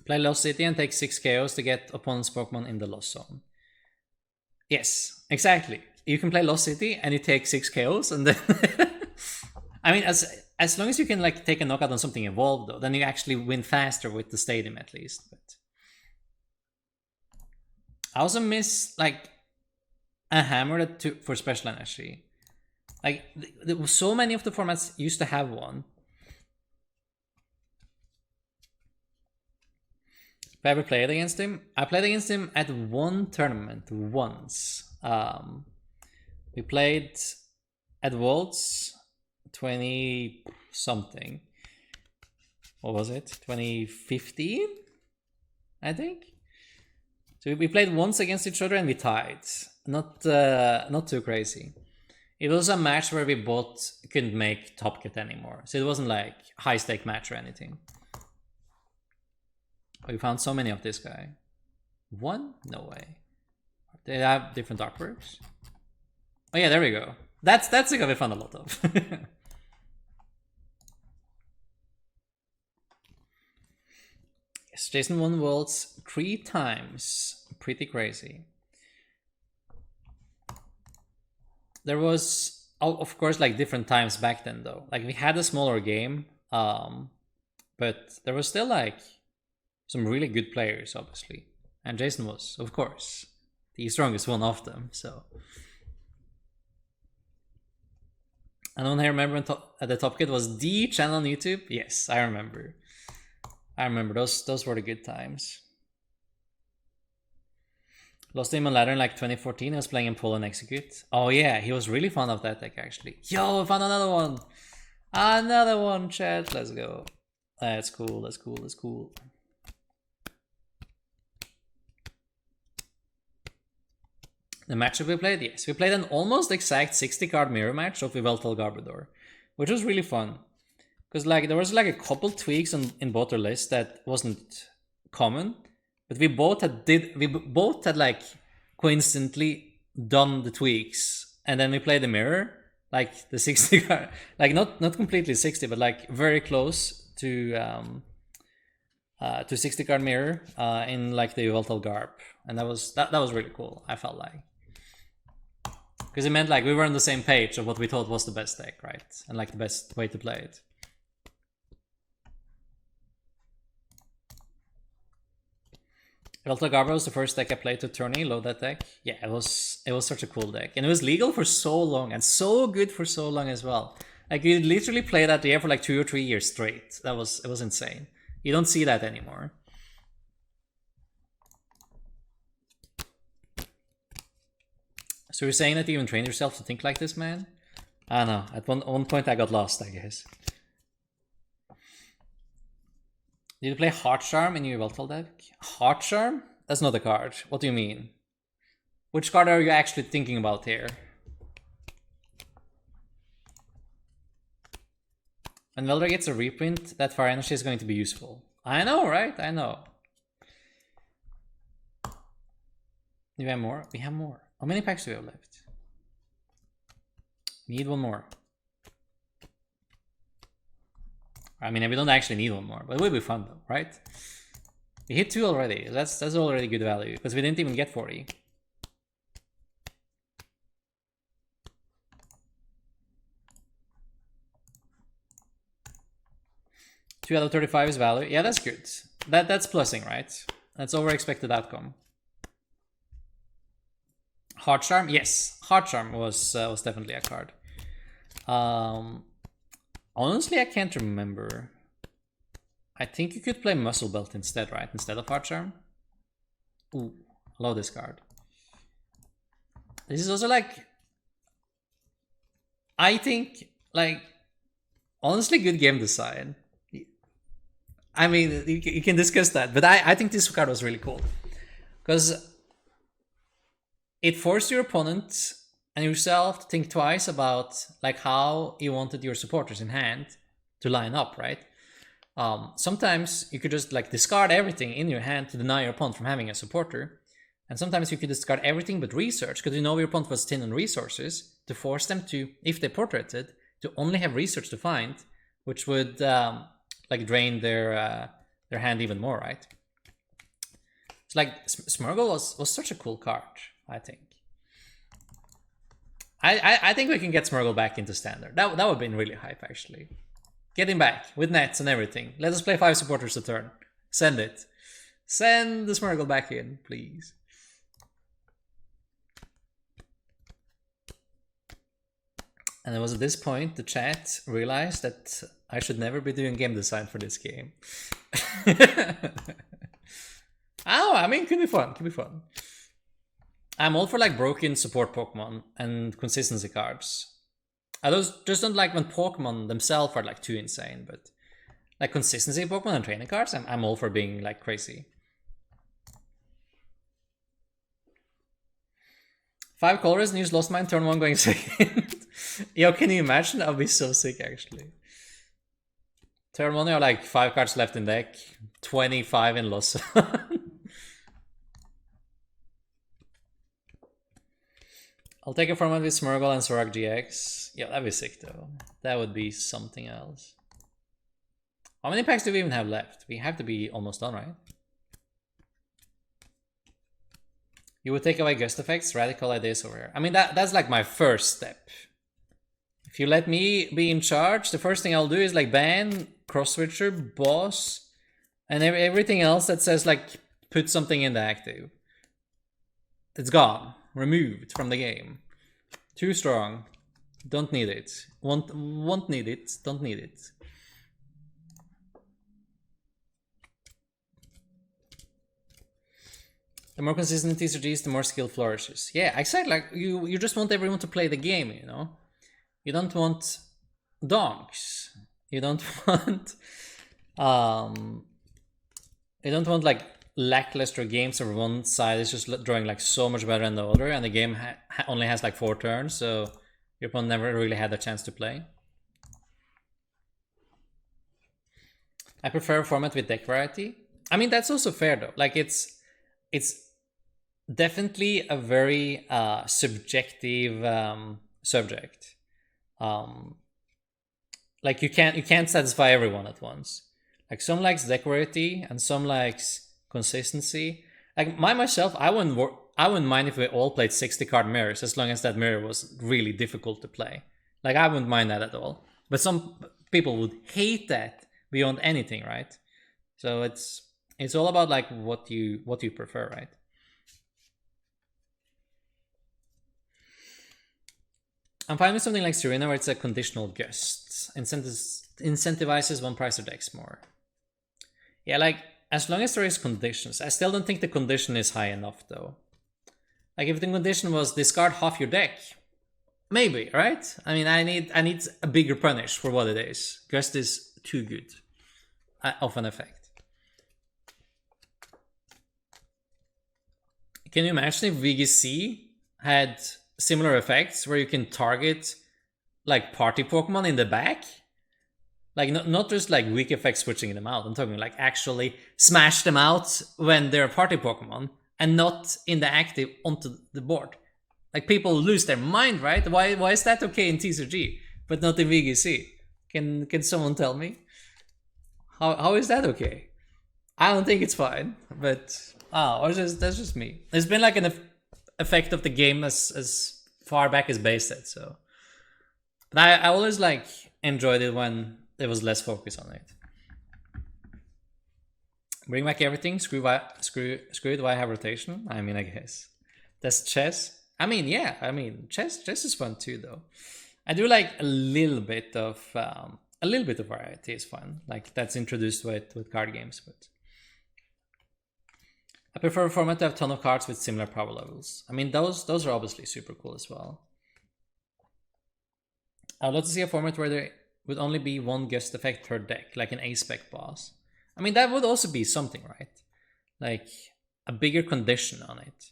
A: Play Lost City and take 6 KOs to get opponent's Pokemon in the Lost Zone. Yes, exactly. You can play Lost City and you take 6 KOs and then... I mean, as long as you can like take a knockout on something evolved though, then you actually win faster with the stadium at least. But I also miss like a hammer for special energy. Like there were so many of the formats used to have one. If I ever played against him, I played against him at one tournament once. We played at Worlds 20 something. What was it? 2015, I think. So we played once against each other and we tied. Not too crazy. It was a match where we both couldn't make top cut anymore, so it wasn't like high stake match or anything. We found so many of this guy. One? No way. They have different artworks. Oh yeah, there we go. That's the guy we found a lot of. Yes, Jason won Worlds 3 times. Pretty crazy. There was, of course, like different times back then though. Like we had a smaller game, but there was still like some really good players, obviously. And Jason was, of course, the strongest one of them, so. Anyone here remember at the top kid was the channel on YouTube? Yes, I remember. Those were the good times. Lost him on ladder in like 2014. I was playing in Pull and Execute. Oh yeah, he was really fond of that deck actually. Yo, I found another one. Another one, chat. Let's go. That's cool. That's cool. That's cool. The matchup we played? Yes, we played an almost exact 60 card mirror match of Yveltal Garbodor, which was really fun. Because like there was like a couple tweaks in both our lists that wasn't common, but we both had like coincidentally done the tweaks, and then we played the mirror, like the 60 card, like not completely 60, but like very close to 60 card mirror in like the Yveltal Garb, and that was really cool. I felt like. Because it meant like we were on the same page of what we thought was the best deck, right? And like the best way to play it. Yveltal Garbo was the first deck I played to tourney, load that deck. Yeah, it was such a cool deck. And it was legal for so long and so good for so long as well. Like you literally play that year for like 2 or 3 years straight. It was insane. You don't see that anymore. So you're saying that you even trained yourself to think like this, man? I don't know. At one point I got lost, I guess. Did you play Heart Charm in your Yveltal deck? Heart Charm? That's not a card. What do you mean? Which card are you actually thinking about here? When Veldra gets a reprint, that Fire Energy is going to be useful. I know, right? I know. Do we have more? We have more. How many packs do we have left? We need one more. I mean, we don't actually need one more, but it will be fun though, right? We hit 2 already. That's already good value because we didn't even get 40. Two out of 35 is value. Yeah, that's good. That's plussing, right? That's over expected outcome. Heart Charm, yes. Heart Charm was definitely a card. Honestly, I can't remember. I think you could play Muscle Belt instead, right? Instead of Heart Charm. Ooh, love this card. This is also like, I think, like, honestly good game design. I mean, you can discuss that, but I think this card was really cool. Because it forced your opponent and yourself to think twice about like how you wanted your supporters in hand to line up, right? Sometimes you could just like discard everything in your hand to deny your opponent from having a supporter. And sometimes you could discard everything but research, because you know your opponent was thin on resources, to force them to, if they portraited, to only have research to find, which would like drain their hand even more, right? It's like Smurgle was such a cool card, I think. I think we can get Smurgle back into standard. That would have been really hype, actually. Get him back with nets and everything. Let us play 5 supporters a turn. Send it. Send the Smurgle back in, please. And it was at this point the chat realized that I should never be doing game design for this game. Oh, I mean, could be fun. Could be fun. I'm all for like broken support Pokemon and consistency cards. I just don't like when Pokemon themselves are like too insane, but like consistency Pokemon and training cards, I'm all for being like crazy. 5 colors and use Lost Mine turn 1 going second. Yo, can you imagine? That would be so sick, actually. Turn 1, you have like 5 cards left in deck, 25 in Lost. I'll take a format with Smurgle and Zorak GX. Yeah, that'd be sick though. That would be something else. How many packs do we even have left? We have to be almost done, right? You would take away gust effects, radical ideas over here. I mean, that's like my first step. If you let me be in charge, the first thing I'll do is like ban, cross switcher, boss, and everything else that says like put something in the active. It's gone. Removed from the game. Too strong. Don't need it. Won't need it. Don't need it. The more consistent TCGs, the more skill flourishes. Yeah, exactly. Like you just want everyone to play the game, you know? You don't want donks. You don't want you don't want like lackluster games where one side is just drawing like so much better than the other, and the game only has like 4 turns, so your opponent never really had a chance to play. I prefer a format with deck variety. I mean, that's also fair though. Like it's definitely a very subjective subject. Like you can't satisfy everyone at once. Like some likes deck variety and some likes consistency. Like myself, I wouldn't mind if we all played 60 card mirrors, as long as that mirror was really difficult to play. Like I wouldn't mind that at all. But some people would hate that beyond anything, right? So it's all about like what you prefer, right? I'm fine with something like Serena where it's a conditional gust. Incentivizes one price or decks more. Yeah, like as long as there is conditions. I still don't think the condition is high enough though. Like if the condition was discard half your deck, maybe, right? I mean, I need a bigger punish for what it is. Gust is too good of an effect. Can you imagine if VGC had similar effects where you can target like party Pokemon in the back? Like not just like weak effects switching them out. I'm talking like actually smash them out when they're party Pokemon and not in the active onto the board. Like people lose their mind, right? Why is that okay in TCG but not in VGC? Can someone tell me? How is that okay? I don't think it's fine, but that's just me. It's been like an effect of the game as far back as base set, so. But I always like enjoyed it when there was less focus on it. Bring back everything, screw it, why have rotation? I mean, I guess. That's chess. I mean, yeah, chess is fun too though. I do like a little bit of variety is fun. Like that's introduced with card games, but I prefer a format to have a ton of cards with similar power levels. I mean, those are obviously super cool as well. I'd love to see a format where there would only be one gust effect per deck, like an A-spec boss. I mean, that would also be something, right? Like a bigger condition on it.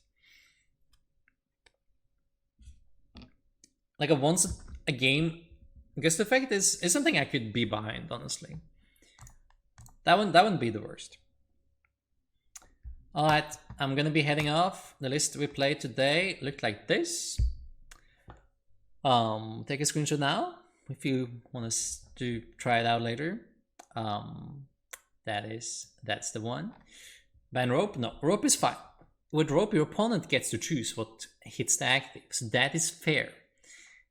A: Like a once a game gust effect is something I could be behind, honestly. That wouldn't be the worst. Alright, I'm gonna be heading off. The list we played today looked like this. Take a screenshot now if you want to try it out later. That's the one. Ban rope? No, rope is fine. With rope, your opponent gets to choose what hits the active, so that is fair.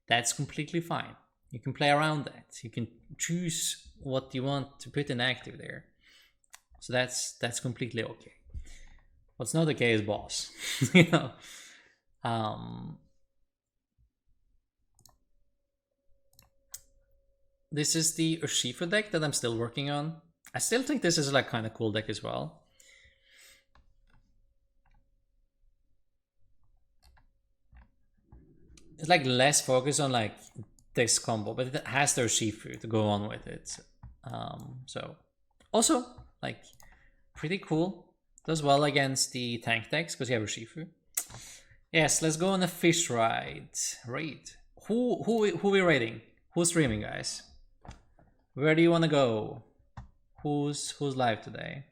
A: That's completely fine. You can play around that. You can choose what you want to put in active there. So that's completely okay. What's not okay is boss. You know. This is the Urshifu deck that I'm still working on. I still think this is like kind of cool deck as well. It's like less focus on like this combo, but it has the Urshifu to go on with it. So also like pretty cool. Does well against the tank decks because you have Urshifu. Yes, let's go on a fish ride. Raid. Who we raiding? Who's streaming, guys? Where do you want to go? Who's live today?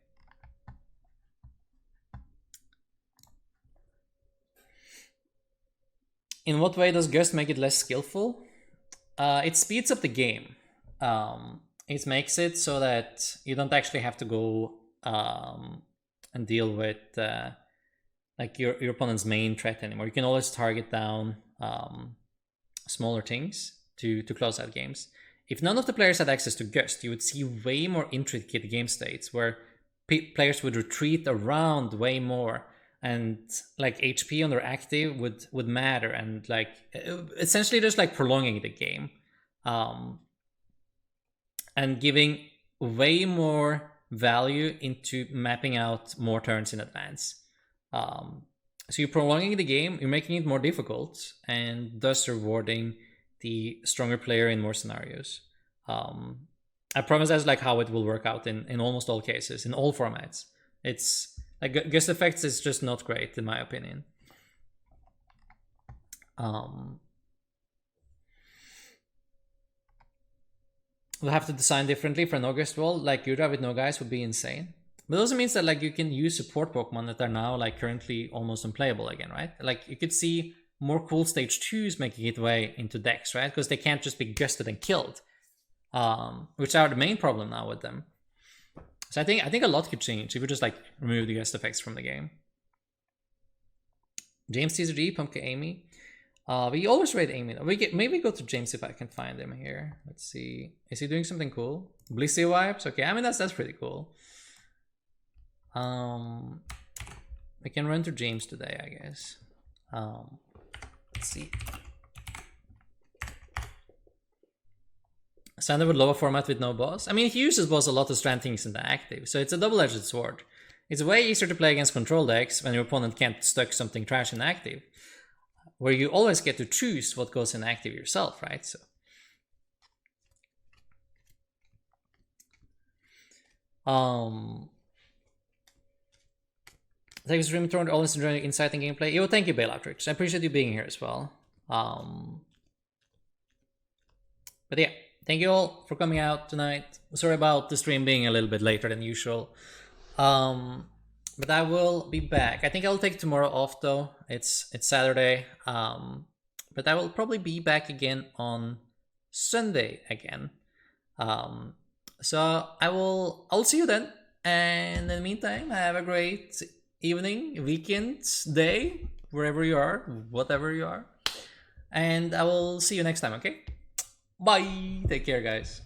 A: In what way does Gust make it less skillful? It speeds up the game. It makes it so that you don't actually have to go and deal with like your opponent's main threat anymore. You can always target down smaller things to close out games. If none of the players had access to Gust, you would see way more intricate game states where players would retreat around way more, and like HP on their active would matter, and like essentially just like prolonging the game and giving way more value into mapping out more turns in advance. So you're prolonging the game, you're making it more difficult, and thus rewarding the stronger player in more scenarios. I promise that's like how it will work out in almost all cases, in all formats. It's like Gust effects is just not great in my opinion. We'll have to design differently for no Gust wall. Like Yura with no guys would be insane. But it also means that like you can use support Pokemon that are now like currently almost unplayable again, right? Like you could see more cool stage 2s making it way into decks, right? Because they can't just be gusted and killed, which are the main problem now with them. So I think a lot could change if we just like remove the gust effects from the game. James TCG, Pumpkin Amy. We always raid Amy. Maybe go to James if I can find him here. Let's see. Is he doing something cool? Blissey wipes. Okay, I mean that's pretty cool. We can run to James today, I guess. Let's see. Sander would love a format with no boss. I mean, he uses boss a lot to strand things into active, so it's a double-edged sword. It's way easier to play against control decks when your opponent can't stuck something trash in active, where you always get to choose what goes in active yourself, right? So, thank you, Stream Torrent. Always enjoying insight and gameplay. Yo, thank you, Bailatrix. I appreciate you being here as well. But yeah, thank you all for coming out tonight. Sorry about the stream being a little bit later than usual. But I will be back. I think I'll take tomorrow off though. It's Saturday. But I will probably be back again on Sunday again. So I'll see you then. And in the meantime, have a great evening, weekend, day, wherever you are, whatever you are. And I will see you next time, okay? Bye. Take care, guys.